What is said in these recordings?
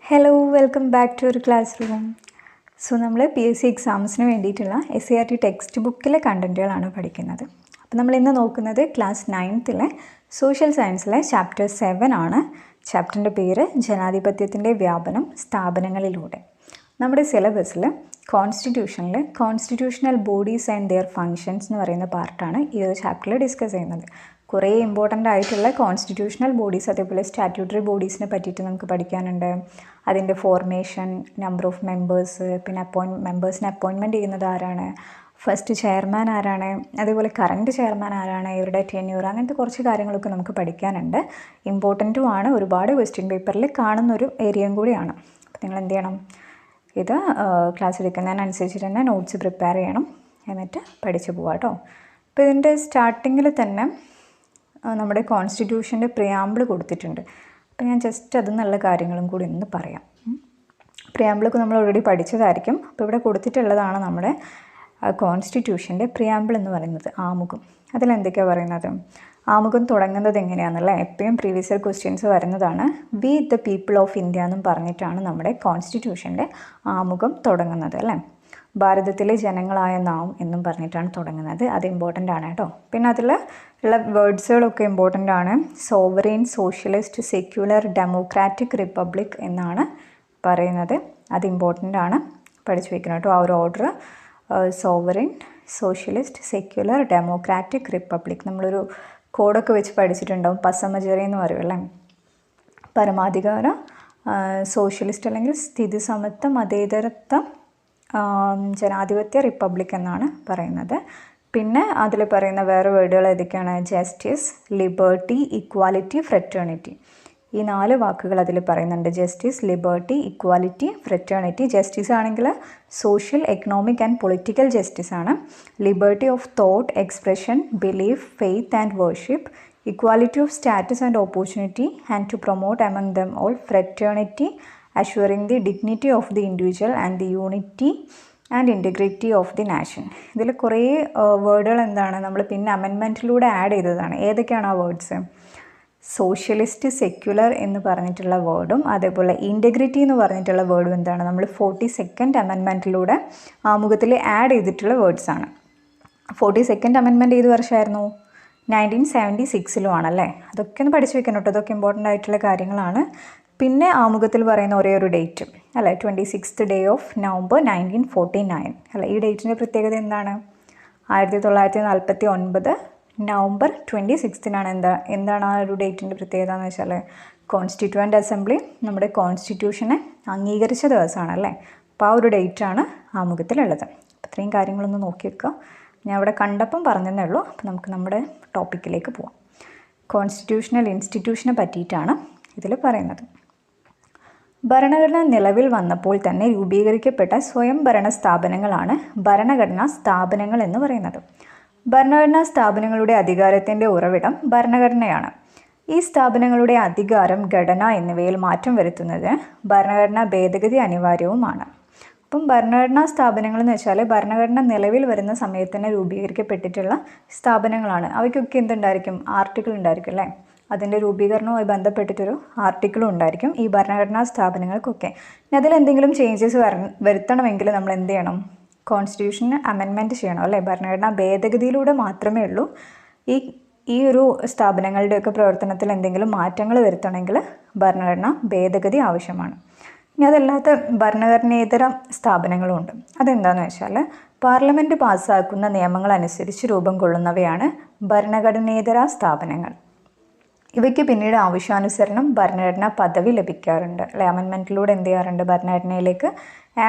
Hello, welcome back to ഒരു class room. So നമ്മൾ PSC എക്സാംസിന് വേണ്ടിയിട്ടുള്ള SCERT ടെക്സ്റ്റ് ബുക്കിലെ കണ്ടൻറ്റുകളാണ് പഠിക്കുന്നത്. അപ്പോൾ നമ്മൾ ഇന്ന് നോക്കുന്നത് ക്ലാസ് 9th സോഷ്യൽ സയൻസിലെ ചാപ്റ്റർ 7 ആണ്. ചാപ്റ്ററിൻ്റെ പേര് ജനാധിപത്യത്തിൻ്റെ വ്യാപനം സ്ഥാപനങ്ങളിലൂടെ. നമ്മുടെ സിലബസിൽ constitutional bodies and their functions എന്ന് പറയുന്ന പാർട്ടാണ് ഈ ഒരു ചാപ്റ്ററിൽ ഡിസ്കസ് ചെയ്യുന്നത്. കുറേ ഇമ്പോർട്ടൻ്റ് ആയിട്ടുള്ള കോൺസ്റ്റിറ്റ്യൂഷണൽ ബോഡീസ് അതേപോലെ സ്റ്റാറ്റ്യൂട്ടറി ബോഡീസിനെ പറ്റിയിട്ട് നമുക്ക് പഠിക്കാനുണ്ട്. അതിൻ്റെ ഫോർമേഷൻ, നമ്പർ ഓഫ് മെമ്പേഴ്സ്, പിന്നെ മെമ്പേഴ്സിനെ അപ്പോയിൻമെൻറ്റ് ചെയ്യുന്നത് ആരാണ്, ഫസ്റ്റ് ചെയർമാൻ ആരാണ്, അതേപോലെ കറൻറ്റ് ചെയർമാൻ ആരാണ്, ഇവരുടെ ടെന്യൂർ, അങ്ങനത്തെ കുറച്ച് കാര്യങ്ങളൊക്കെ നമുക്ക് പഠിക്കാനുണ്ട്. ഇമ്പോർട്ടൻറ്റുമാണ്, ഒരുപാട് ക്വസ്റ്റ്യൻ പേപ്പറിൽ കാണുന്നൊരു ഏരിയയും കൂടിയാണ്. അപ്പോൾ നിങ്ങൾ എന്ത് ചെയ്യണം, ഇത് ക്ലാസ് എടുക്കുന്നതിനനുസരിച്ച് തന്നെ നോട്ട്സ് പ്രിപ്പയർ ചെയ്യണം, എന്നിട്ട് പഠിച്ചു പോവാം കേട്ടോ. അപ്പോൾ ഇതിൻ്റെ സ്റ്റാർട്ടിങ്ങിൽ തന്നെ നമ്മുടെ കോൺസ്റ്റിറ്റ്യൂഷൻ്റെ പ്രിയാമ്പിൾ കൊടുത്തിട്ടുണ്ട്. അപ്പോൾ ഞാൻ ജസ്റ്റ് അത് നല്ല കാര്യങ്ങളും കൂടി ഒന്ന് പറയാം. പ്രിയാമ്പിളൊക്കെ നമ്മൾ ഓൾറെഡി പഠിച്ചതായിരിക്കും. അപ്പോൾ ഇവിടെ കൊടുത്തിട്ടുള്ളതാണ് നമ്മുടെ കോൺസ്റ്റിറ്റ്യൂഷൻ്റെ പ്രിയാമ്പിൾ എന്ന് പറയുന്നത്, ആമുഖം. അതിലെന്തൊക്കെയാണ് പറയുന്നത്, ആമുഖം തുടങ്ങുന്നത് എങ്ങനെയാണെന്നല്ല എപ്പോഴും പ്രീവിയസ് ഇയർ ക്വസ്റ്റ്യൻസ് വരുന്നതാണ്. We the people of India എന്നും പറഞ്ഞിട്ടാണ് നമ്മുടെ കോൺസ്റ്റിറ്റ്യൂഷൻ്റെ ആമുഖം തുടങ്ങുന്നത് അല്ലേ. ഭാരതത്തിലെ ജനങ്ങളായ നാം എന്നും പറഞ്ഞിട്ടാണ് തുടങ്ങുന്നത്. അത് ഇമ്പോർട്ടൻ്റ് ആണ് കേട്ടോ. പിന്നെ അതിൽ ഉള്ള വേർഡ്സുകളൊക്കെ ഇമ്പോർട്ടൻ്റ് ആണ്. Sovereign, socialist, secular, democratic, republic എന്നാണ് പറയുന്നത്. അത് ഇമ്പോർട്ടൻ്റ് ആണ്, പഠിച്ചു വയ്ക്കണം കേട്ടോ. ആ ഒരു order sovereign, socialist, secular, democratic, republic. നമ്മളൊരു കോഡൊക്കെ വെച്ച് പഠിച്ചിട്ടുണ്ടാവും. പസമജറി എന്ന് പറയും അല്ലേ. പരമാധികാര, സോഷ്യലിസ്റ്റ് അല്ലെങ്കിൽ സ്ഥിതി സമത്വം, മതേതരത്വം, ജനാധിപത്യ, റിപ്പബ്ലിക് എന്നാണ് പറയുന്നത്. പിന്നെ അതിൽ പറയുന്ന വേറെ വേർഡുകൾ ഏതൊക്കെയാണ്, ജസ്റ്റിസ്, ലിബർട്ടി, ഇക്വാലിറ്റി, ഫ്രെറ്റേണിറ്റി. ഈ 4 വാക്കുകൾ അതിൽ പറയുന്നുണ്ട്. Justice, liberty, equality, fraternity. Justice ആണെങ്കിൽ social, economic and political justice ആണ്. Liberty of thought, expression, belief, faith and worship. Equality of status and opportunity and to promote among them all. Fraternity assuring the dignity of the individual and the unity and integrity of the nation. ഇതിൽ കുറേ വേർഡുകൾ എന്താണ് നമ്മൾ പിന്നെ അമെൻമെൻറ്റിലൂടെ add ചെയ്തതാണ്. ഏതൊക്കെയാണ് ആ words, socialist, secular എന്ന് പറഞ്ഞിട്ടുള്ള വേർഡും അതേപോലെ ഇൻറ്റഗ്രിറ്റി എന്ന് പറഞ്ഞിട്ടുള്ള വേർഡും എന്താണ് നമ്മൾ 42nd അമെൻമെൻറ്റിലൂടെ ആമുഖത്തിൽ ആഡ് ചെയ്തിട്ടുള്ള വേർഡ്സാണ്. 42nd അമെൻമെൻറ്റ് ഏത് വർഷമായിരുന്നു, 1976 ആണല്ലേ. അതൊക്കെ ഒന്ന് പഠിച്ചു വെക്കണം കേട്ടോ. അതൊക്കെ ഇമ്പോർട്ടൻ്റ് ആയിട്ടുള്ള കാര്യങ്ങളാണ്. പിന്നെ ആമുഖത്തിൽ പറയുന്ന ഒരേ ഒരു ഡേറ്റ് അല്ലേ, 26th day of November 1949 അല്ല. ഈ ഡേറ്റിൻ്റെ പ്രത്യേകത എന്താണ്, 1949 November 26 എന്താണ് ആ ഒരു ഡേറ്റിൻ്റെ പ്രത്യേകത എന്ന് വെച്ചാൽ കോൺസ്റ്റിറ്റ്യൂവൻ്റ് അസംബ്ലി നമ്മുടെ കോൺസ്റ്റിറ്റ്യൂഷനെ അംഗീകരിച്ച ദിവസമാണ് അല്ലേ. അപ്പോൾ ആ ഒരു ഡേറ്റാണ് ആമുഖത്തിലുള്ളത്. അപ്പോൾ ഇത്രയും കാര്യങ്ങളൊന്ന് നോക്കി വെക്കുക. ഞാൻ അവിടെ കണ്ടപ്പം പറഞ്ഞതേ ഉള്ളൂ. അപ്പോൾ നമുക്ക് നമ്മുടെ ടോപ്പിക്കിലേക്ക് പോവാം. കോൺസ്റ്റിറ്റ്യൂഷണൽ ഇൻസ്റ്റിറ്റ്യൂഷനെ പറ്റിയിട്ടാണ് ഇതിൽ പറയുന്നത്. ഭരണഘടന നിലവിൽ വന്നപ്പോൾ തന്നെ രൂപീകരിക്കപ്പെട്ട സ്വയംഭരണ സ്ഥാപനങ്ങളാണ് ഭരണഘടനാ സ്ഥാപനങ്ങൾ എന്ന് പറയുന്നത്. ഭരണഘടനാ സ്ഥാപനങ്ങളുടെ അധികാരത്തിൻ്റെ ഉറവിടം ഭരണഘടനയാണ്. ഈ സ്ഥാപനങ്ങളുടെ അധികാരം, ഘടന എന്നിവയിൽ മാറ്റം വരുത്തുന്നതിന് ഭരണഘടനാ ഭേദഗതി അനിവാര്യവുമാണ്. അപ്പം ഭരണഘടനാ സ്ഥാപനങ്ങൾ എന്ന് വെച്ചാൽ ഭരണഘടന നിലവിൽ വരുന്ന സമയത്ത് തന്നെ രൂപീകരിക്കപ്പെട്ടിട്ടുള്ള സ്ഥാപനങ്ങളാണ്. അവയ്ക്കൊക്കെ എന്തുണ്ടായിരിക്കും, ആർട്ടിക്കിൾ ഉണ്ടായിരിക്കും അല്ലേ. അതിൻ്റെ രൂപീകരണവുമായി ബന്ധപ്പെട്ടിട്ടൊരു ആർട്ടിക്കിളും ഉണ്ടായിരിക്കും ഈ ഭരണഘടനാ സ്ഥാപനങ്ങൾക്കൊക്കെ. ഇനി അതിലെന്തെങ്കിലും ചേഞ്ചസ് വരുത്തണമെങ്കിൽ നമ്മൾ എന്ത് ചെയ്യണം, കോൺസ്റ്റിറ്റ്യൂഷന് അമെൻമെൻറ്റ് ചെയ്യണം അല്ലേ. ഭരണഘടനാ ഭേദഗതിയിലൂടെ മാത്രമേ ഉള്ളൂ ഈ ഒരു സ്ഥാപനങ്ങളുടെയൊക്കെ പ്രവർത്തനത്തിൽ എന്തെങ്കിലും മാറ്റങ്ങൾ വരുത്തണമെങ്കിൽ ഭരണഘടനാ ഭേദഗതി ആവശ്യമാണ്. ഇനി അതല്ലാത്ത ഭരണഘടനേതര സ്ഥാപനങ്ങളുമുണ്ട്. അതെന്താണെന്ന് വെച്ചാൽ പാർലമെൻറ്റ് പാസ്സാക്കുന്ന നിയമങ്ങൾ അനുസരിച്ച് രൂപം കൊള്ളുന്നവയാണ് ഭരണഘടനേതര സ്ഥാപനങ്ങൾ. ഇവയ്ക്ക് പിന്നീട് ആവശ്യാനുസരണം ഭരണഘടനാ പദവി ലഭിക്കാറുണ്ട് അല്ലെ. അമെൻമെൻറ്റിലൂടെ എന്ത് ചെയ്യാറുണ്ട്, ഭരണഘടനയിലേക്ക്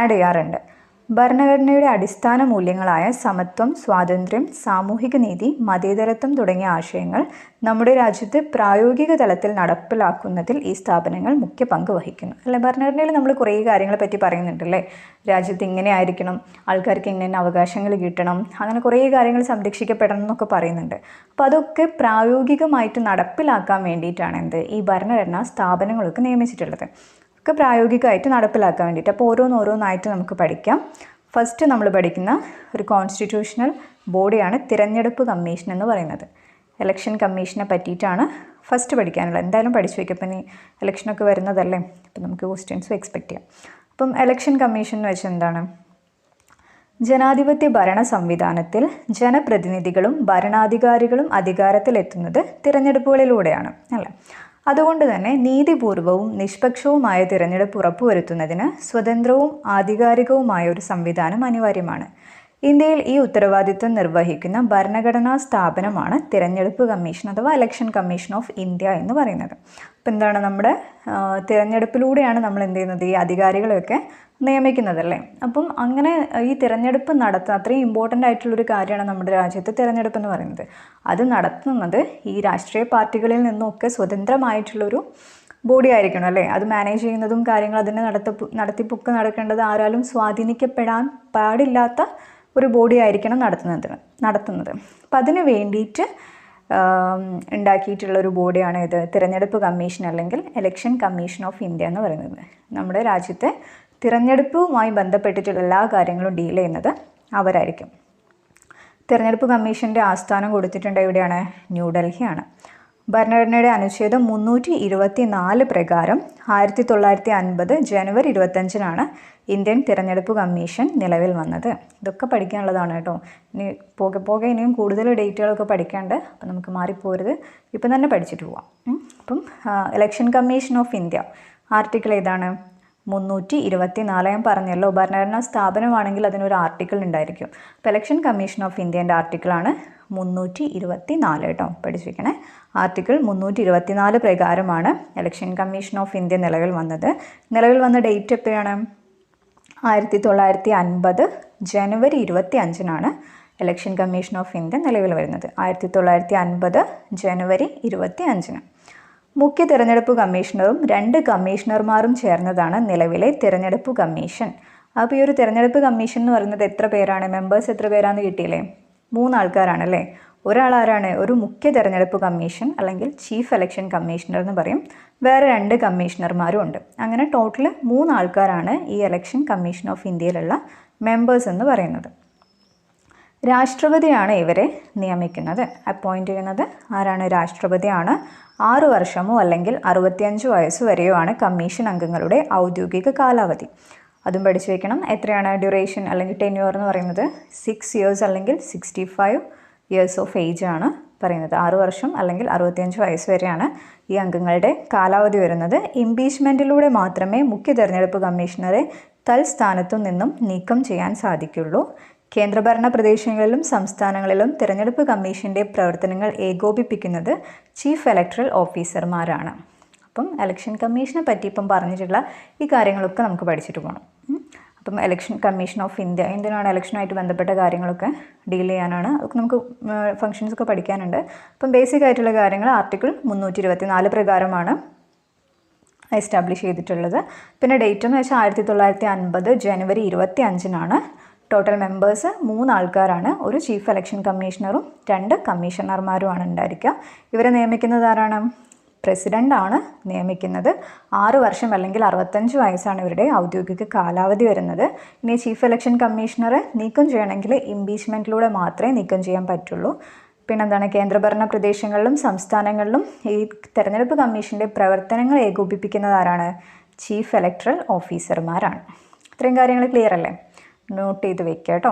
ആഡ് ചെയ്യാറുണ്ട്. ഭരണഘടനയുടെ അടിസ്ഥാന മൂല്യങ്ങളായ സമത്വം, സ്വാതന്ത്ര്യം, സാമൂഹിക നീതി, മതേതരത്വം തുടങ്ങിയ ആശയങ്ങൾ നമ്മുടെ രാജ്യത്ത് പ്രായോഗിക തലത്തിൽ നടപ്പിലാക്കുന്നതിൽ ഈ സ്ഥാപനങ്ങൾ മുഖ്യ പങ്ക് വഹിക്കുന്നു അല്ലെ. ഭരണഘടനയിൽ നമ്മൾ കുറേ കാര്യങ്ങളെ പറ്റി പറയുന്നുണ്ടല്ലേ. രാജ്യത്ത് ഇങ്ങനെ ആയിരിക്കണം, ആൾക്കാർക്ക് ഇങ്ങനെ അവകാശങ്ങൾ കിട്ടണം, അങ്ങനെ കുറേ കാര്യങ്ങൾ സംരക്ഷിക്കപ്പെടണം എന്നൊക്കെ പറയുന്നുണ്ട്. അപ്പോൾ അതൊക്കെ പ്രായോഗികമായിട്ട് നടപ്പിലാക്കാൻ വേണ്ടിയിട്ടാണ് ഈ ഭരണഘടനാ സ്ഥാപനങ്ങളൊക്കെ നിയമിച്ചിട്ടുള്ളത്. ഒക്കെ പ്രായോഗികമായിട്ട് നടപ്പിലാക്കാൻ വേണ്ടിയിട്ട്. അപ്പോൾ ഓരോന്നായിട്ട് നമുക്ക് പഠിക്കാം. ഫസ്റ്റ് നമ്മൾ പഠിക്കുന്ന ഒരു കോൺസ്റ്റിറ്റ്യൂഷണൽ ബോഡിയാണ് തിരഞ്ഞെടുപ്പ് കമ്മീഷൻ എന്ന് പറയുന്നത്. ഇലക്ഷൻ കമ്മീഷനെ പറ്റിയിട്ടാണ് ഫസ്റ്റ് പഠിക്കാനുള്ളത്. എന്തായാലും പഠിച്ചു വയ്ക്കും. ഇപ്പം ഇലക്ഷനൊക്കെ വരുന്നതല്ലേ. അപ്പം നമുക്ക് ക്വസ്റ്റ്യൻസും എക്സ്പെക്റ്റ് ചെയ്യാം. അപ്പം ഇലക്ഷൻ കമ്മീഷൻ എന്ന് വെച്ചാൽ എന്താണ്? ജനാധിപത്യ ഭരണ സംവിധാനത്തിൽ ജനപ്രതിനിധികളും ഭരണാധികാരികളും അധികാരത്തിലെത്തുന്നത് തിരഞ്ഞെടുപ്പുകളിലൂടെയാണ് അല്ലേ? അതുകൊണ്ട് തന്നെ നീതിപൂർവവും നിഷ്പക്ഷവുമായ തിരഞ്ഞെടുപ്പ് ഉറപ്പുവരുത്തുന്നതിന് സ്വതന്ത്രവും ആധികാരികവുമായ ഒരു സംവിധാനം അനിവാര്യമാണ്. ഇന്ത്യയിൽ ഈ ഉത്തരവാദിത്വം നിർവഹിക്കുന്ന ഭരണഘടനാ സ്ഥാപനമാണ് തിരഞ്ഞെടുപ്പ് കമ്മീഷൻ അഥവാ ഇലക്ഷൻ കമ്മീഷൻ ഓഫ് ഇന്ത്യ എന്ന് പറയുന്നത്. അപ്പം എന്താണ്, നമ്മുടെ തിരഞ്ഞെടുപ്പിലൂടെയാണ് നമ്മൾ എന്ത് ചെയ്യുന്നത്, ഈ അധികാരികളെയൊക്കെ നിയമിക്കുന്നതല്ലേ. അപ്പം അങ്ങനെ ഈ തിരഞ്ഞെടുപ്പ് നടത്തുക അത്രയും ഇമ്പോർട്ടൻ്റ് ആയിട്ടുള്ളൊരു കാര്യമാണ് നമ്മുടെ രാജ്യത്ത് തിരഞ്ഞെടുപ്പ് എന്ന് പറയുന്നത്. അത് നടത്തുന്നത് ഈ രാഷ്ട്രീയ പാർട്ടികളിൽ നിന്നൊക്കെ സ്വതന്ത്രമായിട്ടുള്ളൊരു ബോഡി ആയിരിക്കണം അല്ലേ. അത് മാനേജ് ചെയ്യുന്നതും കാര്യങ്ങൾ അതിനെ നടത്തിപ്പൊക്കെ നടക്കേണ്ടത് ആരാലും സ്വാധീനിക്കപ്പെടാൻ പാടില്ലാത്ത ഒരു ബോഡി ആയിരിക്കണം നടത്തുന്നത്. അപ്പം അതിന് വേണ്ടിയിട്ട് ഉണ്ടാക്കിയിട്ടുള്ളൊരു ബോഡിയാണ് ഇത് തിരഞ്ഞെടുപ്പ് കമ്മീഷൻ അല്ലെങ്കിൽ ഇലക്ഷൻ കമ്മീഷൻ ഓഫ് ഇന്ത്യ എന്ന് പറയുന്നത്. നമ്മുടെ രാജ്യത്തെ തിരഞ്ഞെടുപ്പുമായി ബന്ധപ്പെട്ടിട്ടുള്ള എല്ലാ കാര്യങ്ങളും ഡീൽ ചെയ്യുന്നത് അവരായിരിക്കും. തിരഞ്ഞെടുപ്പ് കമ്മീഷൻ്റെ ആസ്ഥാനം കൊടുത്തിട്ടുണ്ട് എവിടെയാണ്? ന്യൂഡൽഹിയാണ്. ഭരണഘടനയുടെ അനുച്ഛേദം 324 പ്രകാരം 1950 ജനുവരി 25 ഇന്ത്യൻ തിരഞ്ഞെടുപ്പ് കമ്മീഷൻ നിലവിൽ വന്നത്. ഇതൊക്കെ പഠിക്കാനുള്ളതാണ് കേട്ടോ. ഇനി പോകെ ഇനിയും കൂടുതൽ ഡേറ്റുകളൊക്കെ പഠിക്കാണ്ട്. അപ്പം നമുക്ക് മാറിപ്പോരുത്, ഇപ്പം തന്നെ പഠിച്ചിട്ട് പോവാം. അപ്പം election commission of India article ഏതാണ്? 324. ഞാൻ പറഞ്ഞല്ലോ, ഭരണഘടനാ സ്ഥാപനമാണെങ്കിൽ അതിനൊരു ആർട്ടിക്കിൾ ഉണ്ടായിരിക്കും. അപ്പോൾ ഇലക്ഷൻ കമ്മീഷൻ ഓഫ് ഇന്ത്യൻ്റെ ആർട്ടിക്കിളാണ് 324 കേട്ടോ, പഠിച്ചിരിക്കണേ. ആർട്ടിക്കിൾ 324 പ്രകാരമാണ് ഇലക്ഷൻ കമ്മീഷൻ ഓഫ് ഇന്ത്യ നിലവിൽ വന്നത്. നിലവിൽ വന്ന ഡേറ്റ് എപ്പോഴാണ്? 1950 ജനുവരി 25 ഇലക്ഷൻ കമ്മീഷൻ ഓഫ് ഇന്ത്യ നിലവിൽ വരുന്നത്. 1950 ജനുവരി 25. മുഖ്യ തിരഞ്ഞെടുപ്പ് കമ്മീഷണറും 2 കമ്മീഷണർമാരും ചേർന്നതാണ് നിലവിലെ തിരഞ്ഞെടുപ്പ് കമ്മീഷൻ. അപ്പോൾ ഈ ഒരു തിരഞ്ഞെടുപ്പ് കമ്മീഷൻ എന്ന് പറയുന്നത് എത്ര പേരാണ്? മെമ്പേഴ്സ് എത്ര പേരാണെന്ന് കിട്ടിയില്ലേ? 3 ആൾക്കാരാണല്ലേ. ഒരാളാരാണ്? ഒരു മുഖ്യ തിരഞ്ഞെടുപ്പ് കമ്മീഷൻ അല്ലെങ്കിൽ ചീഫ് ഇലക്ഷൻ കമ്മീഷണർ എന്ന് പറയും. വേറെ 2 കമ്മീഷണർമാരും ഉണ്ട്. അങ്ങനെ ടോട്ടൽ 3 ആൾക്കാരാണ് ഈ ഇലക്ഷൻ കമ്മീഷൻ ഓഫ് ഇന്ത്യയിലുള്ള മെമ്പേഴ്സ് എന്ന് പറയുന്നത്. രാഷ്ട്രപതിയാണ് ഇവരെ നിയമിക്കുന്നത്, അപ്പോയിൻറ്റ് ചെയ്യുന്നത്. ആരാണ്? രാഷ്ട്രപതിയാണ്. 6 വർഷമോ അല്ലെങ്കിൽ 65 വയസ്സ് വരെയോ ആണ് കമ്മീഷൻ അംഗങ്ങളുടെ ഔദ്യോഗിക കാലാവധി. അതും പഠിച്ചു വയ്ക്കണം. എത്രയാണ് ഡ്യൂറേഷൻ അല്ലെങ്കിൽ ടെന്യൂർ എന്ന് പറയുന്നത്? 6 ഇയേഴ്സ് അല്ലെങ്കിൽ 65 ഇയേഴ്സ് ഓഫ് ഏജ് ആണ് പറയുന്നത്. 6 വർഷം അല്ലെങ്കിൽ 65 വയസ്സ് വരെയാണ് ഈ അംഗങ്ങളുടെ കാലാവധി വരുന്നത്. ഇംപീച്ച്മെൻറ്റിലൂടെ മാത്രമേ മുഖ്യ തെരഞ്ഞെടുപ്പ് കമ്മീഷണറെ തൽസ്ഥാനത്തു നിന്നും നീക്കം ചെയ്യാൻ സാധിക്കുള്ളൂ. കേന്ദ്രഭരണ പ്രദേശങ്ങളിലും സംസ്ഥാനങ്ങളിലും തിരഞ്ഞെടുപ്പ് കമ്മീഷൻ്റെ പ്രവർത്തനങ്ങൾ ഏകോപിപ്പിക്കുന്നത് ചീഫ് ഇലക്ടറൽ ഓഫീസർമാരാണ്. അപ്പം ഇലക്ഷൻ കമ്മീഷനെ പറ്റി ഇപ്പം പറഞ്ഞിട്ടുള്ള ഈ കാര്യങ്ങളൊക്കെ നമുക്ക് പഠിച്ചിട്ട് പോകണം. അപ്പം ഇലക്ഷൻ കമ്മീഷൻ ഓഫ് ഇന്ത്യ എന്തിനാണ്? ഇലക്ഷനുമായിട്ട് ബന്ധപ്പെട്ട കാര്യങ്ങളൊക്കെ ഡീൽ ചെയ്യാനാണ്. അതൊക്കെ നമുക്ക് ഫങ്ഷൻസൊക്കെ പഠിക്കാനുണ്ട്. അപ്പം ബേസിക് ആയിട്ടുള്ള കാര്യങ്ങൾ ആർട്ടിക്കിൾ 324 പ്രകാരമാണ് എസ്റ്റാബ്ലിഷ് ചെയ്തിട്ടുള്ളത്. പിന്നെ ഡേറ്റ് എന്ന് വെച്ചാൽ 1950 ജനുവരി 25 ടോട്ടൽ മെമ്പേഴ്സ് 3 ആൾക്കാരാണ്. ഒരു ചീഫ് ഇലക്ഷൻ കമ്മീഷണറും 2 കമ്മീഷണർമാരുമാണ് ഉണ്ടായിരിക്കുക. ഇവരെ നിയമിക്കുന്നത് ആരാണ്? പ്രസിഡൻ്റാണ് നിയമിക്കുന്നത്. 6 വർഷം അല്ലെങ്കിൽ 65 വയസ്സാണ് ഇവരുടെ ഔദ്യോഗിക കാലാവധി വരുന്നത്. ഇനി ചീഫ് ഇലക്ഷൻ കമ്മീഷണറെ നീക്കം ചെയ്യണമെങ്കിൽ ഇംപീച്ച്മെൻറ്റിലൂടെ മാത്രമേ നീക്കം ചെയ്യാൻ പറ്റുള്ളൂ. പിന്നെന്താണ്? കേന്ദ്രഭരണ പ്രദേശങ്ങളിലും സംസ്ഥാനങ്ങളിലും ഈ തെരഞ്ഞെടുപ്പ് കമ്മീഷൻ്റെ പ്രവർത്തനങ്ങൾ ഏകോപിപ്പിക്കുന്നത് ആരാണ്? ചീഫ് ഇലക്ടറൽ ഓഫീസർമാരാണ്. ഇത്രയും കാര്യങ്ങൾ ക്ലിയർ അല്ലേ? നോട്ട് ചെയ്ത് വെക്കുക കേട്ടോ.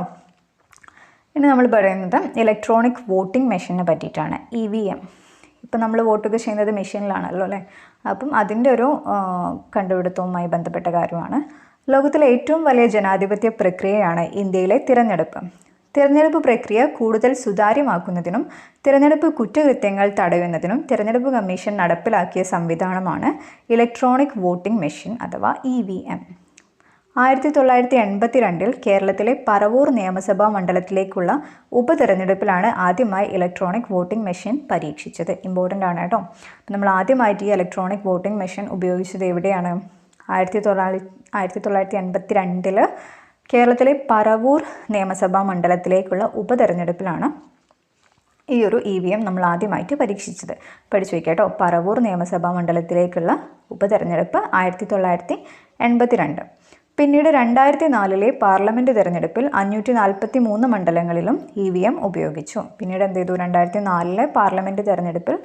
ഇനി നമ്മൾ പറയുന്നത് ഇലക്ട്രോണിക് വോട്ടിംഗ് മെഷീനെ പറ്റിയിട്ടാണ്. EVM. ഇപ്പം നമ്മൾ വോട്ടൊക്കെ ചെയ്യുന്നത് മെഷീനിലാണല്ലോ അല്ലേ. അപ്പം അതിൻ്റെ ഒരു കണ്ടുപിടുത്തവുമായി ബന്ധപ്പെട്ട കാര്യമാണ്. ലോകത്തിലെ ഏറ്റവും വലിയ ജനാധിപത്യ പ്രക്രിയയാണ് ഇന്ത്യയിലെ തിരഞ്ഞെടുപ്പ്. തിരഞ്ഞെടുപ്പ് പ്രക്രിയ കൂടുതൽ സുതാര്യമാക്കുന്നതിനും തിരഞ്ഞെടുപ്പ് കുറ്റകൃത്യങ്ങൾ തടയുന്നതിനും തിരഞ്ഞെടുപ്പ് കമ്മീഷൻ നടപ്പിലാക്കിയ സംവിധാനമാണ് ഇലക്ട്രോണിക് വോട്ടിംഗ് മെഷീൻ അഥവാ EVM. 1982 കേരളത്തിലെ പറവൂർ നിയമസഭാ മണ്ഡലത്തിലേക്കുള്ള ഉപതെരഞ്ഞെടുപ്പിലാണ് ആദ്യമായി ഇലക്ട്രോണിക് വോട്ടിംഗ് മെഷീൻ പരീക്ഷിച്ചത്. ഇമ്പോർട്ടൻ്റ് ആണ് കേട്ടോ. നമ്മൾ ആദ്യമായിട്ട് ഈ ഇലക്ട്രോണിക് വോട്ടിംഗ് മെഷീൻ ഉപയോഗിച്ചത് എവിടെയാണ്? 1982 കേരളത്തിലെ പറവൂർ നിയമസഭാ മണ്ഡലത്തിലേക്കുള്ള ഉപതെരഞ്ഞെടുപ്പിലാണ് ഈ ഒരു EVM നമ്മൾ ആദ്യമായിട്ട് പരീക്ഷിച്ചത്. പഠിച്ചു വയ്ക്കുക കേട്ടോ. പറവൂർ നിയമസഭാ മണ്ഡലത്തിലേക്കുള്ള ഉപതെരഞ്ഞെടുപ്പ് 1982. പിന്നീട് 2004 പാർലമെൻറ്റ് തിരഞ്ഞെടുപ്പിൽ 543 മണ്ഡലങ്ങളിലും EVM ഉപയോഗിച്ചു. പിന്നീട് എന്ത് ചെയ്തു? 2004 പാർലമെൻറ്റ് തിരഞ്ഞെടുപ്പിൽ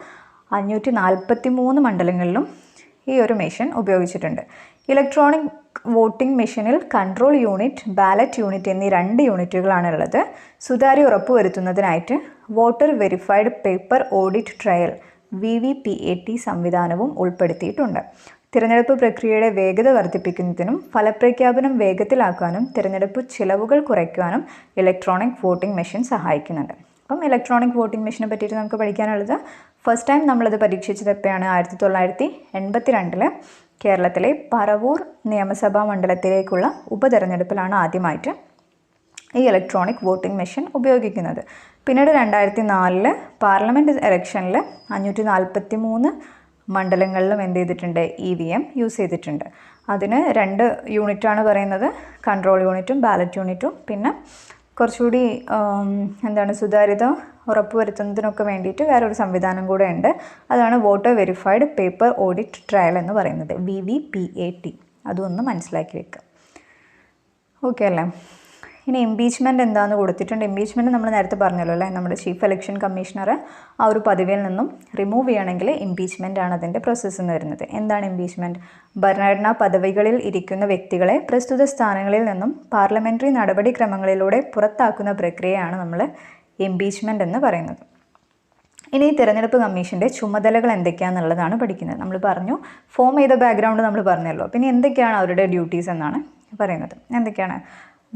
543 മണ്ഡലങ്ങളിലും ഈ ഒരു മെഷീൻ ഉപയോഗിച്ചിട്ടുണ്ട്. ഇലക്ട്രോണിക് വോട്ടിംഗ് മെഷീനിൽ കൺട്രോൾ യൂണിറ്റ്, ബാലറ്റ് യൂണിറ്റ് എന്നീ 2 യൂണിറ്റുകളാണ് ഉള്ളത്. സുതാര്യ ഉറപ്പുവരുത്തുന്നതിനായിട്ട് voter verified paper audit trail VVPAT സംവിധാനവും ഉൾപ്പെടുത്തിയിട്ടുണ്ട്. തിരഞ്ഞെടുപ്പ് പ്രക്രിയയുടെ വേഗത വർദ്ധിപ്പിക്കുന്നതിനും ഫലപ്രഖ്യാപനം വേഗത്തിലാക്കാനും തിരഞ്ഞെടുപ്പ് ചിലവുകൾ കുറയ്ക്കാനും ഇലക്ട്രോണിക് വോട്ടിംഗ് മെഷീൻ സഹായിക്കുന്നുണ്ട്. അപ്പം ഇലക്ട്രോണിക് വോട്ടിംഗ് മെഷീനെ പറ്റിയിട്ട് നമുക്ക് പഠിക്കാനുള്ളത്, ഫസ്റ്റ് ടൈം നമ്മളത് പരീക്ഷിച്ചത് എപ്പോഴാണ്? 1982 കേരളത്തിലെ പറവൂർ നിയമസഭാ മണ്ഡലത്തിലേക്കുള്ള ഉപതെരഞ്ഞെടുപ്പിലാണ് ആദ്യമായിട്ട് ഈ ഇലക്ട്രോണിക് വോട്ടിംഗ് മെഷീൻ ഉപയോഗിക്കുന്നത്. പിന്നീട് 2004 പാർലമെൻറ്റ് ഇലക്ഷനിൽ 543 മണ്ഡലങ്ങളിലും എന്ത് ചെയ്തിട്ടുണ്ട്? EVM യൂസ് ചെയ്തിട്ടുണ്ട്. അതിന് 2 യൂണിറ്റാണ് പറയുന്നത്, കൺട്രോൾ യൂണിറ്റും ബാലറ്റ് യൂണിറ്റും. പിന്നെ കുറച്ചുകൂടി സുതാര്യത ഉറപ്പുവരുത്തുന്നതിനൊക്കെ വേണ്ടിയിട്ട് വേറൊരു സംവിധാനം കൂടെ ഉണ്ട്. അതാണ് voter verified paper audit trial എന്ന് പറയുന്നത്, VVPAT. അതും ഒന്ന് മനസ്സിലാക്കി വെക്കുക. ഓക്കെ അല്ലേ? ഇനി ഇംപീച്ച്മെൻറ്റ് എന്താണെന്ന് കൊടുത്തിട്ടുണ്ട്. ഇംപീച്ച്മെൻറ്റ് നമ്മൾ നേരത്തെ പറഞ്ഞല്ലോ അല്ലേ, നമ്മുടെ ചീഫ് ഇലക്ഷൻ കമ്മീഷണറെ ആ ഒരു പദവിയിൽ നിന്നും റിമൂവ് ചെയ്യണമെങ്കിൽ ഇംപീച്ച്മെൻ്റ് ആണ് അതിൻ്റെ പ്രോസസ്സ് എന്ന് വരുന്നത്. എന്താണ് ഇംപീച്ച്മെൻറ്റ്? ഭരണഘടനാ പദവികളിൽ ഇരിക്കുന്ന വ്യക്തികളെ പ്രസ്തുത സ്ഥാനങ്ങളിൽ നിന്നും പാർലമെൻ്ററി നടപടിക്രമങ്ങളിലൂടെ പുറത്താക്കുന്ന പ്രക്രിയയാണ് നമ്മൾ ഇംപീച്ച്മെൻറ്റ് എന്ന് പറയുന്നത്. ഇനി തിരഞ്ഞെടുപ്പ് കമ്മീഷൻ്റെ ചുമതലകൾ എന്തൊക്കെയാണെന്നുള്ളതാണ് പഠിക്കുന്നത്. നമ്മൾ പറഞ്ഞു ഫോം ചെയ്ത ബാക്ക്ഗ്രൗണ്ട് നമ്മൾ പറഞ്ഞല്ലോ. പിന്നെ എന്തൊക്കെയാണ് അവരുടെ ഡ്യൂട്ടീസ് എന്നാണ് പറയുന്നത്. എന്തൊക്കെയാണ്?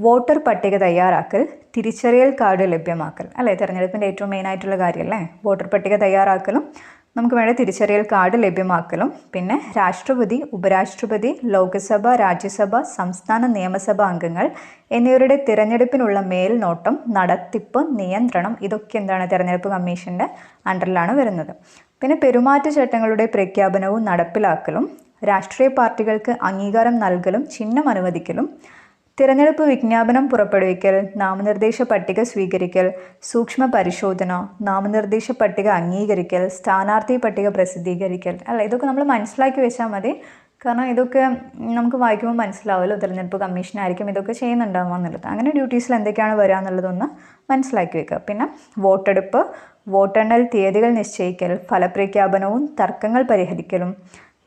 വോട്ടർ പട്ടിക തയ്യാറാക്കൽ, തിരിച്ചറിയൽ കാർഡ് ലഭ്യമാക്കൽ അല്ലേ, തിരഞ്ഞെടുപ്പിൻ്റെ ഏറ്റവും മെയിനായിട്ടുള്ള കാര്യമല്ലേ വോട്ടർ പട്ടിക തയ്യാറാക്കലും നമുക്ക് വേണ്ട തിരിച്ചറിയൽ കാർഡ് ലഭ്യമാക്കലും. പിന്നെ രാഷ്ട്രപതി, ഉപരാഷ്ട്രപതി, ലോക്സഭ, രാജ്യസഭ, സംസ്ഥാന നിയമസഭ അംഗങ്ങൾ എന്നിവരുടെ തിരഞ്ഞെടുപ്പിനുള്ള മേൽനോട്ടം, നടത്തിപ്പ്, നിയന്ത്രണം ഇതൊക്കെ എന്താണ് തിരഞ്ഞെടുപ്പ് കമ്മീഷൻ്റെ അണ്ടറിലാണ് വരുന്നത്. പിന്നെ പെരുമാറ്റച്ചട്ടങ്ങളുടെ പ്രഖ്യാപനവും നടപ്പിലാക്കലും, രാഷ്ട്രീയ പാർട്ടികൾക്ക് അംഗീകാരം നൽകലും ചിഹ്നം അനുവദിക്കലും, തിരഞ്ഞെടുപ്പ് വിജ്ഞാപനം പുറപ്പെടുവിക്കൽ, നാമനിർദ്ദേശ പട്ടിക സ്വീകരിക്കൽ, സൂക്ഷ്മ പരിശോധന, നാമനിർദ്ദേശ പട്ടിക അംഗീകരിക്കൽ, സ്ഥാനാർത്ഥി പട്ടിക പ്രസിദ്ധീകരിക്കൽ അല്ല, ഇതൊക്കെ നമ്മൾ മനസ്സിലാക്കി വെച്ചാൽ മതി. കാരണം ഇതൊക്കെ നമുക്ക് വായിക്കുമ്പോൾ മനസ്സിലാവുമല്ലോ തിരഞ്ഞെടുപ്പ് കമ്മീഷനായിരിക്കും ഇതൊക്കെ ചെയ്യുന്നുണ്ടാവുക എന്നുള്ളത്. അങ്ങനെ ഡ്യൂട്ടീസിൽ എന്തൊക്കെയാണ് വരിക എന്നുള്ളതൊന്ന് മനസ്സിലാക്കി വെക്കുക. പിന്നെ വോട്ടെടുപ്പ്, വോട്ടെണ്ണൽ തീയതികൾ നിശ്ചയിക്കൽ, ഫലപ്രഖ്യാപനവും തർക്കങ്ങൾ പരിഹരിക്കലും,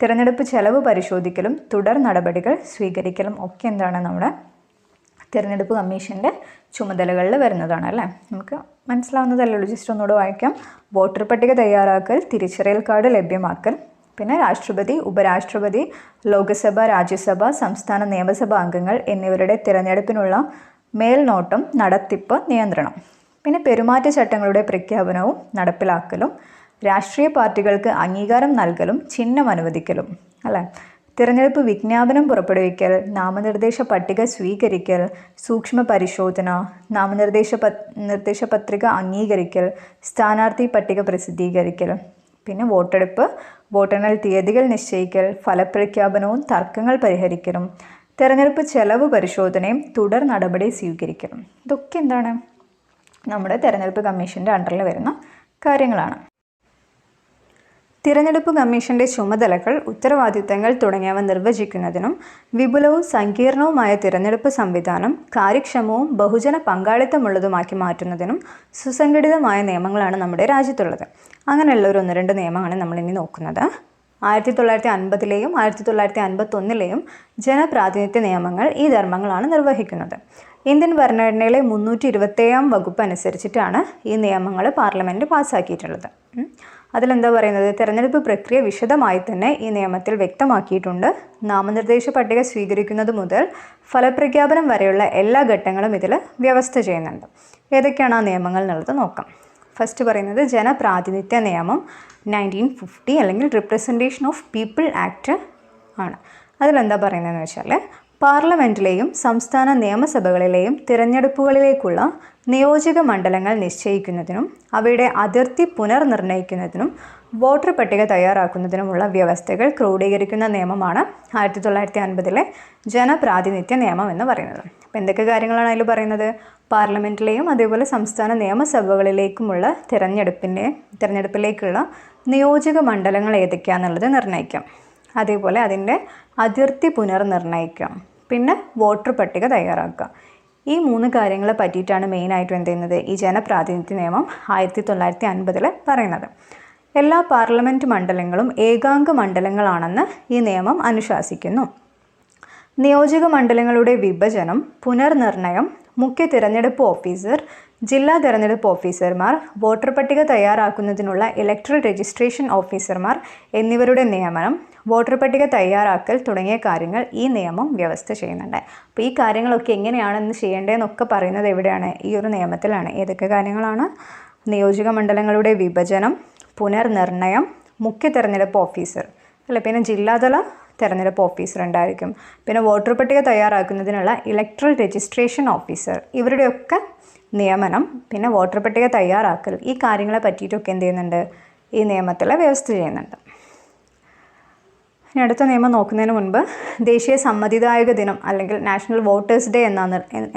തിരഞ്ഞെടുപ്പ് ചെലവ് പരിശോധിക്കലും, തുടർ നടപടികൾ സ്വീകരിക്കലും ഒക്കെ എന്താണ് നമ്മുടെ തിരഞ്ഞെടുപ്പ് കമ്മീഷൻ്റെ ചുമതലകളിൽ വരുന്നതാണ് അല്ലേ. നമുക്ക് മനസ്സിലാവുന്നതല്ലോ, ജസ്റ്റ് ഒന്നുകൂടെ വായിക്കാം. വോട്ടർ പട്ടിക തയ്യാറാക്കൽ, തിരിച്ചറിയൽ കാർഡ് ലഭ്യമാക്കൽ, പിന്നെ രാഷ്ട്രപതി, ഉപരാഷ്ട്രപതി, ലോക്സഭ, രാജ്യസഭ, സംസ്ഥാന നിയമസഭാ അംഗങ്ങൾ എന്നിവരുടെ തിരഞ്ഞെടുപ്പിനുള്ള മേൽനോട്ടം, നടത്തിപ്പ്, നിയന്ത്രണം. പിന്നെ പെരുമാറ്റച്ചട്ടങ്ങളുടെ പ്രഖ്യാപനവും നടപ്പിലാക്കലും, രാഷ്ട്രീയ പാർട്ടികൾക്ക് അംഗീകാരം നൽകലും ചിഹ്നം അനുവദിക്കലും അല്ലേ, തിരഞ്ഞെടുപ്പ് വിജ്ഞാപനം പുറപ്പെടുവിക്കൽ, നാമനിർദ്ദേശ പട്ടിക സ്വീകരിക്കൽ, സൂക്ഷ്മ പരിശോധന, നിർദ്ദേശ പത്രിക അംഗീകരിക്കൽ, സ്ഥാനാർത്ഥി പട്ടിക പ്രസിദ്ധീകരിക്കൽ, പിന്നെ വോട്ടെടുപ്പ്, വോട്ടെണ്ണൽ തീയതികൾ നിശ്ചയിക്കൽ, ഫലപ്രഖ്യാപനവും തർക്കങ്ങൾ പരിഹരിക്കലും, തിരഞ്ഞെടുപ്പ് ചെലവ് പരിശോധനയും തുടർ നടപടി സ്വീകരിക്കലും. ഇതൊക്കെ എന്താണ് നമ്മുടെ തിരഞ്ഞെടുപ്പ് കമ്മീഷൻ്റെ അണ്ടറിൽ വരുന്ന കാര്യങ്ങളാണ്. തിരഞ്ഞെടുപ്പ് കമ്മീഷൻ്റെ ചുമതലകൾ, ഉത്തരവാദിത്തങ്ങൾ തുടങ്ങിയവ നിർവചിക്കുന്നതിനും വിപുലവും സങ്കീർണവുമായ തിരഞ്ഞെടുപ്പ് സംവിധാനം കാര്യക്ഷമവും ബഹുജന പങ്കാളിത്തമുള്ളതുമാക്കി മാറ്റുന്നതിനും സുസംഘടിതമായ നിയമങ്ങളാണ് നമ്മുടെ രാജ്യത്തുള്ളത്. അങ്ങനെയുള്ള ഒരു 1-2 നിയമമാണ് നമ്മളിനി നോക്കുന്നത്. 1950-ലെയും 1951-ലെയും ജനപ്രാതിനിധ്യ നിയമങ്ങൾ ഈ ധർമ്മങ്ങളാണ് നിർവഹിക്കുന്നത്. ഇന്ത്യൻ ഭരണഘടനയിലെ 327-ാം വകുപ്പ് അനുസരിച്ചിട്ടാണ് ഈ നിയമങ്ങൾ പാർലമെൻറ്റ് പാസ്സാക്കിയിട്ടുള്ളത്. അതിലെന്താ പറയുന്നത്? തിരഞ്ഞെടുപ്പ് പ്രക്രിയ വിശദമായി തന്നെ ഈ നിയമത്തിൽ വ്യക്തമാക്കിയിട്ടുണ്ട്. നാമനിർദ്ദേശ പട്ടിക സ്വീകരിക്കുന്നത് മുതൽ ഫലപ്രഖ്യാപനം വരെയുള്ള എല്ലാ ഘട്ടങ്ങളും ഇതിൽ വ്യവസ്ഥ ചെയ്യുന്നുണ്ട്. ഏതൊക്കെയാണ് ആ നിയമങ്ങൾ എന്നുള്ളത് നോക്കാം. ഫസ്റ്റ് പറയുന്നത് ജനപ്രാതിനിധ്യ നിയമം 1950 അല്ലെങ്കിൽ റിപ്രസെൻറ്റേഷൻ ഓഫ് പീപ്പിൾ ആക്ട് ആണ്. അതിലെന്താ പറയുന്നതെന്ന് വെച്ചാൽ പാർലമെൻറ്റിലെയും സംസ്ഥാന നിയമസഭകളിലെയും തിരഞ്ഞെടുപ്പുകളിലേക്കുള്ള നിയോജക മണ്ഡലങ്ങൾ നിശ്ചയിക്കുന്നതിനും അവയുടെ അതിർത്തി പുനർനിർണ്ണയിക്കുന്നതിനും വോട്ടർ പട്ടിക തയ്യാറാക്കുന്നതിനുമുള്ള വ്യവസ്ഥകൾ ക്രോഡീകരിക്കുന്ന നിയമമാണ് 1950-ലെ ജനപ്രാതിനിധ്യ നിയമം എന്ന് പറയുന്നത്. അപ്പോൾ എന്തൊക്കെ കാര്യങ്ങളാണ് അതിൽ പറയുന്നത്? പാർലമെൻറ്റിലെയും അതേപോലെ സംസ്ഥാന നിയമസഭകളിലേക്കുമുള്ള തിരഞ്ഞെടുപ്പിലേക്കുള്ള നിയോജക മണ്ഡലങ്ങൾ ഏതൊക്കെയാണെന്നുള്ളത് നിർണ്ണയിക്കാം. അതേപോലെ അതിൻ്റെ അതിർത്തി പുനർനിർണ്ണയിക്കാം. പിന്നെ വോട്ടർ പട്ടിക തയ്യാറാക്കുക. ഈ 3 കാര്യങ്ങളെ പറ്റിയിട്ടാണ് മെയിനായിട്ടും എന്ത് ചെയ്യുന്നത് ഈ ജനപ്രാതിനിധ്യ നിയമം 1950-ൽ പറയുന്നത്. എല്ലാ പാർലമെൻറ്റ് മണ്ഡലങ്ങളും ഏകാംഗ മണ്ഡലങ്ങളാണെന്ന് ഈ നിയമം അനുശാസിക്കുന്നു. നിയോജക മണ്ഡലങ്ങളുടെ വിഭജനം, പുനർനിർണയം, മുഖ്യ തിരഞ്ഞെടുപ്പ് ഓഫീസർ, ജില്ലാ തിരഞ്ഞെടുപ്പ് ഓഫീസർമാർ, വോട്ടർ പട്ടിക തയ്യാറാക്കുന്നതിനുള്ള ഇലക്ട്രൽ രജിസ്ട്രേഷൻ ഓഫീസർമാർ എന്നിവരുടെ നിയമനം, വോട്ടർ പട്ടിക തയ്യാറാക്കൽ തുടങ്ങിയ കാര്യങ്ങൾ ഈ നിയമം വ്യവസ്ഥ ചെയ്യുന്നുണ്ട്. അപ്പോൾ ഈ കാര്യങ്ങളൊക്കെ എങ്ങനെയാണെന്ന് ചെയ്യേണ്ടതെന്നൊക്കെ പറയുന്നത് എവിടെയാണ്? ഈ ഒരു നിയമത്തിലാണ്. ഏതൊക്കെ കാര്യങ്ങളാണ്? നിയോജക മണ്ഡലങ്ങളുടെ വിഭജനം, പുനർനിർണയം, മുഖ്യ തിരഞ്ഞെടുപ്പ് ഓഫീസർ അല്ല, പിന്നെ ജില്ലാതല തിരഞ്ഞെടുപ്പ് ഓഫീസർ ഉണ്ടായിരിക്കും, പിന്നെ വോട്ടർ പട്ടിക തയ്യാറാക്കുന്നതിനുള്ള ഇലക്ട്രൽ രജിസ്ട്രേഷൻ ഓഫീസർ, ഇവരുടെയൊക്കെ നിയമനം, പിന്നെ വോട്ടർ പട്ടിക തയ്യാറാക്കൽ, ഈ കാര്യങ്ങളെ പറ്റിയിട്ടൊക്കെ എന്ത് ചെയ്യുന്നുണ്ട്? ഈ നിയമത്തിൽ വ്യവസ്ഥ ചെയ്യുന്നുണ്ട്. ഇനി അടുത്ത നിയമം നോക്കുന്നതിന് മുൻപ് ദേശീയ സമ്മതിദായക ദിനം അല്ലെങ്കിൽ നാഷണൽ വോട്ടേഴ്സ് ഡേ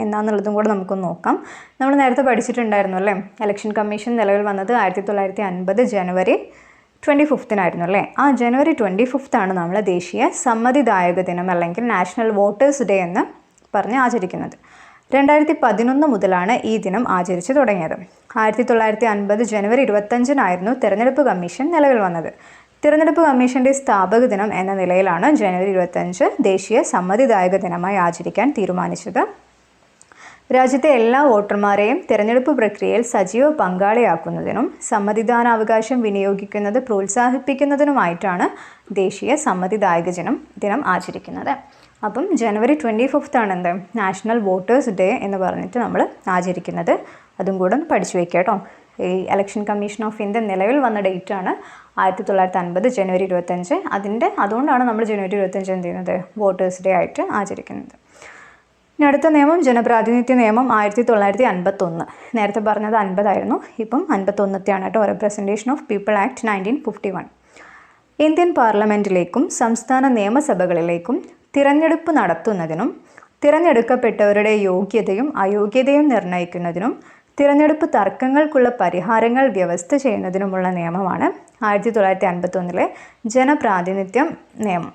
എന്നാന്നുള്ളതും കൂടെ നമുക്കൊന്ന് നോക്കാം. നമ്മൾ നേരത്തെ പഠിച്ചിട്ടുണ്ടായിരുന്നു അല്ലേ, ഇലക്ഷൻ കമ്മീഷൻ നിലവിൽ വന്നത് 1950 ജനുവരി 25 അല്ലേ. ആ ജനുവരി 25 നമ്മൾ ദേശീയ സമ്മതിദായക ദിനം അല്ലെങ്കിൽ നാഷണൽ വോട്ടേഴ്സ് ഡേ എന്ന് പറഞ്ഞ് ആചരിക്കുന്നത്. 2011 മുതലാണ് ഈ ദിനം ആചരിച്ചു തുടങ്ങിയത്. 1950 ജനുവരി 25 തിരഞ്ഞെടുപ്പ് കമ്മീഷൻ നിലവിൽ വന്നത്. തിരഞ്ഞെടുപ്പ് കമ്മീഷൻ്റെ സ്ഥാപക ദിനം എന്ന നിലയിലാണ് ജനുവരി 25 ദേശീയ സമ്മതിദായക ദിനമായി ആചരിക്കാൻ തീരുമാനിച്ചത്. രാജ്യത്തെ എല്ലാ വോട്ടർമാരെയും തിരഞ്ഞെടുപ്പ് പ്രക്രിയയിൽ സജീവ പങ്കാളിയാക്കുന്നതിനും സമ്മതിദാനാവകാശം വിനിയോഗിക്കുന്നത് പ്രോത്സാഹിപ്പിക്കുന്നതിനുമായിട്ടാണ് ദേശീയ സമ്മതിദായക ദിനം ആചരിക്കുന്നത്. അപ്പം ജനുവരി 25 എന്ത്? നാഷണൽ വോട്ടേഴ്സ് ഡേ എന്ന് പറഞ്ഞിട്ട് നമ്മൾ ആചരിക്കുന്നത്. അതും കൂടെ ഒന്ന് പഠിച്ചു വയ്ക്കുക കേട്ടോ. ഈ ഇലക്ഷൻ കമ്മീഷൻ ഓഫ് ഇന്ത്യ നിലവിൽ വന്ന ഡേറ്റാണ് 1950 ജനുവരി 25. അതുകൊണ്ടാണ് നമ്മൾ ജനുവരി 25 എന്ത് ചെയ്യുന്നത്? വോട്ടേഴ്സ് ഡേ ആയിട്ട് ആചരിക്കുന്നത്. ഇനി അടുത്ത നിയമം ജനപ്രാതിനിധ്യ നിയമം 1951. നേരത്തെ പറഞ്ഞത് 50 ആയിരുന്നു, ഇപ്പം 51ത്തെയാണ് കേട്ടോ. Representation of people act 1951. Indian പാർലമെൻറ്റിലേക്കും സംസ്ഥാന നിയമസഭകളിലേക്കും തിരഞ്ഞെടുപ്പ് നടത്തുന്നതിനും തിരഞ്ഞെടുക്കപ്പെട്ടവരുടെ യോഗ്യതയും അയോഗ്യതയും നിർണ്ണയിക്കുന്നതിനും തിരഞ്ഞെടുപ്പ് തർക്കങ്ങൾക്കുള്ള പരിഹാരങ്ങൾ വ്യവസ്ഥ ചെയ്യുന്നതിനുമുള്ള നിയമമാണ് 1951 ജനപ്രാതിനിധ്യം നിയമം.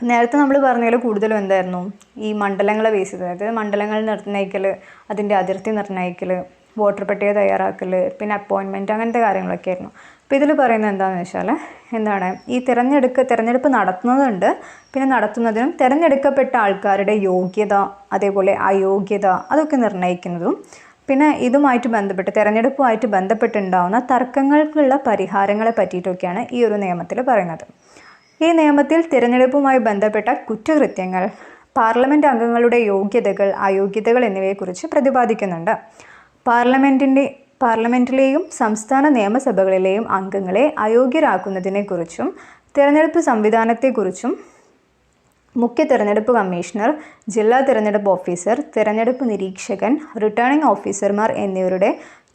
നേരത്തെ നമ്മൾ പറഞ്ഞതിൽ കൂടുതലും എന്തായിരുന്നു? ഈ മണ്ഡലങ്ങളെ ബേസ് ചെയ്തത്, അതായത് മണ്ഡലങ്ങൾ നിർണ്ണയിക്കൽ, അതിൻ്റെ അതിർത്തി നിർണ്ണയിക്കൽ, വോട്ടർ പട്ടിക തയ്യാറാക്കൽ, പിന്നെ അപ്പോയിൻമെൻറ്റ്, അങ്ങനത്തെ കാര്യങ്ങളൊക്കെ ആയിരുന്നു. അപ്പോൾ ഇതിൽ പറയുന്നത് എന്താണെന്ന് വെച്ചാൽ എന്താണ്? ഈ തിരഞ്ഞെടുപ്പ് നടത്തുന്നതുണ്ട്, പിന്നെ നടത്തുന്നതിനും തിരഞ്ഞെടുക്കപ്പെട്ട ആൾക്കാരുടെ യോഗ്യത അതേപോലെ അയോഗ്യത അതൊക്കെ നിർണ്ണയിക്കുന്നതും പിന്നെ ഇതുമായിട്ട് ബന്ധപ്പെട്ട് തിരഞ്ഞെടുപ്പുമായിട്ട് ബന്ധപ്പെട്ടുണ്ടാവുന്ന തർക്കങ്ങൾക്കുള്ള പരിഹാരങ്ങളെ പറ്റിയിട്ടൊക്കെയാണ് ഈ ഒരു നിയമത്തിൽ പറയുന്നത്. ഈ നിയമത്തിൽ തിരഞ്ഞെടുപ്പുമായി ബന്ധപ്പെട്ട കുറ്റകൃത്യങ്ങൾ, പാർലമെൻറ്റ് അംഗങ്ങളുടെ യോഗ്യതകൾ അയോഗ്യതകൾ എന്നിവയെക്കുറിച്ച് പ്രതിപാദിക്കുന്നുണ്ട്. പാർലമെൻറ്റിലെയും സംസ്ഥാന നിയമസഭകളിലെയും അംഗങ്ങളെ അയോഗ്യരാക്കുന്നതിനെക്കുറിച്ചും തിരഞ്ഞെടുപ്പ് സംവിധാനത്തെക്കുറിച്ചും മുഖ്യ തിരഞ്ഞെടുപ്പ് കമ്മീഷണർ, ജില്ലാ തിരഞ്ഞെടുപ്പ് ഓഫീസർ, തിരഞ്ഞെടുപ്പ് നിരീക്ഷകൻ, റിട്ടേണിംഗ് ഓഫീസർമാർ എന്നിവരുടെ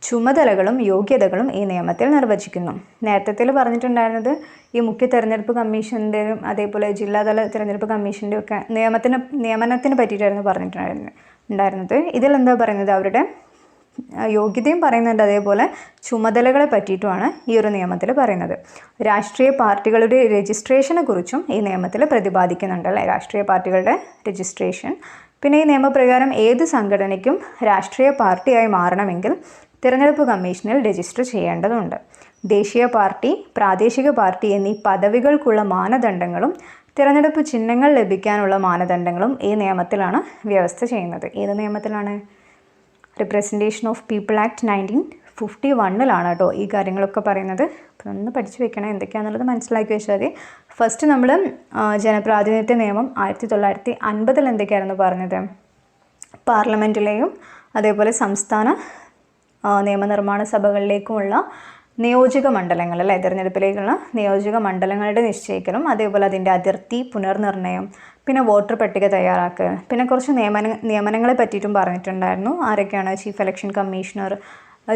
ചുമതലകളും യോഗ്യതകളും ഈ നിയമത്തിൽ നിർവചിക്കുന്നു. നേരത്തെ പറഞ്ഞിട്ടുണ്ടായിരുന്നത് ഈ മുഖ്യ തിരഞ്ഞെടുപ്പ് കമ്മീഷൻ്റെയും അതേപോലെ ജില്ലാതല തിരഞ്ഞെടുപ്പ് കമ്മീഷൻ്റെയും ഒക്കെ നിയമനത്തിന് പറ്റിയിട്ടായിരുന്നു പറഞ്ഞിട്ടുണ്ടായിരുന്നത്. ഇതിലെന്താ പറയുന്നത്? അവരുടെ യോഗ്യതയും പറയുന്നുണ്ട്, അതേപോലെ ചുമതലകളെ പറ്റിയിട്ടുമാണ് ഈ ഒരു നിയമത്തിൽ പറയുന്നത്. രാഷ്ട്രീയ പാർട്ടികളുടെ രജിസ്ട്രേഷനെ കുറിച്ചും ഈ നിയമത്തിൽ പ്രതിപാദിക്കുന്നുണ്ട് അല്ലേ, രാഷ്ട്രീയ പാർട്ടികളുടെ രജിസ്ട്രേഷൻ. പിന്നെ ഈ നിയമപ്രകാരം ഏത് സംഘടനയ്ക്കും രാഷ്ട്രീയ പാർട്ടിയായി മാറണമെങ്കിൽ തിരഞ്ഞെടുപ്പ് കമ്മീഷനിൽ രജിസ്റ്റർ ചെയ്യേണ്ടതുണ്ട്. ദേശീയ പാർട്ടി, പ്രാദേശിക പാർട്ടി എന്നീ പദവികൾക്കുള്ള മാനദണ്ഡങ്ങളും തിരഞ്ഞെടുപ്പ് ചിഹ്നങ്ങൾ ലഭിക്കാനുള്ള മാനദണ്ഡങ്ങളും ഈ നിയമത്തിലാണ് വ്യവസ്ഥ ചെയ്യുന്നത്. ഏത് നിയമത്തിലാണ്? റെപ്രസെൻറ്റേഷൻ ഓഫ് പീപ്പിൾ ആക്ട് 1951 കേട്ടോ ഈ കാര്യങ്ങളൊക്കെ പറയുന്നത്. അപ്പോൾ ഒന്ന് പഠിച്ചു വെക്കണം, എന്തൊക്കെയാണെന്നുള്ളത് മനസ്സിലാക്കി വെച്ചാൽ മതി. ഫസ്റ്റ് നമ്മൾ ജനപ്രാതിനിധ്യ നിയമം 1950 എന്തൊക്കെയായിരുന്നു പറഞ്ഞത്? പാർലമെൻറ്റിലെയും അതേപോലെ സംസ്ഥാന നിയമനിർമ്മാണ സഭകളിലേക്കുമുള്ള നിയോജക മണ്ഡലങ്ങൾ അല്ലേ, തിരഞ്ഞെടുപ്പിലേക്കുള്ള നിയോജക മണ്ഡലങ്ങളുടെ നിശ്ചയിക്കലും അതേപോലെ അതിൻ്റെ അതിർത്തി പുനർനിർണ്ണയം, പിന്നെ വോട്ടർ പട്ടിക തയ്യാറാക്കൽ, പിന്നെ കുറച്ച് നിയമനങ്ങളെ പറ്റിയിട്ടും പറഞ്ഞിട്ടുണ്ടായിരുന്നു. ആരൊക്കെയാണ്? ചീഫ് ഇലക്ഷൻ കമ്മീഷണർ,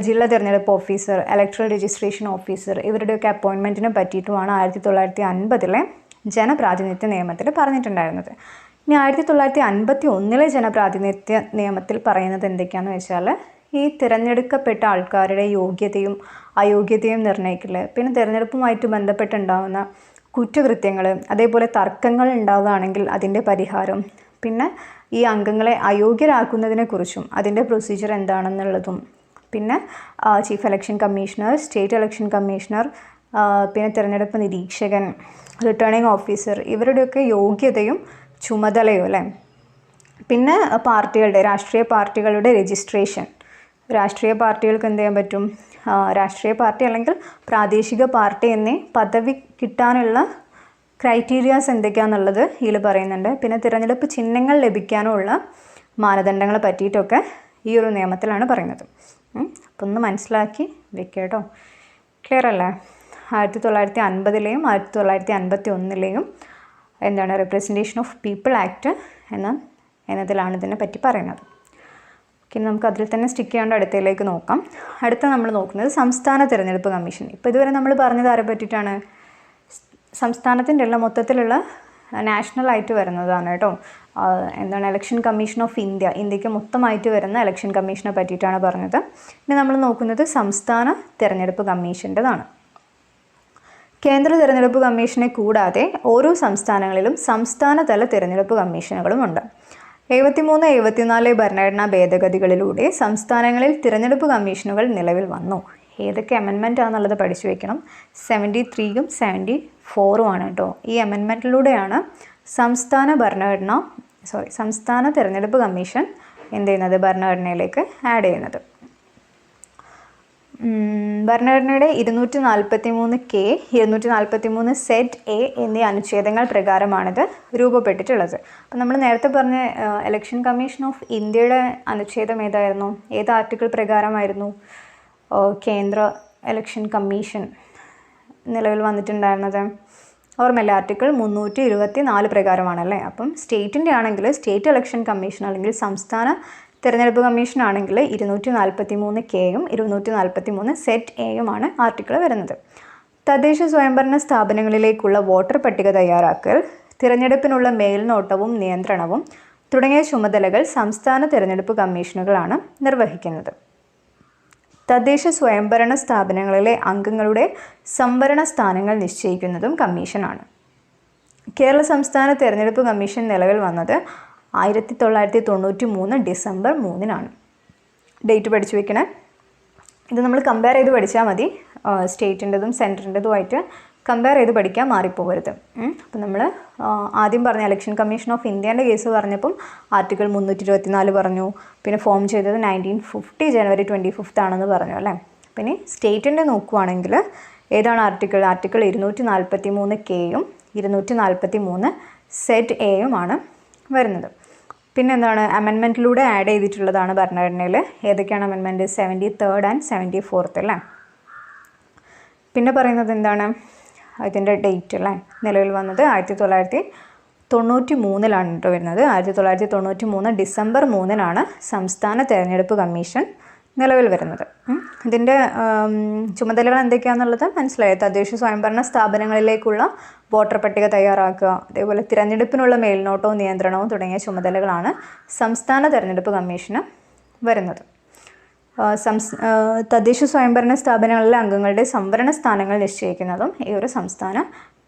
ജില്ലാ തിരഞ്ഞെടുപ്പ് ഓഫീസർ, ഇലക്ട്രൽ രജിസ്ട്രേഷൻ ഓഫീസർ, ഇവരുടെയൊക്കെ അപ്പോയിൻമെൻറ്റിനെ പറ്റിയിട്ടുമാണ് 1951 ജനപ്രാതിനിധ്യ നിയമത്തിൽ പറഞ്ഞിട്ടുണ്ടായിരുന്നത്. ഇനി 1951 ജനപ്രാതിനിധ്യ നിയമത്തിൽ പറയുന്നത് എന്തൊക്കെയാണെന്ന് വെച്ചാൽ ഈ തിരഞ്ഞെടുക്കപ്പെട്ട ആൾക്കാരുടെ യോഗ്യതയും അയോഗ്യതയും നിർണ്ണയിക്കൽ, പിന്നെ തിരഞ്ഞെടുപ്പുമായിട്ട് ബന്ധപ്പെട്ടുണ്ടാകുന്ന കുറ്റകൃത്യങ്ങൾ, അതേപോലെ തർക്കങ്ങൾ ഉണ്ടാവുകയാണെങ്കിൽ അതിൻ്റെ പരിഹാരം, പിന്നെ ഈ അംഗങ്ങളെ അയോഗ്യരാക്കുന്നതിനെക്കുറിച്ചും അതിൻ്റെ പ്രൊസീജിയർ എന്താണെന്നുള്ളതും, പിന്നെ chief election commissioner, state election commissioner, പിന്നെ തിരഞ്ഞെടുപ്പ് നിരീക്ഷകൻ, റിട്ടേണിംഗ് ഓഫീസർ, ഇവരുടെയൊക്കെ യോഗ്യതയും ചുമതലയും അല്ലേ. പിന്നെ രാഷ്ട്രീയ പാർട്ടികളുടെ രജിസ്ട്രേഷൻ. രാഷ്ട്രീയ പാർട്ടികൾക്ക് എന്ത് ചെയ്യാൻ പറ്റും? രാഷ്ട്രീയ പാർട്ടി അല്ലെങ്കിൽ പ്രാദേശിക പാർട്ടി എന്നീ പദവി കിട്ടാനുള്ള ക്രൈറ്റീരിയാസ് എന്തൊക്കെയാണെന്നുള്ളത് ഇതിൽ പറയുന്നുണ്ട്. പിന്നെ തിരഞ്ഞെടുപ്പ് ചിഹ്നങ്ങൾ ലഭിക്കാനുള്ള മാനദണ്ഡങ്ങളെ പറ്റിയിട്ടൊക്കെ ഈ ഒരു നിയമത്തിലാണ് പറയുന്നത്. അപ്പം ഒന്ന് മനസ്സിലാക്കി വെക്കുക കേട്ടോ. ക്ലിയർ അല്ലേ? 1950 1951 എന്താണ് റെപ്രസെൻറ്റേഷൻ ഓഫ് പീപ്പിൾ ആക്ട് എന്നതിലാണ് ഇതിനെ പറ്റി പറയുന്നത്. ഓക്കെ, നമുക്ക് അതിൽ തന്നെ സ്റ്റിക്ക് ചെയ്യാണ്ട് അടുത്തതിലേക്ക് നോക്കാം. അടുത്ത നമ്മൾ നോക്കുന്നത് സംസ്ഥാന തിരഞ്ഞെടുപ്പ് കമ്മീഷൻ. ഇപ്പോൾ ഇതുവരെ നമ്മൾ പറഞ്ഞത് ആരെ പറ്റിയിട്ടാണ്? സംസ്ഥാനത്തിൻ്റെ എല്ലാം മൊത്തത്തിലുള്ള നാഷണലായിട്ട് വരുന്നതാണ് കേട്ടോ. എന്താണ് ഇലക്ഷൻ കമ്മീഷൻ ഓഫ് ഇന്ത്യക്ക് മൊത്തമായിട്ട് വരുന്ന ഇലക്ഷൻ കമ്മീഷനെ പറ്റിയിട്ടാണ് പറഞ്ഞത്. ഇനി നമ്മൾ നോക്കുന്നത് സംസ്ഥാന തിരഞ്ഞെടുപ്പ് കമ്മീഷൻ്റെതാണ്. കേന്ദ്ര തിരഞ്ഞെടുപ്പ് കമ്മീഷനെ കൂടാതെ ഓരോ സംസ്ഥാനങ്ങളിലും സംസ്ഥാനതല തിരഞ്ഞെടുപ്പ് കമ്മീഷനുകളുമുണ്ട്. 73-74 ഭരണഘടനാ ഭേദഗതികളിലൂടെ സംസ്ഥാനങ്ങളിൽ തിരഞ്ഞെടുപ്പ് കമ്മീഷനുകൾ നിലവിൽ വന്നു. ഏതൊക്കെ അമെൻമെൻ്റ് ആണെന്നുള്ളത് പഠിച്ചു വയ്ക്കണം. 73-യും 74-ഉമാണ് കേട്ടോ. ഈ അമെൻമെൻറ്റിലൂടെയാണ് സംസ്ഥാന തിരഞ്ഞെടുപ്പ് കമ്മീഷൻ എന്ത് ചെയ്യുന്നത്? ഭരണഘടനയിലേക്ക് ആഡ് ചെയ്യുന്നത്. ഭരണഘടനയുടെ 243K, 243 സെറ്റ് എ എന്നീ അനുച്ഛേദങ്ങൾ പ്രകാരമാണിത് രൂപപ്പെട്ടിട്ടുള്ളത്. അപ്പം നമ്മൾ നേരത്തെ പറഞ്ഞ ഇലക്ഷൻ കമ്മീഷൻ ഓഫ് ഇന്ത്യയുടെ അനുച്ഛേദം ഏതായിരുന്നു? ഏത് ആർട്ടിക്കിൾ പ്രകാരമായിരുന്നു കേന്ദ്ര ഇലക്ഷൻ കമ്മീഷൻ നിലവിൽ വന്നിട്ടുണ്ടായിരുന്നത്? ഓർമ്മയില്ല, ആർട്ടിക്കിൾ 324 പ്രകാരമാണല്ലേ. അപ്പം സ്റ്റേറ്റിൻ്റെ ആണെങ്കിൽ സ്റ്റേറ്റ് ഇലക്ഷൻ കമ്മീഷൻ അല്ലെങ്കിൽ സംസ്ഥാന തിരഞ്ഞെടുപ്പ് കമ്മീഷൻ ആണെങ്കിൽ 243Kയും 243 സെറ്റ് എയുമാണ് ആർട്ടിക്കിൾ വരുന്നത്. തദ്ദേശ സ്വയംഭരണ സ്ഥാപനങ്ങളിലേക്കുള്ള വോട്ടർ പട്ടിക തയ്യാറാക്കൽ, തിരഞ്ഞെടുപ്പിനുള്ള മേൽനോട്ടവും നിയന്ത്രണവും തുടങ്ങിയ ചുമതലകൾ സംസ്ഥാന തിരഞ്ഞെടുപ്പ് കമ്മീഷനുകളാണ് നിർവഹിക്കുന്നത്. തദ്ദേശ സ്വയംഭരണ സ്ഥാപനങ്ങളിലെ അംഗങ്ങളുടെ സംവരണ സ്ഥാനങ്ങൾ നിശ്ചയിക്കുന്നതും കമ്മീഷനാണ്. കേരള സംസ്ഥാന തിരഞ്ഞെടുപ്പ് കമ്മീഷൻ നിലവിൽ വന്നത് 1993 ഡിസംബർ 3-നാണ്. ഡേറ്റ് പഠിച്ചു വെക്കണേ. ഇത് നമ്മൾ കമ്പയർ ചെയ്ത് പഠിച്ചാൽ മതി. സ്റ്റേറ്റിൻ്റെതും സെൻറ്ററിൻ്റെതുമായിട്ട് കമ്പയർ ചെയ്ത് പഠിക്കാൻ മാറിപ്പോകരുത്. അപ്പം നമ്മൾ ആദ്യം പറഞ്ഞ ഇലക്ഷൻ കമ്മീഷൻ ഓഫ് ഇന്ത്യൻ്റെ കേസ് പറഞ്ഞപ്പം ആർട്ടിക്കിൾ 324 പറഞ്ഞു. പിന്നെ ഫോം ചെയ്തത് 1950 ജനുവരി 25 ആണെന്ന് പറഞ്ഞു അല്ലേ. പിന്നെ സ്റ്റേറ്റിൻ്റെ നോക്കുവാണെങ്കിൽ ഏതാണ് ആർട്ടിക്കിൾ 243Kയും 243 സെറ്റ് എയുമാണ് വരുന്നത്. പിന്നെ എന്താണ് അമെൻമെൻറ്റിലൂടെ ആഡ് ചെയ്തിട്ടുള്ളതാണ് ഭരണഘടനയിൽ. ഏതൊക്കെയാണ് അമെൻമെൻറ്റ്? 73rd and 74th അല്ലേ. പിന്നെ പറയുന്നത് എന്താണ്? ഇതിൻ്റെ ഡേറ്റ് അല്ലേ. നിലവിൽ വന്നത് 1993-ലാണ് കേട്ടോ വരുന്നത്. 1993 ഡിസംബർ 3-നാണ് സംസ്ഥാന തിരഞ്ഞെടുപ്പ് കമ്മീഷൻ നിലവിൽ വരുന്നത്. ഇതിൻ്റെ ചുമതലകൾ എന്തൊക്കെയാണെന്നുള്ളത് മനസ്സിലായി. തദ്ദേശ സ്വയംഭരണ സ്ഥാപനങ്ങളിലേക്കുള്ള വോട്ടർ പട്ടിക തയ്യാറാക്കുക, അതേപോലെ തിരഞ്ഞെടുപ്പിനുള്ള മേൽനോട്ടവും നിയന്ത്രണവും തുടങ്ങിയ ചുമതലകളാണ് സംസ്ഥാന തിരഞ്ഞെടുപ്പ് കമ്മീഷന് വരുന്നത്. തദ്ദേശ സ്വയംഭരണ സ്ഥാപനങ്ങളിലെ അംഗങ്ങളുടെ സംവരണ സ്ഥാനങ്ങൾ നിശ്ചയിക്കുന്നതും ഈ ഒരു സംസ്ഥാന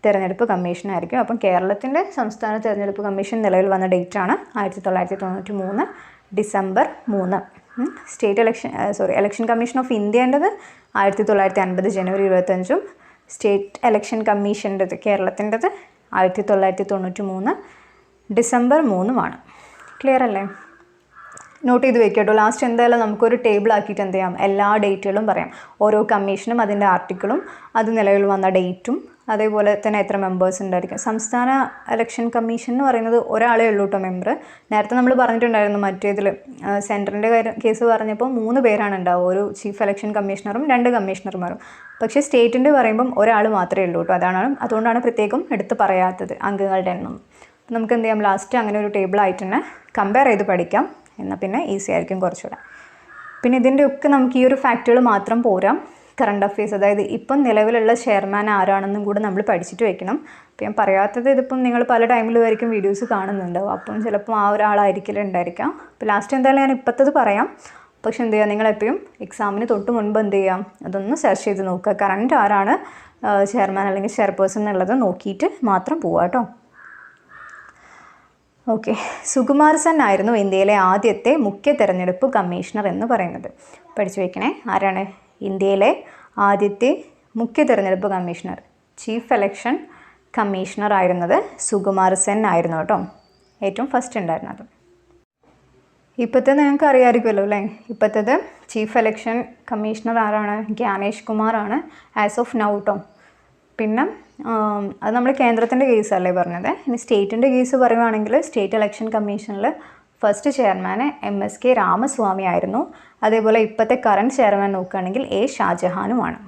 തിരഞ്ഞെടുപ്പ് കമ്മീഷനായിരിക്കും. അപ്പം കേരളത്തിൻ്റെ സംസ്ഥാന തിരഞ്ഞെടുപ്പ് കമ്മീഷൻ നിലവിൽ വന്ന ഡേറ്റാണ് 1993 ഡിസംബർ 3. ഇലക്ഷൻ കമ്മീഷൻ ഓഫ് ഇന്ത്യേൻ്റെത് 1950 ജനുവരി 25-ഉം സ്റ്റേറ്റ് ഇലക്ഷൻ കമ്മീഷൻ്റെത് കേരളത്തിൻ്റെത് 1993 ഡിസംബർ 3-ഉമാണ്. ക്ലിയർ അല്ലേ? നോട്ട് ചെയ്ത് വെക്കട്ടോ. ലാസ്റ്റ് എന്തായാലും നമുക്കൊരു ടേബിൾ ആക്കിയിട്ട് എന്ത് ചെയ്യാം, എല്ലാ ഡേറ്റുകളും പറയാം. ഓരോ കമ്മീഷനും അതിൻ്റെ ആർട്ടിക്കിളും അത് നിലവിൽ വന്ന ഡേറ്റും അതേപോലെ തന്നെ എത്ര മെമ്പേഴ്സ് ഉണ്ടായിരിക്കും. സംസ്ഥാന ഇലക്ഷൻ കമ്മീഷൻ എന്ന് പറയുന്നത് ഒരാളേ ഉള്ളൂ കേട്ടോ മെമ്പർ. നേരത്തെ നമ്മൾ പറഞ്ഞിട്ടുണ്ടായിരുന്നു മറ്റേതിൽ സെൻറ്ററിൻ്റെ കേസ് പറഞ്ഞപ്പോൾ 3 പേരാണ് ഉണ്ടാവുക. ഒരു ചീഫ് ഇലക്ഷൻ കമ്മീഷണറും 2 കമ്മീഷണർമാരും. പക്ഷേ സ്റ്റേറ്റിൻ്റെ പറയുമ്പം ഒരാൾ മാത്രമേ ഉള്ളൂ കേട്ടോ. അതുകൊണ്ടാണ് പ്രത്യേകം എടുത്ത് പറയാത്തത് അംഗങ്ങളുടെ എണ്ണം. നമുക്ക് എന്ത് ചെയ്യാം, ലാസ്റ്റ് അങ്ങനെ ഒരു ടേബിളായിട്ട് തന്നെ കമ്പയർ ചെയ്ത് പഠിക്കാം. എന്നാൽ പിന്നെ ഈസി ആയിരിക്കും കുറച്ചുകൂടെ. പിന്നെ ഇതിൻ്റെയൊക്കെ നമുക്ക് ഈ ഒരു ഫാക്റ്റുകൾ മാത്രം പോരാ. കറണ്ട് അഫെയർസ്, അതായത് ഇപ്പം നിലവിലുള്ള ചെയർമാൻ ആരാണെന്നും കൂടെ നമ്മൾ പഠിച്ചിട്ട് വെക്കണം. അപ്പം ഞാൻ പറയാത്തത് ഇതിപ്പം നിങ്ങൾ പല ടൈമിലുമായിരിക്കും വീഡിയോസ് കാണുന്നുണ്ടാവും. അപ്പം ചിലപ്പോൾ ആ ഒരാളായിരിക്കില്ല ഉണ്ടായിരിക്കാം. അപ്പോൾ ലാസ്റ്റ് എന്തായാലും ഞാൻ ഇപ്പോഴത്തത് പറയാം. പക്ഷെ എന്ത് ചെയ്യുക, നിങ്ങളെപ്പോഴും എക്സാമിന് തൊട്ട് മുൻപ് എന്ത് ചെയ്യാം, അതൊന്ന് സെർച്ച് ചെയ്ത് നോക്കുക. കറണ്ട് ആരാണ് ചെയർമാൻ അല്ലെങ്കിൽ ചെയർപേഴ്സൺ എന്നുള്ളത് നോക്കിയിട്ട് മാത്രം പോവുക കേട്ടോ. ഓക്കെ, സുകുമാർ സെൻ ആയിരുന്നു ഇന്ത്യയിലെ ആദ്യത്തെ മുഖ്യ തെരഞ്ഞെടുപ്പ് കമ്മീഷണർ എന്ന് പറയുന്നത്. പഠിച്ചു വയ്ക്കണേ. ആരാണ് ഇന്ത്യയിലെ ആദ്യത്തെ മുഖ്യ തിരഞ്ഞെടുപ്പ് കമ്മീഷണർ, ചീഫ് ഇലക്ഷൻ കമ്മീഷണർ ആയിരുന്നത് സുകുമാർ സെൻ ആയിരുന്നു കേട്ടോ, ഏറ്റവും ഫസ്റ്റ് ഉണ്ടായിരുന്നത്. ഇപ്പോഴത്തെ നിങ്ങൾക്ക് അറിയാമായിരിക്കുമല്ലോ അല്ലേ, ഇപ്പോഴത്തേത് ചീഫ് ഇലക്ഷൻ കമ്മീഷണർ ആരാണ്? ജ്ഞാനേഷ് കുമാറാണ് ആസ് ഓഫ് നൗ കേട്ടോ. പിന്നെ അത് നമ്മൾ കേന്ദ്രത്തിൻ്റെ കേസല്ലേ പറഞ്ഞത്. ഇനി സ്റ്റേറ്റിൻ്റെ കേസ് പറയുവാണെങ്കിൽ സ്റ്റേറ്റ് ഇലക്ഷൻ കമ്മീഷനിൽ ഫസ്റ്റ് ചെയർമാൻ MSK രാമസ്വാമി ആയിരുന്നു. അതേപോലെ ഇപ്പോഴത്തെ കറണ്ട് ചെയർമാൻ നോക്കുകയാണെങ്കിൽ A ഷാജഹാനുമാണ്.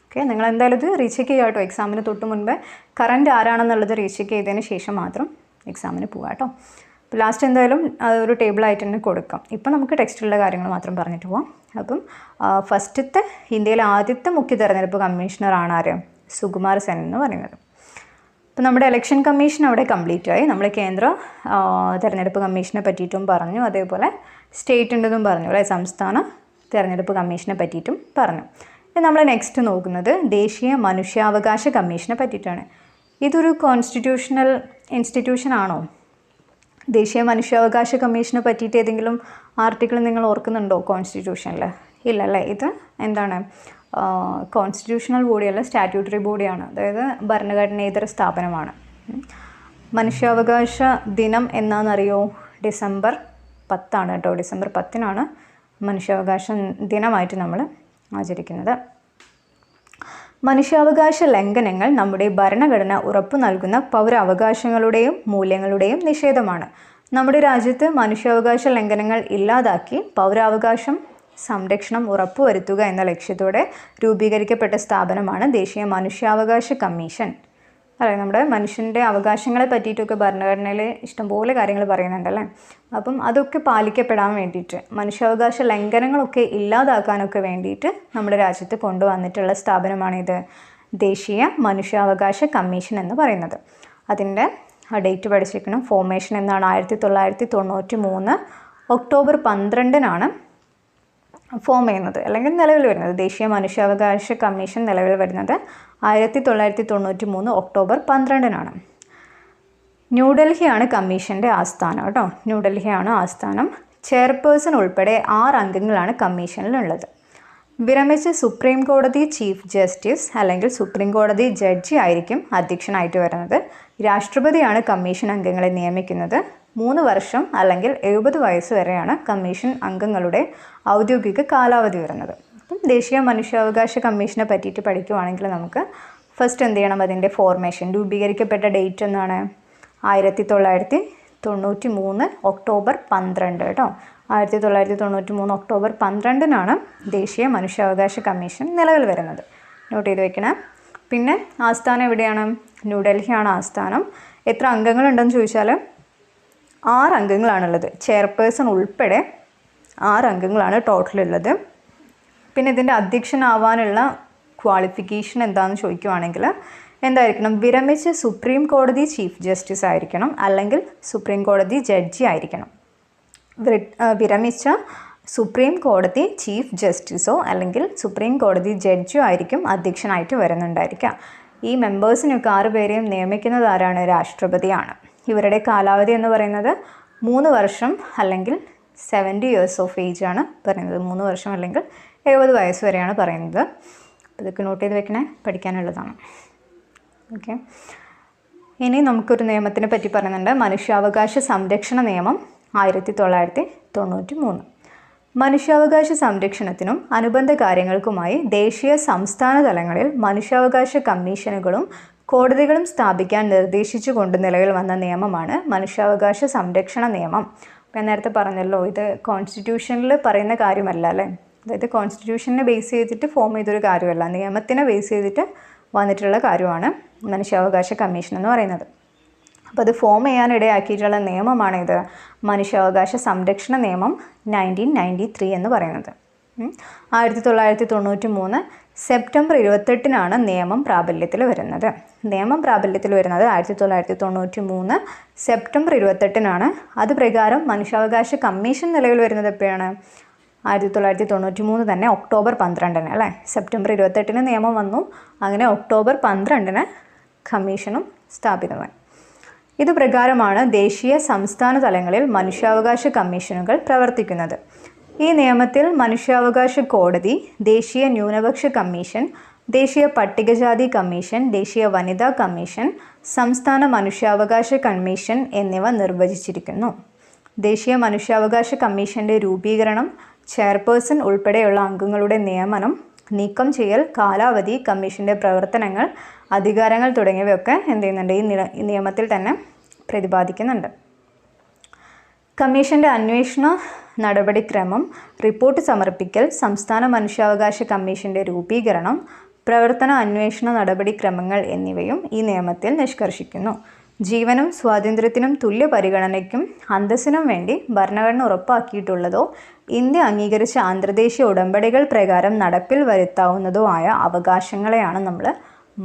ഓക്കെ, നിങ്ങൾ എന്തായാലും ഇത് റീചെക്ക് ചെയ്യുക കേട്ടോ. എക്സാമിന് തൊട്ട് മുൻപ് കറണ്ട് ആരാണെന്നുള്ളത് റീചെക്ക് ചെയ്തതിന് ശേഷം മാത്രം എക്സാമിന് പോകാം കേട്ടോ. അപ്പോൾ ലാസ്റ്റ് എന്തായാലും അതൊരു ടേബിളായിട്ട് തന്നെ കൊടുക്കാം. ഇപ്പം നമുക്ക് ടെക്സ്റ്റിലുള്ള കാര്യങ്ങൾ മാത്രം പറഞ്ഞിട്ട് പോകാം. അപ്പം ഫസ്റ്റത്തെ ഇന്ത്യയിലെ ആദ്യത്തെ മുഖ്യ തെരഞ്ഞെടുപ്പ് കമ്മീഷണറാണ് ആര്? സുകുമാർ സെൻ എന്ന് പറയുന്നത്. അപ്പോൾ നമ്മുടെ ഇലക്ഷൻ കമ്മീഷൻ അവിടെ കംപ്ലീറ്റ് ആയി. നമ്മൾ കേന്ദ്ര തെരഞ്ഞെടുപ്പ് കമ്മീഷനെ പറ്റിയിട്ടും പറഞ്ഞു, അതേപോലെ സ്റ്റേറ്റിൻ്റെതും പറഞ്ഞു അല്ലേ, സംസ്ഥാന തെരഞ്ഞെടുപ്പ് കമ്മീഷനെ പറ്റിയിട്ടും പറഞ്ഞു. നമ്മൾ നെക്സ്റ്റ് നോക്കുന്നത് ദേശീയ മനുഷ്യാവകാശ കമ്മീഷനെ പറ്റിയിട്ടാണ്. ഇതൊരു കോൺസ്റ്റിറ്റ്യൂഷണൽ ഇൻസ്റ്റിറ്റ്യൂഷൻ ആണോ? ദേശീയ മനുഷ്യാവകാശ കമ്മീഷനെ പറ്റിയിട്ട് ഏതെങ്കിലും ആർട്ടിക്കിൾ നിങ്ങൾ ഓർക്കുന്നുണ്ടോ കോൺസ്റ്റിറ്റ്യൂഷനിൽ? ഇല്ല അല്ലേ. ഇത് എന്താണ്, കോൺസ്റ്റിറ്റ്യൂഷണൽ ബോഡിയല്ല, സ്റ്റാറ്റ്യൂട്ടറി ബോഡിയാണ്, അതായത് ഭരണഘടനേതര സ്ഥാപനമാണ്. മനുഷ്യാവകാശ ദിനം എന്നാണെന്നറിയോ? ഡിസംബർ 10 കേട്ടോ. ഡിസംബർ 10 മനുഷ്യാവകാശ ദിനമായിട്ട് നമ്മൾ ആചരിക്കുന്നത്. മനുഷ്യാവകാശ ലംഘനങ്ങൾ നമ്മുടെ ഭരണഘടന ഉറപ്പു നൽകുന്ന പൗരാവകാശങ്ങളുടെയും മൂല്യങ്ങളുടെയും നിഷേധമാണ്. നമ്മുടെ രാജ്യത്ത് മനുഷ്യാവകാശ ലംഘനങ്ങൾ ഇല്ലാതാക്കി പൗരാവകാശം സംരക്ഷണം ഉറപ്പുവരുത്തുക എന്ന ലക്ഷ്യത്തോടെ രൂപീകരിക്കപ്പെട്ട സ്ഥാപനമാണ് ദേശീയ മനുഷ്യാവകാശ കമ്മീഷൻ. അല്ലേ, നമ്മുടെ മനുഷ്യൻ്റെ അവകാശങ്ങളെ പറ്റിയിട്ടൊക്കെ ഭരണഘടനയിൽ ഇഷ്ടംപോലെ കാര്യങ്ങൾ പറയുന്നുണ്ടല്ലേ. അപ്പം അതൊക്കെ പാലിക്കപ്പെടാൻ വേണ്ടിയിട്ട്, മനുഷ്യാവകാശ ലംഘനങ്ങളൊക്കെ ഇല്ലാതാക്കാനൊക്കെ വേണ്ടിയിട്ട് നമ്മുടെ രാജ്യത്ത് കൊണ്ടുവന്നിട്ടുള്ള സ്ഥാപനമാണിത് ദേശീയ മനുഷ്യാവകാശ കമ്മീഷൻ എന്ന് പറയുന്നത്. അതിൻ്റെ ഡേറ്റ് പഠിച്ചിരിക്കണം. ഫോർമേഷൻ എന്നാണ് 1993 ഒക്ടോബർ 12 ഫോം ചെയ്യുന്നത്, അല്ലെങ്കിൽ നിലവിൽ വരുന്നത്. ദേശീയ മനുഷ്യാവകാശ കമ്മീഷൻ നിലവിൽ വരുന്നത് 1993 ഒക്ടോബർ 12 ന്യൂഡൽഹിയാണ് കമ്മീഷൻ്റെ ആസ്ഥാനം കേട്ടോ. ന്യൂഡൽഹിയാണ് ആസ്ഥാനം. ചെയർപേഴ്സൺ ഉൾപ്പെടെ 6 അംഗങ്ങളാണ് കമ്മീഷനിലുള്ളത്. വിരമിച്ച സുപ്രീം കോടതി ചീഫ് ജസ്റ്റിസ് അല്ലെങ്കിൽ സുപ്രീം കോടതി ജഡ്ജി ആയിരിക്കും അധ്യക്ഷനായിട്ട് വരുന്നത്. രാഷ്ട്രപതിയാണ് കമ്മീഷൻ അംഗങ്ങളെ നിയമിക്കുന്നത്. 3 വർഷം അല്ലെങ്കിൽ 70 വയസ്സ് വരെയാണ് കമ്മീഷൻ അംഗങ്ങളുടെ ഔദ്യോഗിക കാലാവധി വരുന്നത്. അപ്പം ദേശീയ മനുഷ്യാവകാശ കമ്മീഷനെ പറ്റിയിട്ട് പഠിക്കുവാണെങ്കിൽ നമുക്ക് ഫസ്റ്റ് എന്ത് ചെയ്യണം, അതിൻ്റെ ഫോർമേഷൻ, രൂപീകരിക്കപ്പെട്ട ഡേറ്റ് എന്നാണ് 1993 ഒക്ടോബർ 12 കേട്ടോ. 1993 ഒക്ടോബർ 12 ദേശീയ മനുഷ്യാവകാശ കമ്മീഷൻ നിലവിൽ വരുന്നത്. നോട്ട് ചെയ്ത് വെക്കണം. പിന്നെ ആസ്ഥാനം എവിടെയാണ്? ന്യൂഡൽഹിയാണ് ആസ്ഥാനം. എത്ര അംഗങ്ങളുണ്ടെന്ന് ചോദിച്ചാൽ 6 അംഗങ്ങളാണുള്ളത്. ചെയർപേഴ്സൺ ഉൾപ്പെടെ 6 അംഗങ്ങളാണ് ടോട്ടലുള്ളത്. പിന്നെ ഇതിൻ്റെ അധ്യക്ഷനാവാനുള്ള ക്വാളിഫിക്കേഷൻ എന്താണെന്ന് ചോദിക്കുവാണെങ്കിൽ എന്തായിരിക്കണം? വിരമിച്ച സുപ്രീം കോടതി ചീഫ് ജസ്റ്റിസ് ആയിരിക്കണം, അല്ലെങ്കിൽ സുപ്രീം കോടതി ജഡ്ജി ആയിരിക്കണം. വിരമിച്ച സുപ്രീം കോടതി ചീഫ് ജസ്റ്റിസോ അല്ലെങ്കിൽ സുപ്രീം കോടതി ജഡ്ജിയോ ആയിരിക്കും അധ്യക്ഷനായിട്ട് വരുന്നുണ്ടായിരിക്കുക. ഈ മെമ്പേഴ്സിനൊക്കെ 6 പേരെയും നിയമിക്കുന്നത് ആരാണ്? രാഷ്ട്രപതിയാണ്. ഇവരുടെ കാലാവധി എന്ന് പറയുന്നത് 3 വർഷം അല്ലെങ്കിൽ 70 ഇയേഴ്സ് ഓഫ് ഏജ് ആണ് പറയുന്നത്. 3 വർഷം അല്ലെങ്കിൽ 70 വയസ്സ് വരെയാണ് പറയുന്നത്. ഇതൊക്കെ നോട്ട് ചെയ്ത് വെക്കണേ, പഠിക്കാനുള്ളതാണ്. ഓക്കെ, ഇനി നമുക്കൊരു നിയമത്തിനെ പറ്റി പറയുന്നുണ്ട്. മനുഷ്യാവകാശ സംരക്ഷണ നിയമം 1993. മനുഷ്യാവകാശ സംരക്ഷണത്തിനും അനുബന്ധ കാര്യങ്ങൾക്കുമായി ദേശീയ സംസ്ഥാന തലങ്ങളിൽ മനുഷ്യാവകാശ കമ്മീഷനുകളും കോടതികളും സ്ഥാപിക്കാൻ നിർദ്ദേശിച്ചുകൊണ്ട് നിലവിൽ വന്ന നിയമമാണ് മനുഷ്യാവകാശ സംരക്ഷണ നിയമം. ഞാൻ നേരത്തെ പറഞ്ഞല്ലോ, ഇത് കോൺസ്റ്റിറ്റ്യൂഷനിൽ പറയുന്ന കാര്യമല്ല അല്ലേ. അതായത് കോൺസ്റ്റിറ്റ്യൂഷനെ ബേസ് ചെയ്തിട്ട് ഫോം ചെയ്തൊരു കാര്യമല്ല, നിയമത്തിനെ ബേസ് ചെയ്തിട്ട് വന്നിട്ടുള്ള കാര്യമാണ് മനുഷ്യാവകാശ കമ്മീഷൻ എന്ന് പറയുന്നത്. അപ്പോൾ അത് ഫോം ചെയ്യാനിടയാക്കിയിട്ടുള്ള നിയമമാണിത് മനുഷ്യാവകാശ സംരക്ഷണ നിയമം 1993 എന്ന് പറയുന്നത്. 1993 സെപ്റ്റംബർ 28 നിയമം പ്രാബല്യത്തിൽ വരുന്നത്. നിയമം പ്രാബല്യത്തിൽ വരുന്നത് 1993 സെപ്റ്റംബർ 28 അത് പ്രകാരം മനുഷ്യാവകാശ കമ്മീഷൻ നിലവിൽ വരുന്നത് എപ്പോഴാണ്? 1993 തന്നെ ഒക്ടോബർ 12 അല്ലേ. സെപ്റ്റംബർ 28 നിയമം വന്നു, അങ്ങനെ ഒക്ടോബർ 12 കമ്മീഷനും സ്ഥാപിതമായി. ഇത് പ്രകാരമാണ് ദേശീയ സംസ്ഥാന തലങ്ങളിൽ മനുഷ്യാവകാശ കമ്മീഷനുകൾ പ്രവർത്തിക്കുന്നത്. ഈ നിയമത്തിൽ മനുഷ്യാവകാശ കോടതി, ദേശീയ ന്യൂനപക്ഷ കമ്മീഷൻ, ദേശീയ പട്ടികജാതി കമ്മീഷൻ, ദേശീയ വനിതാ കമ്മീഷൻ, സംസ്ഥാന മനുഷ്യാവകാശ കമ്മീഷൻ എന്നിവ നിർവചിച്ചിരിക്കുന്നു. ദേശീയ മനുഷ്യാവകാശ കമ്മീഷൻ്റെ രൂപീകരണം, ചെയർപേഴ്സൺ ഉൾപ്പെടെയുള്ള അംഗങ്ങളുടെ നിയമനം, നീക്കം ചെയ്യൽ, കാലാവധി, കമ്മീഷൻ്റെ പ്രവർത്തനങ്ങൾ, അധികാരങ്ങൾ തുടങ്ങിയവയൊക്കെ എന്ത് ചെയ്യുന്നുണ്ട്, ഈ നിയമത്തിൽ തന്നെ പ്രതിപാദിക്കുന്നുണ്ട്. കമ്മീഷൻ്റെ അന്വേഷണ നടപടിക്രമം, റിപ്പോർട്ട് സമർപ്പിക്കൽ, സംസ്ഥാന മനുഷ്യാവകാശ കമ്മീഷൻ്റെ രൂപീകരണം, പ്രവർത്തന അന്വേഷണ നടപടിക്രമങ്ങൾ എന്നിവയും ഈ നിയമത്തിൽ നിഷ്കർഷിക്കുന്നു. ജീവനും സ്വാതന്ത്ര്യത്തിനും തുല്യ പരിഗണനയ്ക്കും അന്തസ്സിനും വേണ്ടി ഭരണഘടന ഉറപ്പാക്കിയിട്ടുള്ളതോ ഇന്ത്യ അംഗീകരിച്ച അന്തർദേശീയ ഉടമ്പടികൾ പ്രകാരം നടപ്പിൽ വരുത്താവുന്നതോ ആയ അവകാശങ്ങളെയാണ് നമ്മൾ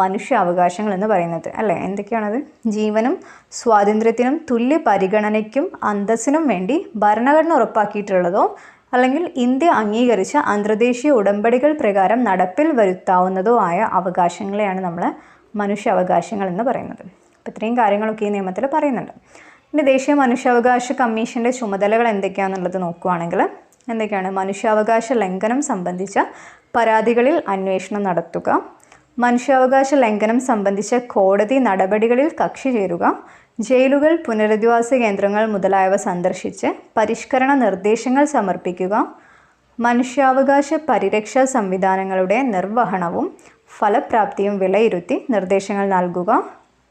മനുഷ്യാവകാശങ്ങൾ എന്ന് പറയുന്നത്, അല്ലേ? എന്തൊക്കെയാണത്? ജീവനും സ്വാതന്ത്ര്യത്തിനും തുല്യ പരിഗണനയ്ക്കും അന്തസ്സിനും വേണ്ടി ഭരണഘടന ഉറപ്പാക്കിയിട്ടുള്ളതോ അല്ലെങ്കിൽ ഇന്ത്യ അംഗീകരിച്ച അന്തർദേശീയ ഉടമ്പടികൾ പ്രകാരം നടപ്പിൽ വരുത്താവുന്നതോ ആയ അവകാശങ്ങളെയാണ് നമ്മൾ മനുഷ്യാവകാശങ്ങൾ എന്ന് പറയുന്നത്. അപ്പോൾ ഇത്രയും കാര്യങ്ങളൊക്കെ ഈ നിയമത്തിൽ പറയുന്നുണ്ട്. ഇനി ദേശീയ മനുഷ്യാവകാശ കമ്മീഷൻ്റെ ചുമതലകൾ എന്തൊക്കെയാണെന്നുള്ളത് നോക്കുകയാണെങ്കിൽ എന്തൊക്കെയാണ്? മനുഷ്യാവകാശ ലംഘനം സംബന്ധിച്ച പരാതികളിൽ അന്വേഷണം നടത്തുക, മനുഷ്യാവകാശ ലംഘനം സംബന്ധിച്ച കോടതി നടപടികളിൽ കക്ഷി ചേരുക, ജയിലുകൾ, പുനരധിവാസ കേന്ദ്രങ്ങൾ മുതലായവ സന്ദർശിച്ച് പരിഷ്കരണ നിർദ്ദേശങ്ങൾ സമർപ്പിക്കുക, മനുഷ്യാവകാശ പരിരക്ഷാ സംവിധാനങ്ങളുടെ നിർവഹണവും ഫലപ്രാപ്തിയും വിലയിരുത്തി നിർദ്ദേശങ്ങൾ നൽകുക,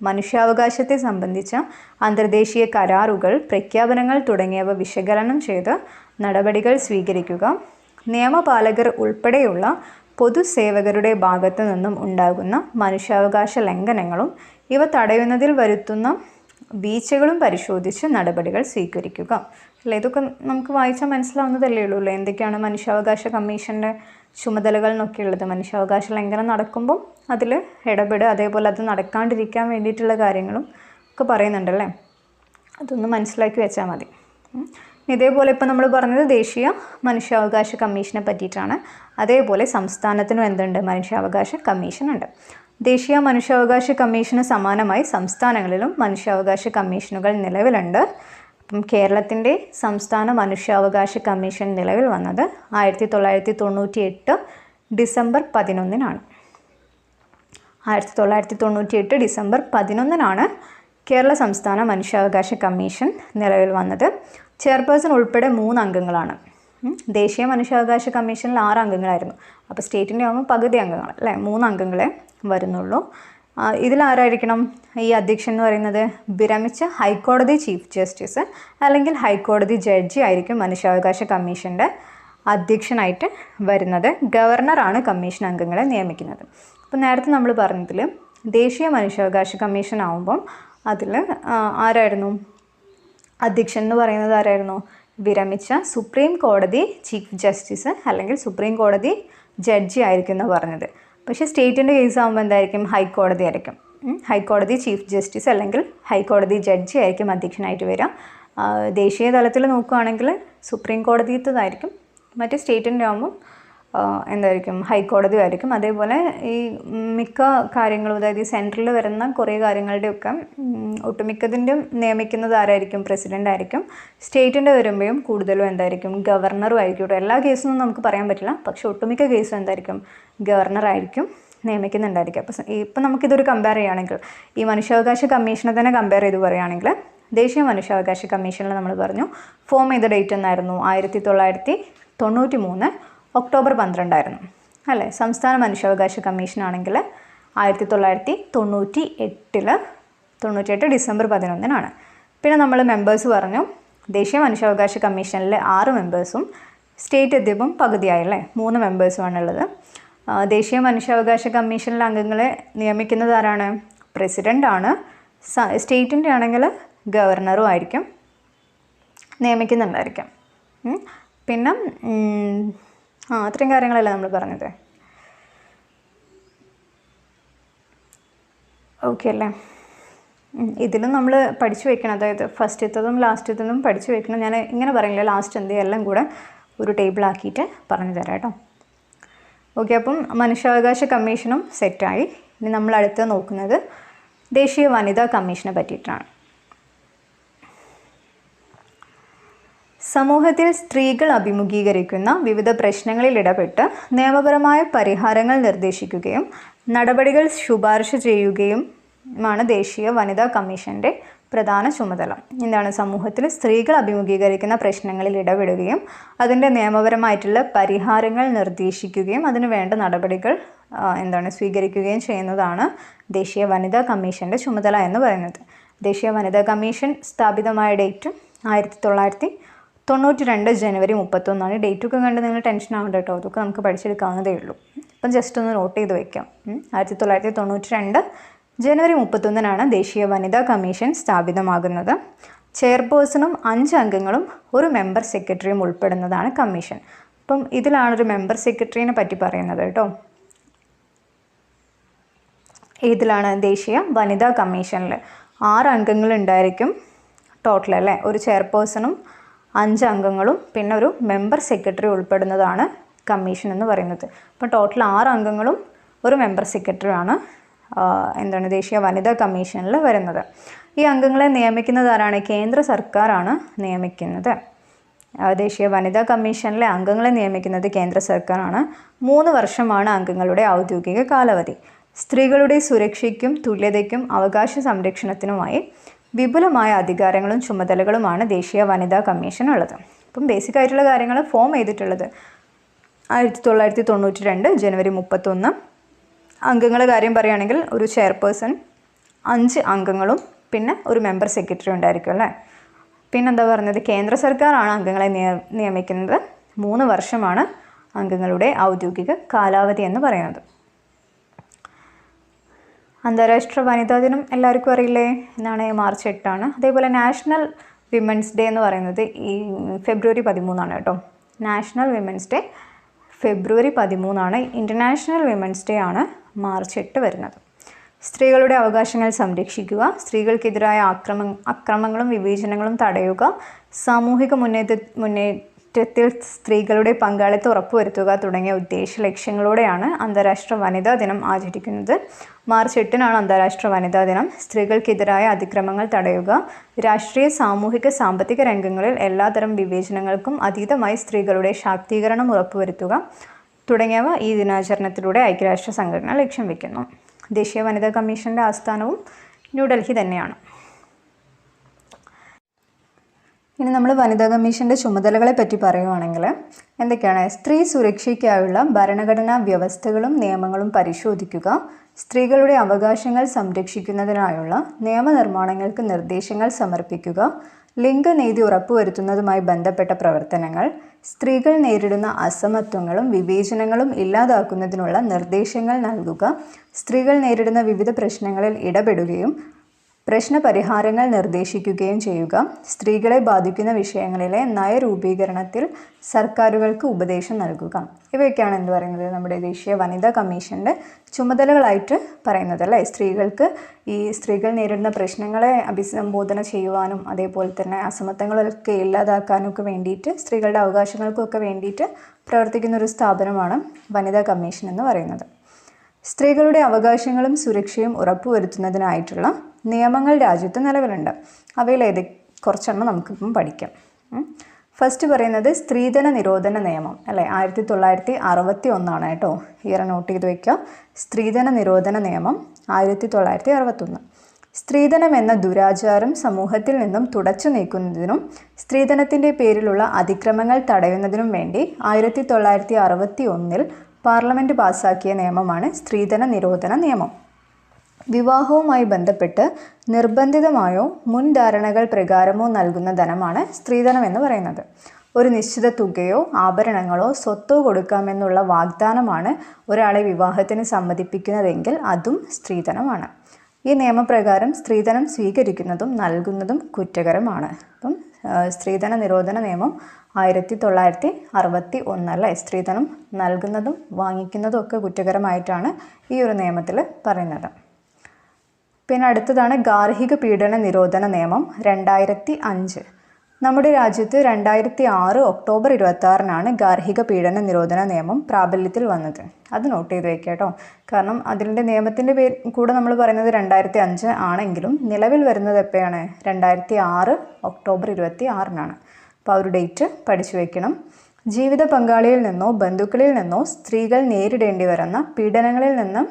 മനുഷ്യാവകാശത്തെ സംബന്ധിച്ച അന്തർദേശീയ കരാറുകൾ, പ്രഖ്യാപനങ്ങൾ തുടങ്ങിയവ വിശകലനം ചെയ്ത് നടപടികൾ സ്വീകരിക്കുക, നിയമപാലകർ ഉൾപ്പെടെയുള്ള പൊതുസേവകരുടെ ഭാഗത്തു നിന്നും ഉണ്ടാകുന്ന മനുഷ്യാവകാശ ലംഘനങ്ങളും ഇവ തടയുന്നതിൽ വരുത്തുന്ന വീഴ്ചകളും പരിശോധിച്ച് നടപടികൾ സ്വീകരിക്കുക. അല്ലേ? ഇതൊക്കെ നമുക്ക് വായിച്ചാൽ മനസ്സിലാവുന്നതല്ലേ ഉള്ളൂ അല്ലേ? എന്തൊക്കെയാണ് മനുഷ്യാവകാശ കമ്മീഷൻ്റെ ചുമതലകൾ എന്നൊക്കെ ഉള്ളത്. മനുഷ്യാവകാശ ലംഘനം നടക്കുമ്പം അതിൽ ഇടപെടുക, അതേപോലെ അത് നടക്കാണ്ടിരിക്കാൻ വേണ്ടിയിട്ടുള്ള കാര്യങ്ങളും ഒക്കെ പറയുന്നുണ്ടല്ലേ. അതൊന്ന് മനസ്സിലാക്കി വെച്ചാൽ മതി. ഇതേപോലെ ഇപ്പോൾ നമ്മൾ പറഞ്ഞത് ദേശീയ മനുഷ്യാവകാശ കമ്മീഷനെ പറ്റിയിട്ടാണ്. അതേപോലെ സംസ്ഥാനത്തിനും എന്തുണ്ട്? മനുഷ്യാവകാശ കമ്മീഷനുണ്ട്. ദേശീയ മനുഷ്യാവകാശ കമ്മീഷന് സമാനമായി സംസ്ഥാനങ്ങളിലും മനുഷ്യാവകാശ കമ്മീഷനുകൾ നിലവിലുണ്ട്. അപ്പം കേരളത്തിൻ്റെ സംസ്ഥാന മനുഷ്യാവകാശ കമ്മീഷൻ നിലവിൽ വന്നത് 1998 ഡിസംബർ 11 1998 ഡിസംബർ 11 കേരള സംസ്ഥാന മനുഷ്യാവകാശ കമ്മീഷൻ നിലവിൽ വന്നത്. ചെയർപേഴ്സൺ ഉൾപ്പെടെ 3 അംഗങ്ങളാണ്. ദേശീയ മനുഷ്യാവകാശ കമ്മീഷനിൽ 6 അംഗങ്ങളായിരുന്നു. അപ്പോൾ സ്റ്റേറ്റിൻ്റെ ആകുമ്പോൾ പകുതി അംഗങ്ങൾ അല്ലേ, 3 അംഗങ്ങളെ വരുന്നുള്ളൂ. ഇതിലാരായിരിക്കണം ഈ അധ്യക്ഷൻ എന്ന് പറയുന്നത്? വിരമിച്ച ഹൈക്കോടതി ചീഫ് ജസ്റ്റിസ് അല്ലെങ്കിൽ ഹൈക്കോടതി ജഡ്ജി ആയിരിക്കും മനുഷ്യാവകാശ കമ്മീഷൻ്റെ അധ്യക്ഷനായിട്ട് വരുന്നത്. ഗവർണറാണ് കമ്മീഷൻ അംഗങ്ങളെ നിയമിക്കുന്നത്. അപ്പോൾ നേരത്തെ നമ്മൾ പറഞ്ഞതിൽ ദേശീയ മനുഷ്യാവകാശ കമ്മീഷൻ ആകുമ്പം അതിൽ ആരായിരുന്നു അധ്യക്ഷൻ എന്ന് പറയുന്നത്? ആരായിരുന്നു? വിരമിച്ച സുപ്രീം കോടതി ചീഫ് ജസ്റ്റിസ് അല്ലെങ്കിൽ സുപ്രീം കോടതി ജഡ്ജി ആയിരിക്കും എന്ന് പറഞ്ഞത്. പക്ഷേ സ്റ്റേറ്റിൻ്റെ കേസ് ആകുമ്പോൾ എന്തായിരിക്കും? ഹൈക്കോടതി ആയിരിക്കും. ഹൈക്കോടതി ചീഫ് ജസ്റ്റിസ് അല്ലെങ്കിൽ ഹൈക്കോടതി ജഡ്ജി ആയിരിക്കും അധ്യക്ഷനായിട്ട് വരിക. ദേശീയ തലത്തിൽ നോക്കുകയാണെങ്കിൽ സുപ്രീം കോടതിയത്തതായിരിക്കും. മറ്റേ സ്റ്റേറ്റിൻ്റെ ആകുമ്പോൾ എന്തായിരിക്കും? ഹൈക്കോടതി ആയിരിക്കും. അതേപോലെ ഈ മിക്ക കാര്യങ്ങളും, അതായത് ഈ സെൻട്രലിൽ വരുന്ന കുറേ കാര്യങ്ങളുടെയൊക്കെ ഒട്ടുമിക്കതിൻ്റെ നിയമിക്കുന്നത് ആരായിരിക്കും? പ്രസിഡൻ്റ് ആയിരിക്കും. സ്റ്റേറ്റിൻ്റെ വരുമ്പോഴും കൂടുതലും എന്തായിരിക്കും? ഗവർണറും ആയിരിക്കും. എല്ലാ കേസൊന്നും നമുക്ക് പറയാൻ പറ്റില്ല, പക്ഷേ ഒട്ടുമിക്ക കേസും എന്തായിരിക്കും? ഗവർണറായിരിക്കും നിയമിക്കുന്നുണ്ടായിരിക്കും. അപ്പോൾ ഇപ്പം നമുക്കിതൊരു കമ്പയർ ചെയ്യുകയാണെങ്കിൽ ഈ മനുഷ്യാവകാശ കമ്മീഷനെ തന്നെ കമ്പയർ ചെയ്ത് പറയുകയാണെങ്കിൽ ദേശീയ മനുഷ്യാവകാശ കമ്മീഷനിൽ നമ്മൾ പറഞ്ഞു ഫോം ചെയ്ത ഡേറ്റ് എന്നായിരുന്നു? 1993 ഒക്ടോബർ 12 ആയിരുന്നു അല്ലേ. സംസ്ഥാന മനുഷ്യാവകാശ കമ്മീഷനാണെങ്കിൽ 1998 ഡിസംബർ 11 പിന്നെ നമ്മൾ മെമ്പേഴ്സ് പറഞ്ഞു. ദേശീയ മനുഷ്യാവകാശ കമ്മീഷനിലെ 6 മെമ്പേഴ്സും സ്റ്റേറ്റ് എത്തിയപ്പം പകുതിയായല്ലേ, 3 മെമ്പേഴ്സുമാണുള്ളത്. ദേശീയ മനുഷ്യാവകാശ കമ്മീഷനിലെ അംഗങ്ങളെ നിയമിക്കുന്നത് ആരാണ്? പ്രസിഡൻ്റാണ്. സ്റ്റേറ്റിൻ്റെ ആണെങ്കിൽ ഗവർണറും ആയിരിക്കും നിയമിക്കുന്നുണ്ടായിരിക്കും. പിന്നെ അത്രയും കാര്യങ്ങളല്ലേ നമ്മൾ പറഞ്ഞത്. ഓക്കെ അല്ലേ? ഇതിലും നമ്മൾ പഠിച്ചു വെക്കണം, അതായത് ഫസ്റ്റത്തതും ലാസ്റ്റത്തതും പഠിച്ചു വെക്കണം. ഞാൻ ഇങ്ങനെ പറയില്ല, ലാസ്റ്റ് എന്ത് എല്ലാം കൂടെ ഒരു ടേബിളാക്കിയിട്ട് പറഞ്ഞു തരാം കേട്ടോ. ഓക്കെ, അപ്പം മനുഷ്യാവകാശ കമ്മീഷനും സെറ്റായി. ഇനി നമ്മൾ അടുത്ത് നോക്കുന്നത് ദേശീയ വനിതാ കമ്മീഷനെ പറ്റിയിട്ടാണ്. സമൂഹത്തിൽ സ്ത്രീകൾ അഭിമുഖീകരിക്കുന്ന വിവിധ പ്രശ്നങ്ങളിൽ ഇടപെട്ട് നിയമപരമായ പരിഹാരങ്ങൾ നിർദ്ദേശിക്കുകയും നടപടികൾ ശുപാർശ ചെയ്യുകയുമാണ് ദേശീയ വനിതാ കമ്മീഷൻ്റെ പ്രധാന ചുമതല. എന്താണ്? സമൂഹത്തിൽ സ്ത്രീകൾ അഭിമുഖീകരിക്കുന്ന പ്രശ്നങ്ങളിൽ ഇടപെടുകയും അതിൻ്റെ നിയമപരമായിട്ടുള്ള പരിഹാരങ്ങൾ നിർദ്ദേശിക്കുകയും അതിന് വേണ്ട നടപടികൾ സ്വീകരിക്കുകയും ചെയ്യുന്നതാണ് ദേശീയ വനിതാ കമ്മീഷൻ്റെ ചുമതല എന്ന് പറയുന്നത്. ദേശീയ വനിതാ കമ്മീഷൻ സ്ഥാപിതമായ ഡേറ്റ് 1992 ജനുവരി 31. ഡേറ്റൊക്കെ കണ്ട് നിങ്ങൾ ടെൻഷൻ ആവേണ്ട കേട്ടോ, അതൊക്കെ നമുക്ക് പഠിച്ചെടുക്കാവുന്നതേ ഉള്ളൂ. അപ്പം ജസ്റ്റ് ഒന്ന് നോട്ട് ചെയ്ത് വയ്ക്കാം. 1992 ജനുവരി 31 ദേശീയ വനിതാ കമ്മീഷൻ സ്ഥാപിതമാകുന്നത്. ചെയർപേഴ്സണും 5 അംഗങ്ങളും ഒരു മെമ്പർ സെക്രട്ടറിയും ഉൾപ്പെടുന്നതാണ് കമ്മീഷൻ. അപ്പം ഇതിലാണൊരു മെമ്പർ സെക്രട്ടറിനെ പറ്റി പറയുന്നത് കേട്ടോ. ഇതിലാണ് ദേശീയ വനിതാ കമ്മീഷനിൽ 6 അംഗങ്ങളുണ്ടായിരിക്കും ടോട്ടൽ അല്ലേ. ഒരു ചെയർപേഴ്സണും 5 അംഗങ്ങളും പിന്നെ ഒരു മെമ്പർ സെക്രട്ടറി ഉൾപ്പെടുന്നതാണ് കമ്മീഷൻ എന്ന് പറയുന്നത്. അപ്പോൾ ടോട്ടൽ 6 അംഗങ്ങളും ഒരു മെമ്പർ സെക്രട്ടറിയാണ് ദേശീയ വനിതാ കമ്മീഷനിൽ വരുന്നത്. ഈ അംഗങ്ങളെ നിയമിക്കുന്നത് ആരാണ്? കേന്ദ്ര സർക്കാരാണ് നിയമിക്കുന്നത്. ദേശീയ വനിതാ കമ്മീഷനിലെ അംഗങ്ങളെ നിയമിക്കുന്നത് കേന്ദ്ര സർക്കാരാണ്. 3 വർഷമാണ് അംഗങ്ങളുടെ ഔദ്യോഗിക കാലാവധി. സ്ത്രീകളുടെ സുരക്ഷയ്ക്കും തുല്യതയ്ക്കും അവകാശ സംരക്ഷണത്തിനുമായി വിപുലമായ അധികാരങ്ങളും ചുമതലകളുമാണ് ദേശീയ വനിതാ കമ്മീഷൻ ഉള്ളത്. അപ്പം ബേസിക് ആയിട്ടുള്ള കാര്യങ്ങൾ ഫോം ചെയ്തിട്ടുള്ളത് 1992 ജനുവരി 31. അംഗങ്ങളുടെ കാര്യം പറയുകയാണെങ്കിൽ ഒരു ചെയർപേഴ്സൺ, 5 അംഗങ്ങളും പിന്നെ ഒരു മെമ്പർ സെക്രട്ടറി ഉണ്ടായിരിക്കും അല്ലേ. പിന്നെന്താ പറഞ്ഞത്? കേന്ദ്ര സർക്കാരാണ് അംഗങ്ങളെ നിയമിക്കുന്നത്. 3 വർഷമാണ് അംഗങ്ങളുടെ ഔദ്യോഗിക കാലാവധി എന്ന് പറയുന്നത്. അന്താരാഷ്ട്ര വനിതാ ദിനം എല്ലാവർക്കും അറിയില്ലേ? എന്നാണ് മാർച്ച് 8. അതേപോലെ നാഷണൽ വിമൻസ് ഡേ എന്ന് പറയുന്നത് ഈ ഫെബ്രുവരി 13 കേട്ടോ. നാഷണൽ വിമൻസ് ഡേ ഫെബ്രുവരി 13. ഇൻ്റർനാഷണൽ വിമൻസ് ഡേ ആണ് മാർച്ച് 8 വരുന്നത്. സ്ത്രീകളുടെ അവകാശങ്ങൾ സംരക്ഷിക്കുക, സ്ത്രീകൾക്കെതിരായ അക്രമങ്ങളും വിവേചനങ്ങളും തടയുക, സാമൂഹിക മുന്നേറ്റത്തിൽ സ്ത്രീകളുടെ പങ്കാളിത്തം ഉറപ്പുവരുത്തുക തുടങ്ങിയ ഉദ്ദേശ ലക്ഷ്യങ്ങളോടെയാണ് അന്താരാഷ്ട്ര വനിതാ ദിനം ആചരിക്കുന്നത്. മാർച്ച് 8 അന്താരാഷ്ട്ര വനിതാ ദിനം. സ്ത്രീകൾക്കെതിരായ അതിക്രമങ്ങൾ തടയുക, രാഷ്ട്രീയ, സാമൂഹിക, സാമ്പത്തിക രംഗങ്ങളിൽ എല്ലാതരം വിവേചനങ്ങൾക്കും അതീതമായി സ്ത്രീകളുടെ ശാക്തീകരണം ഉറപ്പുവരുത്തുക തുടങ്ങിയവ ഈ ദിനാചരണത്തിലൂടെ ഐക്യരാഷ്ട്ര സംഘടന ലക്ഷ്യം വയ്ക്കുന്നു. ദേശീയ വനിതാ കമ്മീഷൻ്റെ ആസ്ഥാനവും ന്യൂഡൽഹി തന്നെയാണ്. ഇനി നമ്മൾ വനിതാ കമ്മീഷൻ്റെ ചുമതലകളെ പറ്റി പറയുവാണെങ്കിൽ എന്തൊക്കെയാണ്? സ്ത്രീ സുരക്ഷയ്ക്കായുള്ള ഭരണഘടനാ വ്യവസ്ഥകളും നിയമങ്ങളും പരിശോധിക്കുക, സ്ത്രീകളുടെ അവകാശങ്ങൾ സംരക്ഷിക്കുന്നതിനായുള്ള നിയമനിർമ്മാണങ്ങൾക്ക് നിർദ്ദേശങ്ങൾ സമർപ്പിക്കുക, ലിംഗനീതി ഉറപ്പുവരുത്തുന്നതുമായി ബന്ധപ്പെട്ട പ്രവർത്തനങ്ങൾ, സ്ത്രീകൾ നേരിടുന്ന അസമത്വങ്ങളും വിവേചനങ്ങളും ഇല്ലാതാക്കുന്നതിനുള്ള നിർദ്ദേശങ്ങൾ നൽകുക, സ്ത്രീകൾ നേരിടുന്ന വിവിധ പ്രശ്നങ്ങളിൽ ഇടപെടുകയും പ്രശ്നപരിഹാരങ്ങൾ നിർദ്ദേശിക്കുകയും ചെയ്യുക, സ്ത്രീകളെ ബാധിക്കുന്ന വിഷയങ്ങളിലെ നയരൂപീകരണത്തിൽ സർക്കാരുകൾക്ക് ഉപദേശം നൽകുക. ഇവയൊക്കെയാണ് എന്ത് പറയുന്നത്? നമ്മുടെ ദേശീയ വനിതാ കമ്മീഷൻ്റെ ചുമതലകളായിട്ട് പറയുന്നത് അല്ലേ. സ്ത്രീകൾ നേരിടുന്ന പ്രശ്നങ്ങളെ അഭിസംബോധന ചെയ്യുവാനും അതേപോലെ തന്നെ അസമത്വങ്ങളൊക്കെ ഇല്ലാതാക്കാനൊക്കെ വേണ്ടിയിട്ട് സ്ത്രീകളുടെ അവകാശങ്ങൾക്കൊക്കെ വേണ്ടിയിട്ട് പ്രവർത്തിക്കുന്ന ഒരു സ്ഥാപനമാണ് വനിതാ കമ്മീഷൻ എന്ന് പറയുന്നത്. സ്ത്രീകളുടെ അവകാശങ്ങളും സുരക്ഷയും ഉറപ്പുവരുത്തുന്നതിനായിട്ടുള്ള നിയമങ്ങൾ രാജ്യത്ത് നിലവിലുണ്ട്. അവയിൽ കുറച്ചെണ്ണം നമുക്കിപ്പം പഠിക്കാം. ഫസ്റ്റ് പറയുന്നത് സ്ത്രീധന നിരോധന നിയമം അല്ലേ. 1961 കേട്ടോ. ഇയർ നോട്ട് ചെയ്ത് വയ്ക്കുക. സ്ത്രീധന നിരോധന നിയമം 1961. സ്ത്രീധനം എന്ന ദുരാചാരം സമൂഹത്തിൽ നിന്നും തുടച്ചു നീക്കുന്നതിനും സ്ത്രീധനത്തിൻ്റെ പേരിലുള്ള അതിക്രമങ്ങൾ തടയുന്നതിനും വേണ്ടി 1961 പാർലമെൻറ്റ് പാസ്സാക്കിയ നിയമമാണ് സ്ത്രീധന നിരോധന നിയമം. വിവാഹവുമായി ബന്ധപ്പെട്ട് നിർബന്ധിതമായോ മുൻധാരണകൾ പ്രകാരമോ നൽകുന്ന ധനമാണ് സ്ത്രീധനം എന്ന് പറയുന്നത്. ഒരു നിശ്ചിത തുകയോ ആഭരണങ്ങളോ സ്വത്തോ കൊടുക്കാമെന്നുള്ള വാഗ്ദാനമാണ് ഒരാളെ വിവാഹത്തിന് സമ്മതിപ്പിക്കുന്നതെങ്കിൽ അതും സ്ത്രീധനമാണ്. ഈ നിയമപ്രകാരം സ്ത്രീധനം സ്വീകരിക്കുന്നതും നൽകുന്നതും കുറ്റകരമാണ്. അപ്പം സ്ത്രീധന നിരോധന നിയമം 1961 അല്ലേ. സ്ത്രീധനം നൽകുന്നതും വാങ്ങിക്കുന്നതും ഒക്കെ കുറ്റകരമായിട്ടാണ് ഈ ഒരു നിയമത്തിൽ പറയുന്നത്. പിന്നെ അടുത്തതാണ് ഗാർഹിക പീഡന നിരോധന നിയമം 2005. നമ്മുടെ രാജ്യത്ത് 2006 ഒക്ടോബർ 26 ഗാർഹിക പീഡന നിരോധന നിയമം പ്രാബല്യത്തിൽ വന്നത്. അത് നോട്ട് ചെയ്ത് വയ്ക്കുക കേട്ടോ. കാരണം അതിൻ്റെ നിയമത്തിൻ്റെ കൂടെ നമ്മൾ പറയുന്നത് 2005 ആണെങ്കിലും നിലവിൽ വരുന്നത് എപ്പോഴാണ്? 2006 ഒക്ടോബർ 26. അപ്പോൾ ആ ഒരു ഡേറ്റ് പഠിച്ചു വയ്ക്കണം. ജീവിത പങ്കാളിയിൽ നിന്നോ ബന്ധുക്കളിൽ നിന്നോ സ്ത്രീകൾ നേരിടേണ്ടി വരുന്ന പീഡനങ്ങളിൽ നിന്നും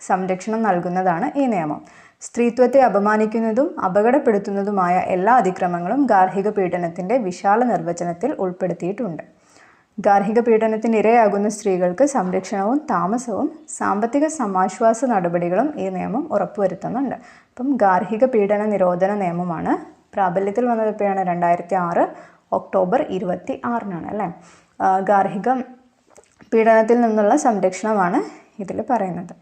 സംരക്ഷണം നൽകുന്നതാണ് ഈ നിയമം. സ്ത്രീത്വത്തെ അപമാനിക്കുന്നതും അപകടപ്പെടുത്തുന്നതുമായ എല്ലാ അതിക്രമങ്ങളും ഗാർഹിക പീഡനത്തിൻ്റെ വിശാല നിർവചനത്തിൽ ഉൾപ്പെടുത്തിയിട്ടുണ്ട്. ഗാർഹിക പീഡനത്തിന് ഇരയാകുന്ന സ്ത്രീകൾക്ക് സംരക്ഷണവും താമസവും സാമ്പത്തിക സമാശ്വാസ നടപടികളും ഈ നിയമം ഉറപ്പുവരുത്തുന്നുണ്ട്. അപ്പം ഗാർഹിക പീഡന നിരോധന നിയമമാണ് പ്രാബല്യത്തിൽ വന്നത് എപ്പോഴാണ്? 2006 ഒക്ടോബർ 26 അല്ലേ. ഗാർഹിക പീഡനത്തിൽ നിന്നുള്ള സംരക്ഷണമാണ് ഇതിൽ പറയുന്നത്.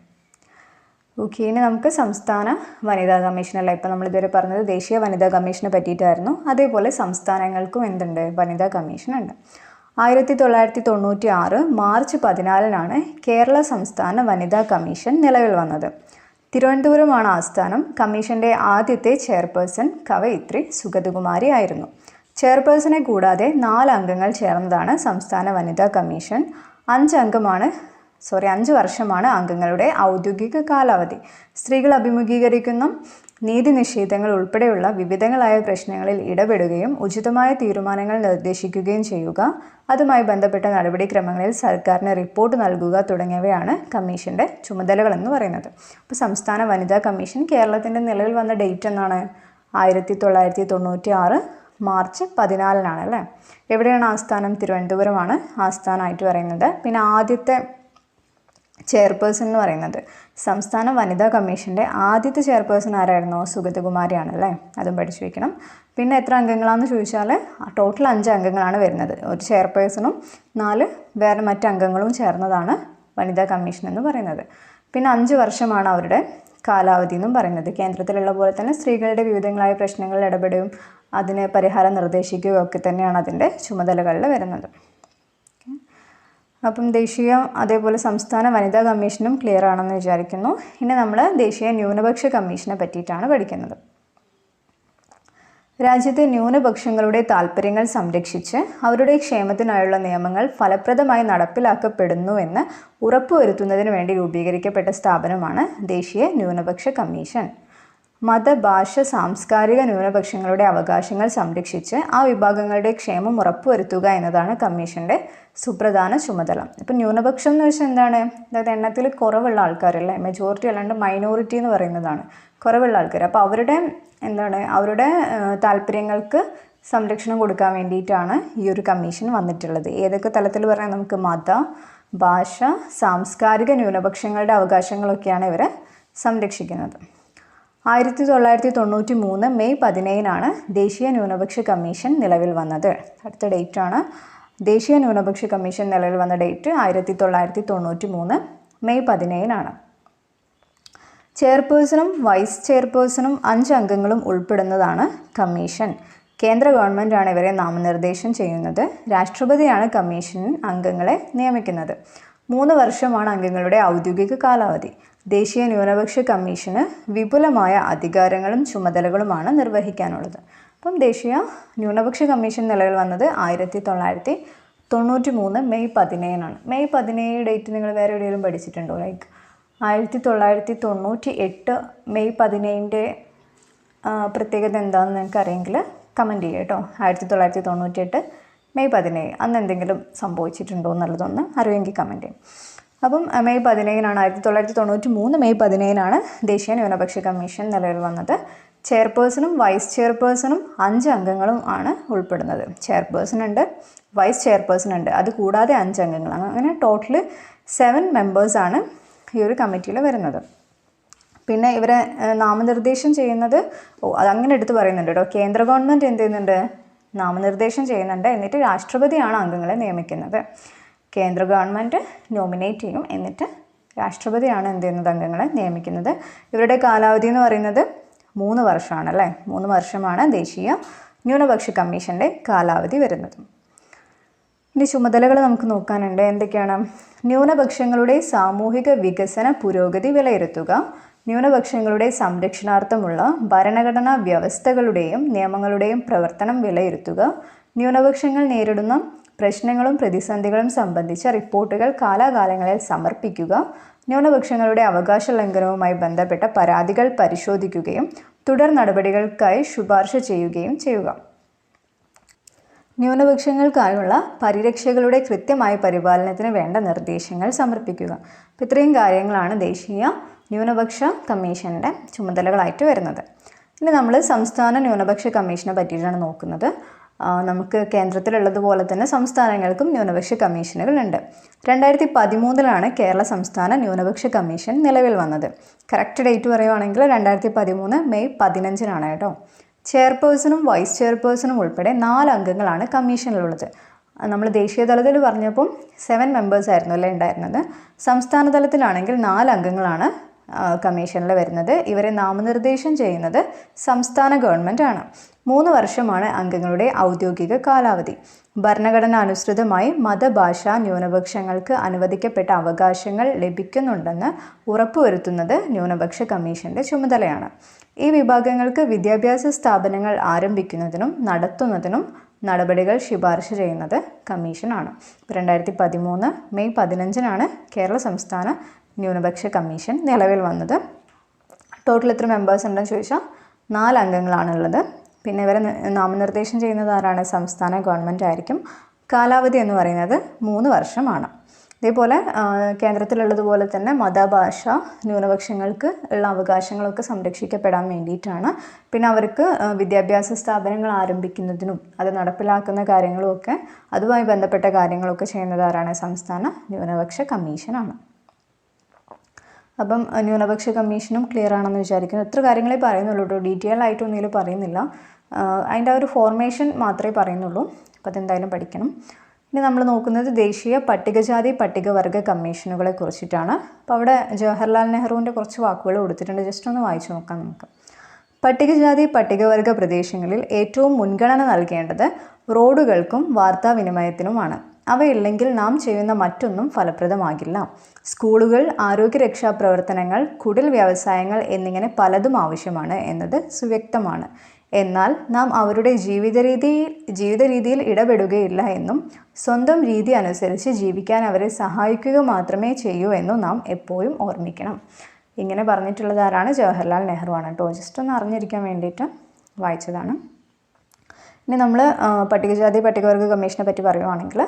ഓക്കെ, ഇനി നമുക്ക് സംസ്ഥാന വനിതാ കമ്മീഷൻ അല്ല. ഇപ്പം നമ്മളിതുവരെ പറഞ്ഞത് ദേശീയ വനിതാ കമ്മീഷനെ പറ്റിയിട്ടായിരുന്നു. അതേപോലെ സംസ്ഥാനങ്ങൾക്കും എന്തുണ്ട്? വനിതാ കമ്മീഷൻ ഉണ്ട്. 1996 മാർച്ച് 14 കേരള സംസ്ഥാന വനിതാ കമ്മീഷൻ നിലവിൽ വന്നത്. തിരുവനന്തപുരമാണ് ആസ്ഥാനം. കമ്മീഷൻ്റെ ആദ്യത്തെ ചെയർപേഴ്സൺ കവയിത്രി സുഗതകുമാരി ആയിരുന്നു. ചെയർപേഴ്സണെ കൂടാതെ 4 അംഗങ്ങൾ ചേർന്നതാണ് സംസ്ഥാന വനിതാ കമ്മീഷൻ. 5 വർഷമാണ് അംഗങ്ങളുടെ ഔദ്യോഗിക കാലാവധി. സ്ത്രീകൾ അഭിമുഖീകരിക്കുന്ന നീതി നിഷേധങ്ങൾ ഉൾപ്പെടെയുള്ള വിവിധങ്ങളായ പ്രശ്നങ്ങളിൽ ഇടപെടുകയും ഉചിതമായ തീരുമാനങ്ങൾ നിർദ്ദേശിക്കുകയും ചെയ്യുക, അതുമായി ബന്ധപ്പെട്ട നടപടിക്രമങ്ങളിൽ സർക്കാരിന് റിപ്പോർട്ട് നൽകുക തുടങ്ങിയവയാണ് കമ്മീഷൻ്റെ ചുമതലകളെന്ന് പറയുന്നത്. അപ്പോൾ സംസ്ഥാന വനിതാ കമ്മീഷൻ കേരളത്തിൻ്റെ നിലവിൽ വന്ന ഡേറ്റ് എന്നാണ്? 1996 മാർച്ച് 14 അല്ലേ. എവിടെയാണ് ആസ്ഥാനം? തിരുവനന്തപുരമാണ് ആസ്ഥാനമായിട്ട് പറയുന്നത്. പിന്നെ ആദ്യത്തെ ചെയർപേഴ്സൺ എന്ന് പറയുന്നത് സംസ്ഥാന വനിതാ കമ്മീഷൻ്റെ ആദ്യത്തെ ചെയർപേഴ്സൺ ആരായിരുന്നു? സുഗതകുമാരിയാണ് അല്ലേ. അതും പഠിച്ചു വയ്ക്കണം. പിന്നെ എത്ര അംഗങ്ങളാണെന്ന് ചോദിച്ചാൽ ടോട്ടൽ 5 അംഗങ്ങളാണ് വരുന്നത്. ഒരു ചെയർപേഴ്സണും 4 വേറെ മറ്റ് അംഗങ്ങളും ചേർന്നതാണ് വനിതാ കമ്മീഷൻ എന്ന് പറയുന്നത്. പിന്നെ 5 വർഷമാണ് അവരുടെ കാലാവധി എന്നും പറയുന്നത്. കേന്ദ്രത്തിലുള്ള പോലെ തന്നെ സ്ത്രീകളുടെ വിവിധങ്ങളായ പ്രശ്നങ്ങളിൽ ഇടപെടുകയും അതിന് പരിഹാരം നിർദ്ദേശിക്കുകയും ഒക്കെ തന്നെയാണ് അതിൻ്റെ ചുമതലകളിൽ വരുന്നത്. അപ്പം ദേശീയ അതേപോലെ സംസ്ഥാന വനിതാ കമ്മീഷനും ക്ലിയർ ആണെന്ന് വിചാരിക്കുന്നു. ഇനി നമ്മൾ ദേശീയ ന്യൂനപക്ഷ കമ്മീഷനെ പറ്റിയിട്ടാണ് പഠിക്കുന്നത്. രാജ്യത്തെ ന്യൂനപക്ഷങ്ങളുടെ താൽപ്പര്യങ്ങൾ സംരക്ഷിച്ച് അവരുടെ ക്ഷേമത്തിനായുള്ള നിയമങ്ങൾ ഫലപ്രദമായി നടപ്പിലാക്കപ്പെടുന്നുവെന്ന് ഉറപ്പുവരുത്തുന്നതിന് വേണ്ടി രൂപീകരിക്കപ്പെട്ട സ്ഥാപനമാണ് ദേശീയ ന്യൂനപക്ഷ കമ്മീഷൻ. മത, ഭാഷ, സാംസ്കാരിക ന്യൂനപക്ഷങ്ങളുടെ അവകാശങ്ങൾ സംരക്ഷിച്ച് ആ വിഭാഗങ്ങളുടെ ക്ഷേമം ഉറപ്പുവരുത്തുക എന്നതാണ് കമ്മീഷൻ്റെ സുപ്രധാന ചുമതല. ഇപ്പം ന്യൂനപക്ഷം എന്ന് വെച്ചാൽ എന്താണ്? അതായത് എണ്ണത്തിൽ കുറവുള്ള ആൾക്കാരല്ലേ, മെജോറിറ്റി അല്ലാണ്ട് മൈനോറിറ്റി എന്ന് പറയുന്നതാണ് കുറവുള്ള ആൾക്കാർ. അപ്പോൾ അവരുടെ താല്പര്യങ്ങൾക്ക് സംരക്ഷണം കൊടുക്കാൻ വേണ്ടിയിട്ടാണ് ഈ ഒരു കമ്മീഷൻ വന്നിട്ടുള്ളത്. ഏതൊക്കെ തലത്തിൽ പറഞ്ഞാൽ നമുക്ക് മത, ഭാഷ, സാംസ്കാരിക ന്യൂനപക്ഷങ്ങളുടെ അവകാശങ്ങളൊക്കെയാണ് ഇവരെ സംരക്ഷിക്കുന്നത്. 1993 മെയ് 17 ദേശീയ ന്യൂനപക്ഷ കമ്മീഷൻ നിലവിൽ വന്നത്. അടുത്ത ഡേറ്റാണ്. ദേശീയ ന്യൂനപക്ഷ കമ്മീഷൻ നിലവിൽ വന്ന ഡേറ്റ് 1993 മെയ് 17. ചെയർപേഴ്സണും വൈസ് ചെയർപേഴ്സണും 5 അംഗങ്ങളും ഉൾപ്പെടുന്നതാണ് കമ്മീഷൻ. കേന്ദ്ര ഗവൺമെൻറ്റാണ് ഇവരെ നാമനിർദ്ദേശം ചെയ്യുന്നത്. രാഷ്ട്രപതിയാണ് കമ്മീഷൻ അംഗങ്ങളെ നിയമിക്കുന്നത്. 3 വർഷമാണ് അംഗങ്ങളുടെ ഔദ്യോഗിക കാലാവധി. ദേശീയ ന്യൂനപക്ഷ കമ്മീഷന് വിപുലമായ അധികാരങ്ങളും ചുമതലകളുമാണ് നിർവഹിക്കാനുള്ളത്. അപ്പം ദേശീയ ന്യൂനപക്ഷ കമ്മീഷൻ നിലവിൽ വന്നത് 1993 മെയ് 17. മെയ് 17 ഡേറ്റ് നിങ്ങൾ വേറെ എവിടെയെങ്കിലും പഠിച്ചിട്ടുണ്ടോ? 1998 മെയ് 17 പ്രത്യേകത എന്താണെന്ന് നിങ്ങൾക്ക് അറിയെങ്കിൽ കമൻറ്റ് ചെയ്യുക കേട്ടോ. 1998 മെയ് 17 അന്ന് എന്തെങ്കിലും സംഭവിച്ചിട്ടുണ്ടോ എന്നുള്ളതൊന്ന് അറിയുമെങ്കിൽ കമൻറ്റ് ചെയ്യും. അപ്പം മെയ് 17 1993 മെയ് 17 ദേശീയ ന്യൂനപക്ഷ കമ്മീഷൻ നിലവിൽ വന്നത്. ചെയർപേഴ്സണും വൈസ് ചെയർപേഴ്സണും 5 അംഗങ്ങളും ആണ് ഉൾപ്പെടുന്നത്. ചെയർപേഴ്സൺ ഉണ്ട്, വൈസ് ചെയർപേഴ്സൺ ഉണ്ട്, അത് കൂടാതെ 5 അംഗങ്ങളാണ്. അങ്ങനെ ടോട്ടൽ 7 മെമ്പേഴ്സാണ് ഈ ഒരു കമ്മിറ്റിയിൽ വരുന്നത്. പിന്നെ ഇവരെ നാമനിർദ്ദേശം ചെയ്യുന്നത് അതങ്ങനെ എടുത്ത് പറയുന്നുണ്ട് കേട്ടോ. കേന്ദ്ര ഗവൺമെൻറ് എന്ത് ചെയ്യുന്നുണ്ട്? നാമനിർദ്ദേശം ചെയ്യുന്നുണ്ട്. എന്നിട്ട് രാഷ്ട്രപതിയാണ് അംഗങ്ങളെ നിയമിക്കുന്നത്. കേന്ദ്ര ഗവൺമെൻറ് നോമിനേറ്റ് ചെയ്യും, എന്നിട്ട് രാഷ്ട്രപതിയാണ് എന്ത് ചെയ്യുന്നത്? അംഗങ്ങളെ നിയമിക്കുന്നത്. ഇവരുടെ കാലാവധി എന്ന് പറയുന്നത് 3 വർഷമാണ് അല്ലേ. 3 വർഷമാണ് ദേശീയ ന്യൂനപക്ഷ കമ്മീഷൻ്റെ കാലാവധി വരുന്നത്. ഇനി ചുമതലകൾ നമുക്ക് നോക്കാനുണ്ട്. എന്തൊക്കെയാണ്? ന്യൂനപക്ഷങ്ങളുടെ സാമൂഹിക വികസന പുരോഗതി വിലയിരുത്തുക, ന്യൂനപക്ഷങ്ങളുടെ സംരക്ഷണാർത്ഥമുള്ള ഭരണഘടനാ വ്യവസ്ഥകളുടെയും നിയമങ്ങളുടെയും പ്രവർത്തനം വിലയിരുത്തുക, ന്യൂനപക്ഷങ്ങൾ നേരിടുന്ന പ്രശ്നങ്ങളും പ്രതിസന്ധികളും സംബന്ധിച്ച റിപ്പോർട്ടുകൾ കാലാകാലങ്ങളിൽ സമർപ്പിക്കുക, ന്യൂനപക്ഷങ്ങളുടെ അവകാശ ലംഘനവുമായി ബന്ധപ്പെട്ട പരാതികൾ പരിശോധിക്കുകയും തുടർ നടപടികൾക്കായി ശുപാർശ ചെയ്യുകയും ചെയ്യുക. ന്യൂനപക്ഷങ്ങൾക്കായുള്ള പരിരക്ഷകളുടെ കൃത്യമായ പരിപാലനത്തിന് വേണ്ട നിർദ്ദേശങ്ങൾ സമർപ്പിക്കുക. അപ്പോൾ ഇത്രയും കാര്യങ്ങളാണ് ദേശീയ ന്യൂനപക്ഷ കമ്മീഷൻ്റെ ചുമതലകളായിട്ട് വരുന്നത്. ഇനി നമ്മൾ സംസ്ഥാന ന്യൂനപക്ഷ കമ്മീഷനെ പറ്റിയിട്ടാണ് നോക്കുന്നത്. നമുക്ക് കേന്ദ്രത്തിലുള്ളതുപോലെ തന്നെ സംസ്ഥാനങ്ങൾക്കും ന്യൂനപക്ഷ കമ്മീഷനുകളുണ്ട്. 2013 കേരള സംസ്ഥാന ന്യൂനപക്ഷ കമ്മീഷൻ നിലവിൽ വന്നത്. കറക്റ്റ് ഡേറ്റ് പറയുവാണെങ്കിൽ 2013 മെയ് 15 കേട്ടോ. ചെയർപേഴ്സണും വൈസ് ചെയർപേഴ്സണും ഉൾപ്പെടെ 4 അംഗങ്ങളാണ് കമ്മീഷനിലുള്ളത്. നമ്മൾ ദേശീയ തലത്തിൽ പറഞ്ഞപ്പം 7 മെമ്പേഴ്സ് ആയിരുന്നു അല്ലേ ഉണ്ടായിരുന്നത്. സംസ്ഥാന തലത്തിലാണെങ്കിൽ 4 അംഗങ്ങളാണ് കമ്മീഷനിൽ വരുന്നത്. ഇവരെ നാമനിർദ്ദേശം ചെയ്യുന്നത് സംസ്ഥാന ഗവൺമെൻറ് ആണ്. 3 വർഷമാണ് അംഗങ്ങളുടെ ഔദ്യോഗിക കാലാവധി. ഭരണഘടനാനുസൃതമായി മതഭാഷാ ന്യൂനപക്ഷങ്ങൾക്ക് അനുവദിക്കപ്പെട്ട അവകാശങ്ങൾ ലഭിക്കുന്നുണ്ടെന്ന് ഉറപ്പുവരുത്തുന്നത് ന്യൂനപക്ഷ കമ്മീഷൻ്റെ ചുമതലയാണ്. ഈ വിഭാഗങ്ങൾക്ക് വിദ്യാഭ്യാസ സ്ഥാപനങ്ങൾ ആരംഭിക്കുന്നതിനും നടത്തുന്നതിനും നടപടികൾ ശുപാർശ ചെയ്യുന്നത് കമ്മീഷനാണ്. 2013 മെയ് 15 കേരള സംസ്ഥാന ന്യൂനപക്ഷ കമ്മീഷൻ നിലവിൽ വന്നത്. ടോട്ടൽ എത്ര മെമ്പേഴ്സ് ഉണ്ടെന്ന് ചോദിച്ചാൽ 4 അംഗങ്ങളാണുള്ളത്. പിന്നെ ഇവരെ നാമനിർദ്ദേശം ചെയ്യുന്നത് ആരാണ്? സംസ്ഥാന ഗവൺമെൻറ് ആയിരിക്കും. കാലാവധി എന്ന് പറയുന്നത് 3 വർഷമാണ്. ഇതേപോലെ കേന്ദ്രത്തിലുള്ളതുപോലെ തന്നെ മതഭാഷ ന്യൂനപക്ഷങ്ങൾക്ക് ഉള്ള അവകാശങ്ങളൊക്കെ സംരക്ഷിക്കപ്പെടാൻ വേണ്ടിയിട്ടാണ്. പിന്നെ അവർക്ക് വിദ്യാഭ്യാസ സ്ഥാപനങ്ങൾ ആരംഭിക്കുന്നതിനും അത് നടപ്പിലാക്കുന്ന കാര്യങ്ങളുമൊക്കെ അതുമായി ബന്ധപ്പെട്ട കാര്യങ്ങളൊക്കെ ചെയ്യുന്നത് ആരാണ്? സംസ്ഥാന ന്യൂനപക്ഷ കമ്മീഷനാണ്. അപ്പം ന്യൂനപക്ഷ കമ്മീഷനും ക്ലിയർ ആണെന്ന് വിചാരിക്കുന്നു. ഇത്ര കാര്യങ്ങളെ പറയുന്നുള്ളൂ കേട്ടോ, ഡീറ്റെയിൽ ആയിട്ടൊന്നും ഇതിൽ പറയുന്നില്ല. അതിൻ്റെ ആ ഒരു ഫോർമേഷൻ മാത്രമേ പറയുന്നുള്ളൂ. അപ്പോൾ അതെന്തായാലും പഠിക്കണം. ഇനി നമ്മൾ നോക്കുന്നത് ദേശീയ പട്ടികജാതി പട്ടികവർഗ കമ്മീഷനുകളെ കുറിച്ചിട്ടാണ്. അപ്പോൾ അവിടെ ജവഹർലാൽ നെഹ്റുവിൻ്റെ കുറച്ച് വാക്കുകൾ കൊടുത്തിട്ടുണ്ട്. ജസ്റ്റ് ഒന്ന് വായിച്ചു നോക്കാം നമുക്ക്. പട്ടികജാതി പട്ടികവർഗ പ്രദേശങ്ങളിൽ ഏറ്റവും മുൻഗണന നൽകേണ്ടത് റോഡുകൾക്കും വാർത്താവിനിമയത്തിനുമാണ്. അവയില്ലെങ്കിൽ നാം ചെയ്യുന്ന മറ്റൊന്നും ഫലപ്രദമാകില്ല. സ്കൂളുകൾ, ആരോഗ്യരക്ഷാ പ്രവർത്തനങ്ങൾ, കുടിൽ വ്യവസായങ്ങൾ എന്നിങ്ങനെ പലതും ആവശ്യമാണ് എന്നത് സുവ്യക്തമാണ്. എന്നാൽ നാം അവരുടെ ജീവിത രീതിയിൽ ഇടപെടുകയില്ല എന്നും സ്വന്തം രീതി അനുസരിച്ച് ജീവിക്കാൻ അവരെ സഹായിക്കുക മാത്രമേ ചെയ്യൂ എന്നും നാം എപ്പോഴും ഓർമ്മിക്കണം. ഇങ്ങനെ പറഞ്ഞിട്ടുള്ളത് ആരാണ്? ജവഹർലാൽ നെഹ്റു ആണ് കേട്ടോ. ജസ്റ്റ് ഒന്ന് അറിഞ്ഞിരിക്കാൻ വേണ്ടിയിട്ട് വായിച്ചതാണ്. ഇനി നമ്മൾ പട്ടികജാതി പട്ടികവർഗ കമ്മീഷനെ പറ്റി പറയുവാണെങ്കിൽ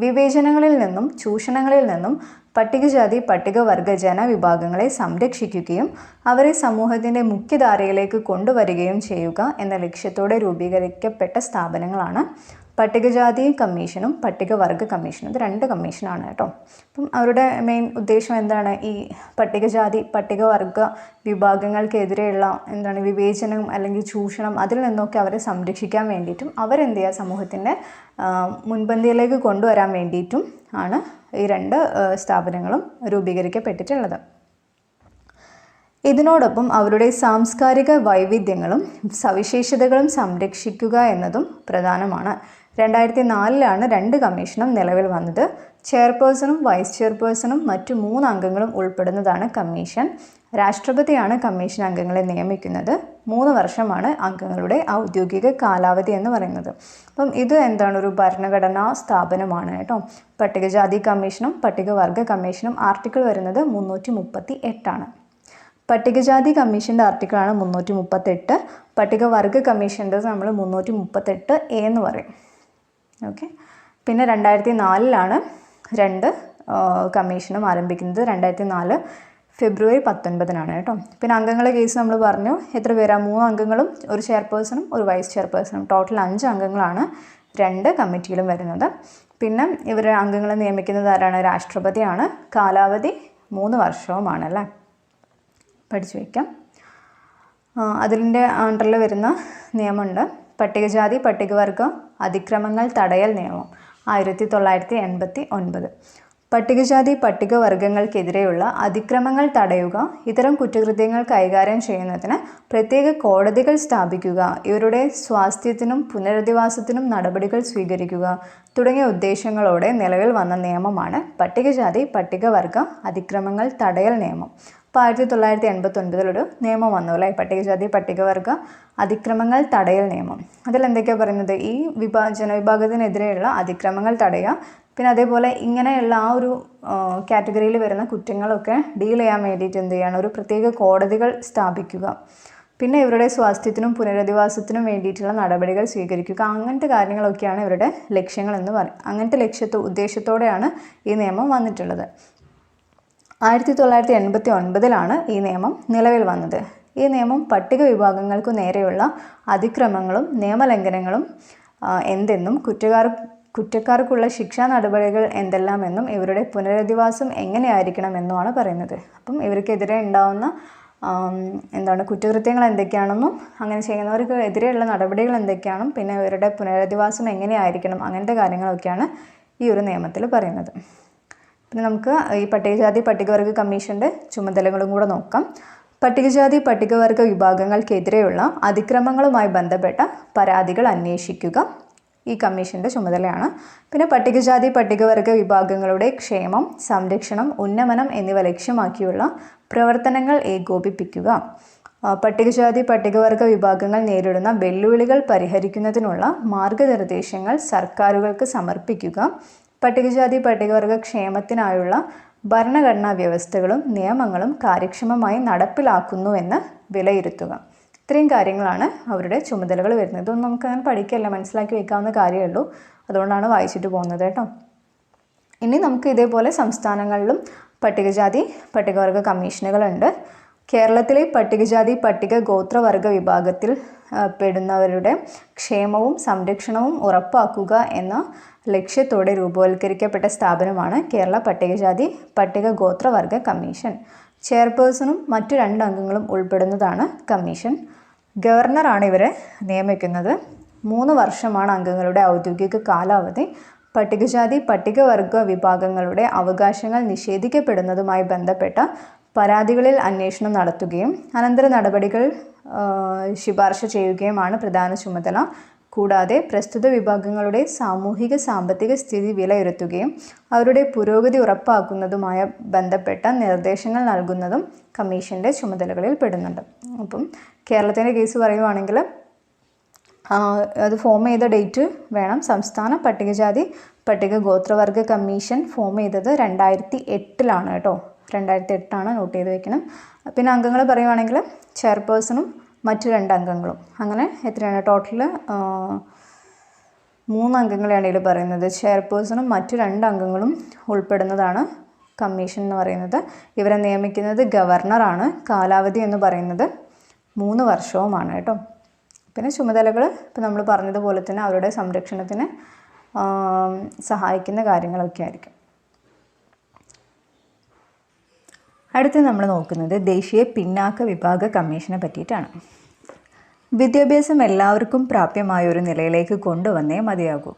വിവേചനങ്ങളിൽ നിന്നും ചൂഷണങ്ങളിൽ നിന്നും പട്ടികജാതി പട്ടികവർഗ ജനവിഭാഗങ്ങളെ സംരക്ഷിക്കുകയും അവരെ സമൂഹത്തിൻ്റെ മുഖ്യധാരയിലേക്ക് കൊണ്ടുവരികയും ചെയ്യുക എന്ന ലക്ഷ്യത്തോടെ രൂപീകരിക്കപ്പെട്ട സ്ഥാപനങ്ങളാണ് പട്ടികജാതി കമ്മീഷനും പട്ടികവർഗ കമ്മീഷനും. ഇത് 2 കമ്മീഷനാണ് കേട്ടോ. അപ്പം അവരുടെ മെയിൻ ഉദ്ദേശം എന്താണ്? ഈ പട്ടികജാതി പട്ടികവർഗ വിഭാഗങ്ങൾക്കെതിരെയുള്ള വിവേചനം അല്ലെങ്കിൽ ചൂഷണം അതിൽ നിന്നൊക്കെ അവരെ സംരക്ഷിക്കാൻ വേണ്ടിയിട്ടും അവരെന്ത് ചെയ്യുക സമൂഹത്തിൻ്റെ മുൻപന്തിയിലേക്ക് കൊണ്ടുവരാൻ വേണ്ടിയിട്ടും ആണ് ഈ 2 സ്ഥാപനങ്ങളും രൂപീകരിക്കപ്പെട്ടിട്ടുള്ളത്. ഇതിനോടൊപ്പം അവരുടെ സാംസ്കാരിക വൈവിധ്യങ്ങളും സവിശേഷതകളും സംരക്ഷിക്കുക എന്നതും പ്രധാനമാണ്. 2004 2 കമ്മീഷനും നിലവിൽ വന്നത്. ചെയർപേഴ്സണും വൈസ് ചെയർപേഴ്സണും മറ്റു 3 അംഗങ്ങളും ഉൾപ്പെടുന്നതാണ് കമ്മീഷൻ. രാഷ്ട്രപതിയാണ് കമ്മീഷൻ അംഗങ്ങളെ നിയമിക്കുന്നത്. 3 വർഷമാണ് അംഗങ്ങളുടെ ഔദ്യോഗിക കാലാവധി എന്ന് പറയുന്നത്. അപ്പം ഇത് ഒരു ഭരണഘടനാ സ്ഥാപനമാണ് കേട്ടോ. പട്ടികജാതി കമ്മീഷനും പട്ടികവർഗ കമ്മീഷനും ആർട്ടിക്കിൾ വരുന്നത് 338. പട്ടികജാതി കമ്മീഷൻ്റെ ആർട്ടിക്കിളാണ് 338. പട്ടികവർഗ കമ്മീഷൻ്റെ നമ്മൾ 338A എന്ന് പറയും. ഓക്കെ. പിന്നെ 2004 2 കമ്മീഷനും ആരംഭിക്കുന്നത്. 2004 ഫെബ്രുവരി 19 കേട്ടോ. പിന്നെ അംഗങ്ങളുടെ കേസ് നമ്മൾ പറഞ്ഞു. എത്ര പേരാ? 3 അംഗങ്ങളും ഒരു ചെയർപേഴ്സണും ഒരു വൈസ് ചെയർപേഴ്സണും. ടോട്ടൽ 5 അംഗങ്ങളാണ് 2 കമ്മിറ്റിയിലും വരുന്നത്. പിന്നെ ഇവർ അംഗങ്ങളെ നിയമിക്കുന്നത് ആരാണ്? രാഷ്ട്രപതിയാണ്. കാലാവധി 3 വർഷവുമാണല്ലേ. പഠിച്ചു വയ്ക്കാം. അതിൻ്റെ അണ്ടറിൽ വരുന്ന നിയമമുണ്ട്. പട്ടികജാതി പട്ടികവർഗ അതിക്രമങ്ങൾ തടയൽ നിയമം 1989. പട്ടികജാതി പട്ടികവർഗങ്ങൾക്കെതിരെയുള്ള അതിക്രമങ്ങൾ തടയുക, ഇത്തരം കുറ്റകൃത്യങ്ങൾ കൈകാര്യം ചെയ്യുന്നതിന് പ്രത്യേക കോടതികൾ സ്ഥാപിക്കുക, ഇവരുടെ സ്വാസ്ഥ്യത്തിനും പുനരധിവാസത്തിനും നടപടികൾ സ്വീകരിക്കുക തുടങ്ങിയ ഉദ്ദേശങ്ങളോടെ നിലവിൽ വന്ന നിയമമാണ് പട്ടികജാതി പട്ടികവർഗ അതിക്രമങ്ങൾ തടയൽ നിയമം. അപ്പോൾ 1989 ഒരു നിയമം വന്നു അല്ലേ, പട്ടികജാതി പട്ടികവർഗ അതിക്രമങ്ങൾ തടയൽ നിയമം. അതിലെന്തൊക്കെയാണ് പറയുന്നത്? ഈ ജനവിഭാഗത്തിനെതിരെയുള്ള അതിക്രമങ്ങൾ തടയുക, പിന്നെ അതേപോലെ ഇങ്ങനെയുള്ള ആ ഒരു കാറ്റഗറിയിൽ വരുന്ന കുറ്റങ്ങളൊക്കെ ഡീൽ ചെയ്യാൻ വേണ്ടിയിട്ട് എന്ത് ചെയ്യണം? ഒരു പ്രത്യേക കോടതികൾ സ്ഥാപിക്കുക. പിന്നെ ഇവരുടെ സ്വാസ്ഥ്യത്തിനും പുനരധിവാസത്തിനും വേണ്ടിയിട്ടുള്ള നടപടികൾ സ്വീകരിക്കുക. അങ്ങനത്തെ കാര്യങ്ങളൊക്കെയാണ് ഇവരുടെ ലക്ഷ്യങ്ങളെന്ന് പറയും. അങ്ങനത്തെ ഉദ്ദേശത്തോടെയാണ് ഈ നിയമം വന്നിട്ടുള്ളത്. 1989 ഈ നിയമം നിലവിൽ വന്നത്. ഈ നിയമം പട്ടിക വിഭാഗങ്ങൾക്കു നേരെയുള്ള അതിക്രമങ്ങളും നിയമലംഘനങ്ങളും എന്തെന്നും കുറ്റക്കാർക്കുള്ള ശിക്ഷാ നടപടികൾ എന്തെല്ലാമെന്നും ഇവരുടെ പുനരധിവാസം എങ്ങനെയായിരിക്കണമെന്നുമാണ് പറയുന്നത്. അപ്പം ഇവർക്കെതിരെ ഉണ്ടാവുന്ന കുറ്റകൃത്യങ്ങൾ എന്തൊക്കെയാണെന്നും അങ്ങനെ ചെയ്യുന്നവർക്ക് എതിരെയുള്ള നടപടികൾ എന്തൊക്കെയാണെന്നും പിന്നെ ഇവരുടെ പുനരധിവാസം എങ്ങനെയായിരിക്കണം അങ്ങനത്തെ കാര്യങ്ങളൊക്കെയാണ് ഈ ഒരു നിയമത്തിൽ പറയുന്നത്. പിന്നെ നമുക്ക് ഈ പട്ടികജാതി പട്ടികവർഗ കമ്മീഷൻ്റെ ചുമതലകളും കൂടെ നോക്കാം. പട്ടികജാതി പട്ടികവർഗ വിഭാഗങ്ങൾക്കെതിരെയുള്ള അതിക്രമങ്ങളുമായി ബന്ധപ്പെട്ട പരാതികൾ അന്വേഷിക്കുക ഈ കമ്മീഷൻ്റെ ചുമതലയാണ്. പിന്നെ പട്ടികജാതി പട്ടികവർഗ വിഭാഗങ്ങളുടെ ക്ഷേമം, സംരക്ഷണം, ഉന്നമനം എന്നിവ ലക്ഷ്യമാക്കിയുള്ള പ്രവർത്തനങ്ങൾ ഏകോപിപ്പിക്കുക. പട്ടികജാതി പട്ടികവർഗ വിഭാഗങ്ങൾ നേരിടുന്ന വെല്ലുവിളികൾ പരിഹരിക്കുന്നതിനുള്ള മാർഗനിർദ്ദേശങ്ങൾ സർക്കാരുകൾക്ക് സമർപ്പിക്കുക. പട്ടികജാതി പട്ടികവർഗ ക്ഷേമത്തിനായുള്ള ഭരണഘടനാ വ്യവസ്ഥകളും നിയമങ്ങളും കാര്യക്ഷമമായി നടപ്പിലാക്കുന്നുവെന്ന് വിലയിരുത്തുക. ഇത്രയും കാര്യങ്ങളാണ് അവരുടെ ചുമതലകൾ വരുന്നത്. ഇതൊന്നും നമുക്കങ്ങനെ പഠിക്കല്ല, മനസ്സിലാക്കി വയ്ക്കാവുന്ന കാര്യമേ ഉള്ളൂ. അതുകൊണ്ടാണ് വായിച്ചിട്ട് പോകുന്നത് കേട്ടോ. ഇനി നമുക്ക് ഇതേപോലെ സംസ്ഥാനങ്ങളിലും പട്ടികജാതി പട്ടികവർഗ കമ്മീഷനുകളുണ്ട്. കേരളത്തിലെ പട്ടികജാതി പട്ടിക ഗോത്രവർഗ വിഭാഗത്തിൽ പെടുന്നവരുടെ ക്ഷേമവും സംരക്ഷണവും ഉറപ്പാക്കുക എന്ന ലക്ഷ്യത്തോടെ രൂപവൽക്കരിക്കപ്പെട്ട സ്ഥാപനമാണ് കേരള പട്ടികജാതി പട്ടിക ഗോത്രവർഗ കമ്മീഷൻ. ചെയർപേഴ്സണും മറ്റു 2 അംഗങ്ങളും ഉൾപ്പെടുന്നതാണ് കമ്മീഷൻ. ഗവർണറാണ് ഇവരെ നിയമിക്കുന്നത്. 3 വർഷമാണ് അംഗങ്ങളുടെ ഔദ്യോഗിക കാലാവധി. പട്ടികജാതി പട്ടികവർഗ വിഭാഗങ്ങളുടെ അവകാശങ്ങൾ നിഷേധിക്കപ്പെടുന്നതുമായി ബന്ധപ്പെട്ട പരാതികളിൽ അന്വേഷണം നടത്തുകയും അനന്തര നടപടികൾ ശുപാർശ ചെയ്യുകയുമാണ് പ്രധാന ചുമതല. കൂടാതെ പ്രസ്തുത വിഭാഗങ്ങളുടെ സാമൂഹിക സാമ്പത്തിക സ്ഥിതി വിലയിരുത്തുകയും അവരുടെ പുരോഗതി ഉറപ്പാക്കുന്നതുമായ ബന്ധപ്പെട്ട നിർദ്ദേശങ്ങൾ നൽകുന്നതും കമ്മീഷൻ്റെ ചുമതലകളിൽ പെടുന്നുണ്ട്. അപ്പം കേരളത്തിൻ്റെ കേസ് പറയുവാണെങ്കിൽ അത് ഫോം ചെയ്ത ഡേറ്റ് വേണം. സംസ്ഥാന പട്ടികജാതി പട്ടിക ഗോത്രവർഗ കമ്മീഷൻ ഫോം ചെയ്തത് 2008 കേട്ടോ. 2008 നോട്ട് ചെയ്ത് വെക്കണം. പിന്നെ അംഗങ്ങൾ പറയുവാണെങ്കിൽ ചെയർപേഴ്സണും മറ്റു 2 അംഗങ്ങളും. അങ്ങനെ എത്രയാണ് ടോട്ടൽ 3 അംഗങ്ങളെയാണ് ഇതിൽ പറയുന്നത്. ചെയർപേഴ്സണും മറ്റു 2 അംഗങ്ങളും ഉൾപ്പെടുന്നതാണ് കമ്മീഷൻ എന്ന് പറയുന്നത്. ഇവരെ നിയമിക്കുന്നത് ഗവർണറാണ്. കാലാവധി എന്ന് പറയുന്നത് 3 വർഷവുമാണ് കേട്ടോ. പിന്നെ ചുമതലകൾ ഇപ്പോൾ നമ്മൾ പറഞ്ഞതുപോലെ തന്നെ അവരുടെ സംരക്ഷണത്തിന് സഹായിക്കുന്ന കാര്യങ്ങളൊക്കെ ആയിരിക്കും. അടുത്ത് നമ്മൾ നോക്കുന്നത് ദേശീയ പിന്നാക്ക വിഭാഗ കമ്മീഷനെ പറ്റിയിട്ടാണ്. വിദ്യാഭ്യാസം എല്ലാവർക്കും പ്രാപ്യമായ ഒരു നിലയിലേക്ക് കൊണ്ടുവന്നേ മതിയാകൂ.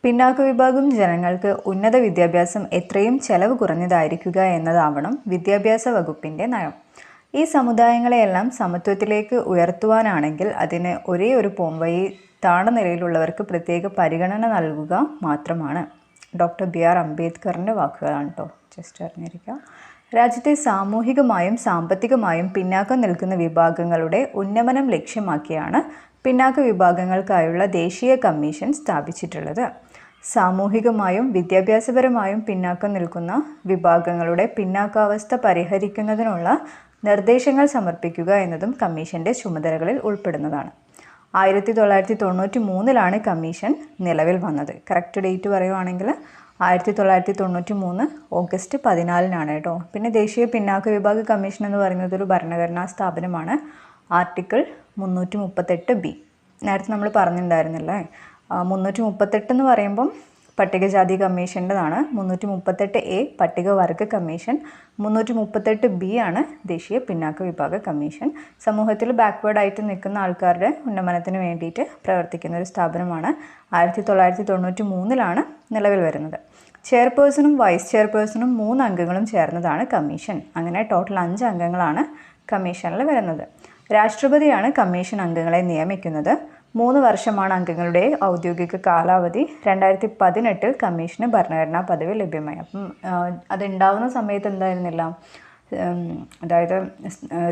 പിന്നാക്ക വിഭാഗം ജനങ്ങൾക്ക് ഉന്നത വിദ്യാഭ്യാസം എത്രയും ചെലവ് കുറഞ്ഞതായിരിക്കുക എന്നതാവണം വിദ്യാഭ്യാസ വകുപ്പിൻ്റെ നയം. ഈ സമുദായങ്ങളെയെല്ലാം സമത്വത്തിലേക്ക് ഉയർത്തുവാനാണെങ്കിൽ അതിന് ഒരേ ഒരു പോംവഴി താഴ്ന്ന നിലയിലുള്ളവർക്ക് പ്രത്യേക പരിഗണന നൽകുക മാത്രമാണ്. ഡോക്ടർ BR അംബേദ്കറിൻ്റെ വാക്കുകളാണ് കേട്ടോ, ജസ്റ്റ് അറിഞ്ഞിരിക്കുക. രാജ്യത്തെ സാമൂഹികമായും സാമ്പത്തികമായും പിന്നാക്കം നിൽക്കുന്ന വിഭാഗങ്ങളുടെ ഉന്നമനം ലക്ഷ്യമാക്കിയാണ് പിന്നാക്ക വിഭാഗങ്ങൾക്കായുള്ള ദേശീയ കമ്മീഷൻ സ്ഥാപിച്ചിട്ടുള്ളത്. സാമൂഹികമായും വിദ്യാഭ്യാസപരമായും പിന്നാക്കം നിൽക്കുന്ന വിഭാഗങ്ങളുടെ പിന്നാക്കാവസ്ഥ പരിഹരിക്കുന്നതിനുള്ള നിർദ്ദേശങ്ങൾ സമർപ്പിക്കുക എന്നതും കമ്മീഷൻ്റെ ചുമതലകളിൽ ഉൾപ്പെടുന്നതാണ്. 1993 കമ്മീഷൻ നിലവിൽ വന്നത്. കറക്റ്റ് ഡേറ്റ് പറയുവാണെങ്കിൽ 1993 ഓഗസ്റ്റ് 14 കേട്ടോ. പിന്നെ ദേശീയ പിന്നാക്ക വിഭാഗ കമ്മീഷൻ എന്ന് പറയുന്നത് ഒരു ഭരണഘടനാ സ്ഥാപനമാണ്. ആർട്ടിക്കിൾ 338B നേരത്തെ നമ്മൾ പറഞ്ഞിട്ടുണ്ടായിരുന്നില്ലേ. 338 എന്ന് പറയുമ്പം പട്ടികജാതി കമ്മീഷൻ്റെതാണ്. 338A പട്ടികവർഗ കമ്മീഷൻ. 338B ആണ് ദേശീയ പിന്നാക്ക വിഭാഗ കമ്മീഷൻ. സമൂഹത്തിൽ ബാക്ക്വേർഡായിട്ട് നിൽക്കുന്ന ആൾക്കാരുടെ ഉന്നമനത്തിന് വേണ്ടിയിട്ട് പ്രവർത്തിക്കുന്ന ഒരു സ്ഥാപനമാണ്. 1993 നിലവിൽ വരുന്നത്. ചെയർപേഴ്സണും വൈസ് ചെയർപേഴ്സണും 3 അംഗങ്ങളും ചേർന്നതാണ് കമ്മീഷൻ. അങ്ങനെ ടോട്ടൽ 5 അംഗങ്ങളാണ് കമ്മീഷനിൽ വരുന്നത്. രാഷ്ട്രപതിയാണ് കമ്മീഷൻ അംഗങ്ങളെ നിയമിക്കുന്നത്. 3 വർഷമാണ് അംഗങ്ങളുടെ ഔദ്യോഗിക കാലാവധി. 2018 കമ്മീഷന് ഭരണഘടനാ പദവി ലഭ്യമായി. അപ്പം അതുണ്ടാവുന്ന സമയത്ത് എന്തായിരുന്നില്ല, അതായത്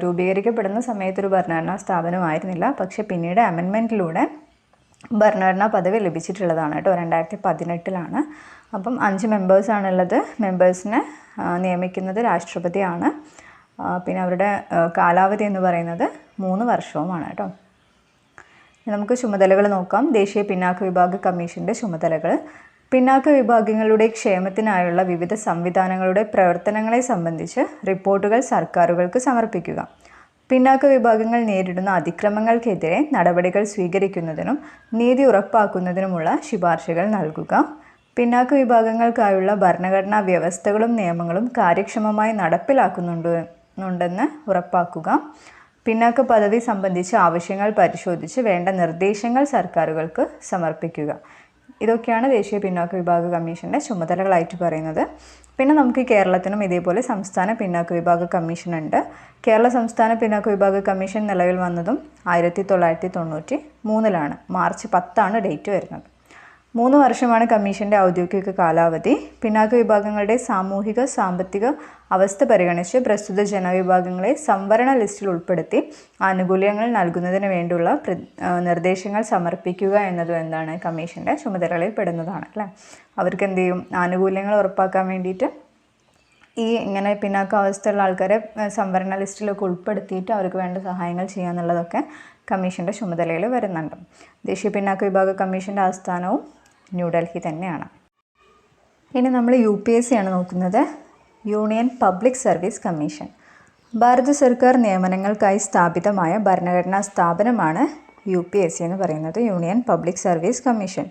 രൂപീകരിക്കപ്പെടുന്ന സമയത്തൊരു ഭരണഘടനാ സ്ഥാപനമായിരുന്നില്ല. പക്ഷേ പിന്നീട് അമെൻമെൻറ്റിലൂടെ ഭരണഘടനാ പദവി ലഭിച്ചിട്ടുള്ളതാണ് കേട്ടോ. 2018 അപ്പം 5 മെമ്പേഴ്സാണുള്ളത്. മെമ്പേഴ്സിനെ നിയമിക്കുന്നത് രാഷ്ട്രപതിയാണ്. പിന്നെ അവരുടെ കാലാവധി എന്ന് പറയുന്നത് 3 വർഷവുമാണ് കേട്ടോ. നമുക്ക് ചുമതലകൾ നോക്കാം. ദേശീയ പിന്നാക്ക വിഭാഗ കമ്മീഷൻ്റെ ചുമതലകൾ: പിന്നാക്ക വിഭാഗങ്ങളുടെ ക്ഷേമത്തിനായുള്ള വിവിധ സംവിധാനങ്ങളുടെ പ്രവർത്തനങ്ങളെ സംബന്ധിച്ച് റിപ്പോർട്ടുകൾ സർക്കാരുകൾക്ക് സമർപ്പിക്കുക. പിന്നാക്ക വിഭാഗങ്ങൾ നേരിടുന്ന അതിക്രമങ്ങൾക്കെതിരെ നടപടികൾ സ്വീകരിക്കുന്നതിനും നീതി ഉറപ്പാക്കുന്നതിനുമുള്ള ശുപാർശകൾ നൽകുക. പിന്നാക്ക വിഭാഗങ്ങൾക്കായുള്ള ഭരണഘടനാ വ്യവസ്ഥകളും നിയമങ്ങളും കാര്യക്ഷമമായി നടപ്പിലാക്കുന്നുണ്ടെന്ന് ഉറപ്പാക്കുക. പിന്നാക്ക പദവി സംബന്ധിച്ച ആവശ്യങ്ങൾ പരിശോധിച്ച് വേണ്ട നിർദ്ദേശങ്ങൾ സർക്കാരുകൾക്ക് സമർപ്പിക്കുക. ഇതൊക്കെയാണ് ദേശീയ പിന്നാക്ക വിഭാഗ കമ്മീഷൻ്റെ ചുമതലകളായിട്ട് പറയുന്നത്. പിന്നെ നമുക്ക് കേരളത്തിനും ഇതേപോലെ സംസ്ഥാന പിന്നാക്ക വിഭാഗ കമ്മീഷൻ ഉണ്ട്. കേരള സംസ്ഥാന പിന്നാക്ക വിഭാഗ കമ്മീഷൻ നിലവിൽ വന്നതും 1993 മാർച്ച് 10 ഡേറ്റ് വരുന്നത്. 3 വർഷമാണ് കമ്മീഷൻ്റെ ഔദ്യോഗിക കാലാവധി. പിന്നാക്ക വിഭാഗങ്ങളുടെ സാമൂഹിക സാമ്പത്തിക അവസ്ഥ പരിഗണിച്ച് പ്രസ്തുത ജനവിഭാഗങ്ങളെ സംവരണ ലിസ്റ്റിൽ ഉൾപ്പെടുത്തി ആനുകൂല്യങ്ങൾ നൽകുന്നതിന് വേണ്ടിയുള്ള നിർദ്ദേശങ്ങൾ സമർപ്പിക്കുക എന്നതും എന്താണ് കമ്മീഷൻ്റെ ചുമതലകളിൽ പെടുന്നതാണ് അല്ലേ. അവർക്ക് എന്ത് ചെയ്യും, ആനുകൂല്യങ്ങൾ ഉറപ്പാക്കാൻ വേണ്ടിയിട്ട് ഈ ഇങ്ങനെ പിന്നാക്കാവസ്ഥയുള്ള ആൾക്കാരെ സംവരണ ലിസ്റ്റിലൊക്കെ ഉൾപ്പെടുത്തിയിട്ട് അവർക്ക് വേണ്ട സഹായങ്ങൾ ചെയ്യുക എന്നുള്ളതൊക്കെ കമ്മീഷൻ്റെ ചുമതലയിൽ വരുന്നുണ്ട്. ദേശീയ പിന്നാക്ക വിഭാഗ കമ്മീഷൻ്റെ ആസ്ഥാനവും ന്യൂഡൽഹി തന്നെയാണ്. ഇനി നമ്മൾ UPSC ആണ് നോക്കുന്നത്. Union public service commission. ഭാരത സർക്കാർ നിയമനങ്ങൾക്കായി സ്ഥാപിതമായ ഭരണഘടനാ സ്ഥാപനമാണ് UPSC എന്ന് പറയുന്നത്, union public service commission.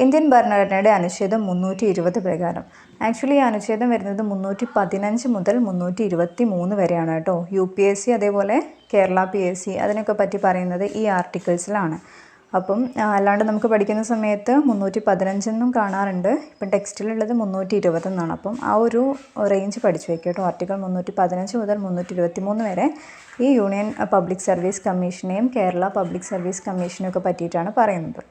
Indian ഭരണഘടനയുടെ അനുച്ഛേദം 320 പ്രകാരം, ആക്ച്വലി ഈ അനുച്ഛേദം വരുന്നത് 315 മുതൽ 323 വരെയാണ് കേട്ടോ. UPSC അതേപോലെ കേരള PSC അതിനൊക്കെ പറ്റി പറയുന്നത് ഈ ആർട്ടിക്കിൾസിലാണ്. അപ്പം അല്ലാണ്ട് നമുക്ക് പഠിക്കുന്ന സമയത്ത് 315 എന്നും കാണാറുണ്ട്. ഇപ്പം ടെക്സ്റ്റിലുള്ളത് 320 എന്നാണ്. അപ്പം ആ ഒരു റേഞ്ച് പഠിച്ചു വയ്ക്കുക കേട്ടോ. ആർട്ടിക്കിൾ 315 മുതൽ 323 വരെ ഈ യൂണിയൻ പബ്ലിക് സർവീസ് കമ്മീഷനെയും കേരള പബ്ലിക് സർവീസ് കമ്മീഷനെയൊക്കെ പറ്റിയിട്ടാണ് പറയുന്നത്.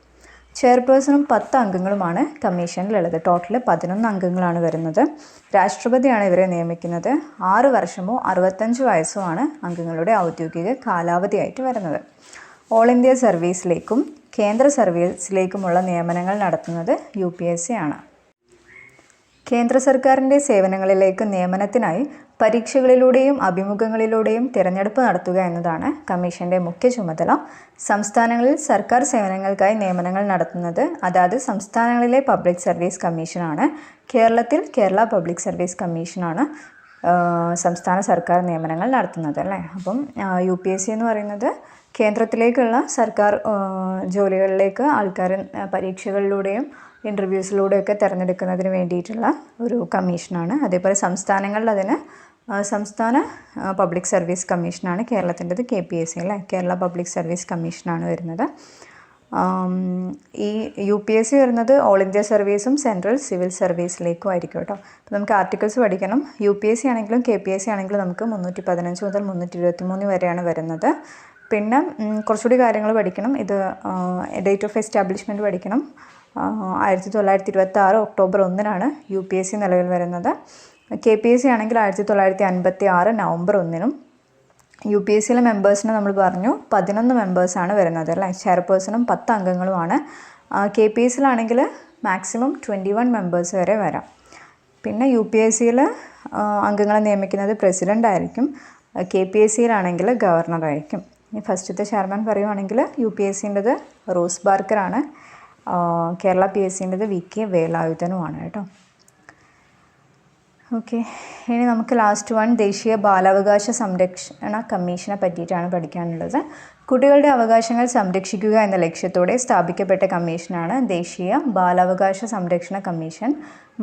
ചെയർപേഴ്സണും 10 അംഗങ്ങളുമാണ് കമ്മീഷനിലുള്ളത്. ടോട്ടൽ 11 അംഗങ്ങളാണ് വരുന്നത്. രാഷ്ട്രപതിയാണ് ഇവരെ നിയമിക്കുന്നത്. 6 വർഷമോ 65 വയസ്സോ ആണ് അംഗങ്ങളുടെ ഔദ്യോഗിക കാലാവധിയായിട്ട് വരുന്നത്. ഓൾ ഇന്ത്യ സർവീസിലേക്കും കേന്ദ്ര സർവീസിലേക്കുമുള്ള നിയമനങ്ങൾ നടത്തുന്നത് UPSC ആണ്. കേന്ദ്ര സർക്കാരിൻ്റെ സേവനങ്ങളിലേക്ക് നിയമനത്തിനായി പരീക്ഷകളിലൂടെയും അഭിമുഖങ്ങളിലൂടെയും തിരഞ്ഞെടുപ്പ് നടത്തുക എന്നതാണ് കമ്മീഷൻ്റെ മുഖ്യ ചുമതല. സംസ്ഥാനങ്ങളിൽ സർക്കാർ സേവനങ്ങൾക്കായി നിയമനങ്ങൾ നടത്തുന്നത് അതാത് സംസ്ഥാനങ്ങളിലെ പബ്ലിക് സർവീസ് കമ്മീഷനാണ്. കേരളത്തിൽ കേരള പബ്ലിക് സർവീസ് കമ്മീഷനാണ് സംസ്ഥാന സർക്കാർ നിയമനങ്ങൾ നടത്തുന്നത് അല്ലേ. അപ്പം UPSC എന്ന് പറയുന്നത് കേന്ദ്രത്തിലേക്കുള്ള സർക്കാർ ജോലികളിലേക്ക് ആൾക്കാർ പരീക്ഷകളിലൂടെയും ഇൻ്റർവ്യൂസിലൂടെയൊക്കെ തിരഞ്ഞെടുക്കുന്നതിന് വേണ്ടിയിട്ടുള്ള ഒരു കമ്മീഷനാണ്. അതേപോലെ സംസ്ഥാനങ്ങളിൽ അതിന് സംസ്ഥാന പബ്ലിക് സർവീസ് കമ്മീഷനാണ്. കേരളത്തിൻ്റെത് KPSC അല്ലേ, കേരള പബ്ലിക് സർവീസ് കമ്മീഷനാണ് വരുന്നത്. ഈ UPSC വരുന്നത് ഓൾ ഇന്ത്യ സർവീസും സെൻട്രൽ സിവിൽ സർവീസിലേക്കും ആയിരിക്കും കേട്ടോ. അപ്പോൾ നമുക്ക് ആർട്ടിക്കിൾസ് പഠിക്കണം. UPSC ആണെങ്കിലും KPSC ആണെങ്കിലും നമുക്ക് 315 മുതൽ 323 വരെയാണ് വരുന്നത്. പിന്നെ കുറച്ചുകൂടി കാര്യങ്ങൾ പഠിക്കണം. ഇത് ഡേറ്റ് ഓഫ് എസ്റ്റാബ്ലിഷ്മെൻറ്റ് പഠിക്കണം. 1926 ഒക്ടോബർ 1 UPSC നിലവിൽ വരുന്നത്. KPSC ആണെങ്കിൽ 1956 നവംബർ 1. UPSCയിലെ മെമ്പേഴ്സിനെ നമ്മൾ പറഞ്ഞു 11 മെമ്പേഴ്സാണ് വരുന്നത് അല്ലേ. ചെയർപേഴ്സണും 10 അംഗങ്ങളുമാണ്. KPSCയിലാണെങ്കിൽ മാക്സിമം 21 മെമ്പേഴ്സ് വരെ വരാം. പിന്നെ UPSCയിൽ അംഗങ്ങളെ നിയമിക്കുന്നത് പ്രസിഡൻ്റ് ആയിരിക്കും. KPSCയിലാണെങ്കിൽ ഗവർണറായിരിക്കും. ഫസ്റ്റത്തെ ചെയർമാൻ പറയുവാണെങ്കിൽ UPSCൻ്റെത് റോസ് ബാർക്കറാണ്. കേരള PSCൻ്റെത് VK വേലായുധനുമാണ് കേട്ടോ. ഓക്കെ, ഇനി നമുക്ക് ലാസ്റ്റ് വൺ ദേശീയ ബാലാവകാശ സംരക്ഷണ കമ്മീഷനെ പറ്റിയിട്ടാണ് പഠിക്കാനുള്ളത്. കുട്ടികളുടെ അവകാശങ്ങൾ സംരക്ഷിക്കുക എന്ന ലക്ഷ്യത്തോടെ സ്ഥാപിക്കപ്പെട്ട കമ്മീഷനാണ് ദേശീയ ബാലാവകാശ സംരക്ഷണ കമ്മീഷൻ.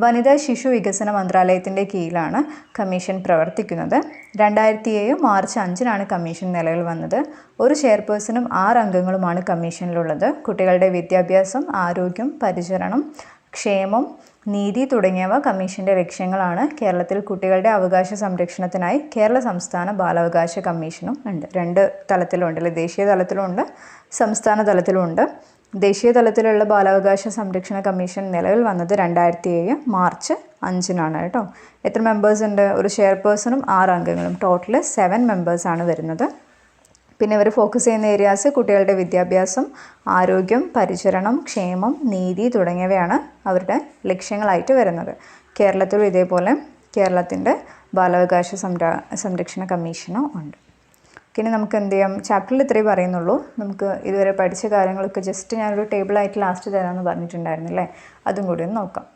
വനിതാ ശിശു വികസന മന്ത്രാലയത്തിൻ്റെ കീഴിലാണ് കമ്മീഷൻ പ്രവർത്തിക്കുന്നത്. 2007 മാർച്ച് 5 കമ്മീഷൻ നിലവിൽ വന്നത്. ഒരു ചെയർപേഴ്സണും 6 അംഗങ്ങളുമാണ് കമ്മീഷനിലുള്ളത്. കുട്ടികളുടെ വിദ്യാഭ്യാസം, ആരോഗ്യം, പരിചരണം, ക്ഷേമം, നീതി തുടങ്ങിയവ കമ്മീഷൻ്റെ ലക്ഷ്യങ്ങളാണ്. കേരളത്തിൽ കുട്ടികളുടെ അവകാശ സംരക്ഷണത്തിനായി കേരള സംസ്ഥാന ബാലാവകാശ കമ്മീഷനും ഉണ്ട്. 2 തലത്തിലുണ്ട് അല്ലേ, ദേശീയ തലത്തിലുമുണ്ട് സംസ്ഥാന തലത്തിലുമുണ്ട്. ദേശീയ തലത്തിലുള്ള ബാലാവകാശ സംരക്ഷണ കമ്മീഷൻ നിലവിൽ വന്നത് 2007 മാർച്ച് 5 കേട്ടോ. എത്ര മെമ്പേഴ്സ് ഉണ്ട്? ഒരു ചെയർപേഴ്സണും 6 അംഗങ്ങളും, ടോട്ടൽ 7 മെമ്പേഴ്സാണ് വരുന്നത്. പിന്നെ ഇവർ ഫോക്കസ് ചെയ്യുന്ന ഏരിയാസ് കുട്ടികളുടെ വിദ്യാഭ്യാസം, ആരോഗ്യം, പരിചരണം, ക്ഷേമം, നീതി തുടങ്ങിയവയാണ് അവരുടെ ലക്ഷ്യങ്ങളായിട്ട് വരുന്നത്. കേരളത്തിലും ഇതേപോലെ കേരളത്തിൻ്റെ ബാലാവകാശ സംരക്ഷണ കമ്മീഷനും ഉണ്ട്. ഇനി നമുക്ക് എന്ത് ചെയ്യാം, ചാപ്റ്ററിൽ ഇത്രയും പറയുന്നുള്ളൂ. നമുക്ക് ഇതുവരെ പഠിച്ച കാര്യങ്ങളൊക്കെ ജസ്റ്റ് ഞാനൊരു ടേബിളായിട്ട് ലാസ്റ്റ് തരാമെന്ന് പറഞ്ഞിട്ടുണ്ടായിരുന്നില്ലേ, അതും കൂടി ഒന്ന് നോക്കാം.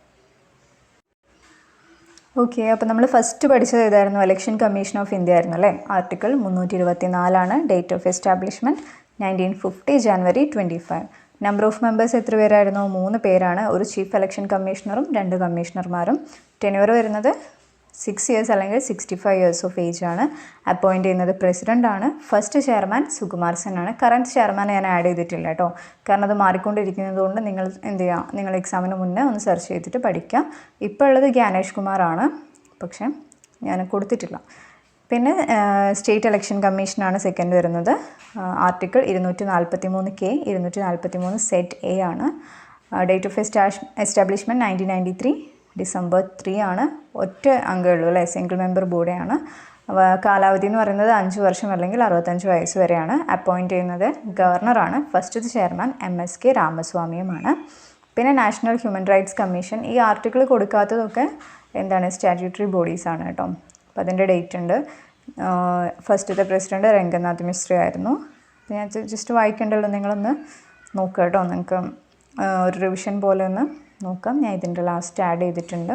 ഓക്കെ, അപ്പോൾ നമ്മൾ ഫസ്റ്റ് പഠിച്ചത് ഏതായിരുന്നു? ഇലക്ഷൻ കമ്മീഷൻ ഓഫ് ഇന്ത്യ ആയിരുന്നു അല്ലേ. Article 324 date of establishment 1950 January 25. Number of members എത്ര പേരായിരുന്നു? 3 പേരാണ്. ഒരു ചീഫ് ഇലക്ഷൻ കമ്മീഷണറും 2 കമ്മീഷണർമാരും. ടെന്യൂർ വരുന്നത് 6 ഇയേഴ്സ് അല്ലെങ്കിൽ 65 ഇയേഴ്സ് ഓഫ് ഏജ് ആണ്. അപ്പോയിൻറ്റ് ചെയ്യുന്നത് പ്രസിഡൻ്റ് ആണ്. ഫസ്റ്റ് ചെയർമാൻ സുകുമാർ സെൻ ആണ്. കറൻറ്റ് ചെയർമാൻ ഞാൻ ആഡ് ചെയ്തിട്ടില്ല കേട്ടോ, കാരണം അത് മാറിക്കൊണ്ടിരിക്കുന്നത് കൊണ്ട് നിങ്ങൾ എന്ത് ചെയ്യുക, നിങ്ങൾ എക്സാമിന് മുന്നേ ഒന്ന് സെർച്ച് ചെയ്തിട്ട് പഠിക്കുക. ഇപ്പോൾ ഉള്ളത് ജ്ഞാനേഷ് കുമാറാണ്, പക്ഷേ ഞാൻ കൊടുത്തിട്ടില്ല. പിന്നെ സ്റ്റേറ്റ് ഇലക്ഷൻ കമ്മീഷനാണ് സെക്കൻഡ് വരുന്നത്. ആർട്ടിക്കിൾ 243K 243 സെറ്റ് എ ആണ്. ഡേറ്റ് ഓഫ് എസ്റ്റാബ്ലിഷ്മെൻറ്റ് 1993 ഡിസംബർ 3 ആണ്. ഒറ്റ അംഗമുള്ളൂ അല്ലേ, സിംഗിൾ മെമ്പർ ബോഡിയാണ്. കാലാവധി എന്ന് പറയുന്നത് 5 വർഷം അല്ലെങ്കിൽ 65 വയസ്സ് വരെയാണ്. അപ്പോയിൻറ്റ് ചെയ്യുന്നത് ഗവർണറാണ്. ഫസ്റ്റ് ചെയർമാൻ MSK രാമസ്വാമിയുമാണ്. പിന്നെ നാഷണൽ ഹ്യൂമൻ റൈറ്റ്സ് കമ്മീഷൻ, ഈ ആർട്ടിക്കിൾ കൊടുക്കാത്തതൊക്കെ എന്താണ്, സ്റ്റാറ്റ്യൂട്ടറി ബോഡീസാണ് കേട്ടോ. അപ്പോൾ അതിൻ്റെ ഡേറ്റ് ഉണ്ട്. ഫസ്റ്റത്തെ പ്രസിഡൻറ്റ് രംഗനാഥ് മിശ്ര ആയിരുന്നു. ഞാൻ ജസ്റ്റ് വായിക്കേണ്ടല്ലോ, നിങ്ങളൊന്ന് നോക്കുക കേട്ടോ. നിങ്ങൾക്ക് ഒരു റിവിഷൻ പോലെ ഒന്ന് നോക്കാം. ഞാൻ ഇതിൻ്റെ ലാസ്റ്റ് ആഡ് ചെയ്തിട്ടുണ്ട്.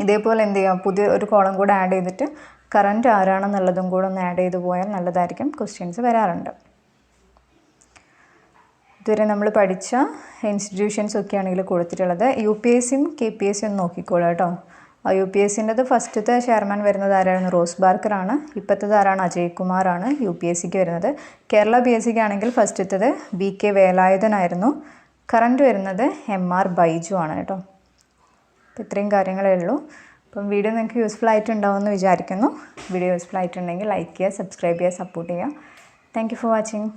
ഇതേപോലെ എന്ത് ചെയ്യാം, പുതിയ ഒരു കോളം കൂടെ ആഡ് ചെയ്തിട്ട് കറൻറ്റ് ആരാണെന്നുള്ളതും കൂടെ ഒന്ന് ആഡ് ചെയ്ത് പോയാൽ നല്ലതായിരിക്കും. ക്വസ്റ്റ്യൻസ് വരാറുണ്ട്. ഇതുവരെ നമ്മൾ പഠിച്ച ഇൻസ്റ്റിറ്റ്യൂഷൻസ് ഒക്കെ ആണെങ്കിൽ കൊടുത്തിട്ടുള്ളത്. UPSCയും KPSCയും ഒന്ന് നോക്കിക്കോളൂ കേട്ടോ. UPSCൻ്റെത് ഫസ്റ്റത്തെ ചെയർമാൻ വരുന്നത് ആരായിരുന്നു? റോസ് ബാർക്കറാണ്. ഇപ്പോഴത്തത് ആരാണ്? അജയ് കുമാറാണ് UPSCക്ക് വരുന്നത്. കേരള PSCക്ക് ആണെങ്കിൽ ഫസ്റ്റത്തത് VK വേലായുധനായിരുന്നു. കറൻറ്റ് വരുന്നത് MR ബൈജു ആണ് കേട്ടോ. അപ്പോൾ ഇത്രയും കാര്യങ്ങളേ ഉള്ളൂ. അപ്പം വീഡിയോ നിങ്ങൾക്ക് യൂസ്ഫുൾ ആയിട്ടുണ്ടാവുമെന്ന് വിചാരിക്കുന്നു. വീഡിയോ യൂസ്ഫുൾ ആയിട്ടുണ്ടെങ്കിൽ ലൈക്ക് ചെയ്യുക, സബ്സ്ക്രൈബ് ചെയ്യുക, സപ്പോർട്ട് ചെയ്യുക. Thank you for watching.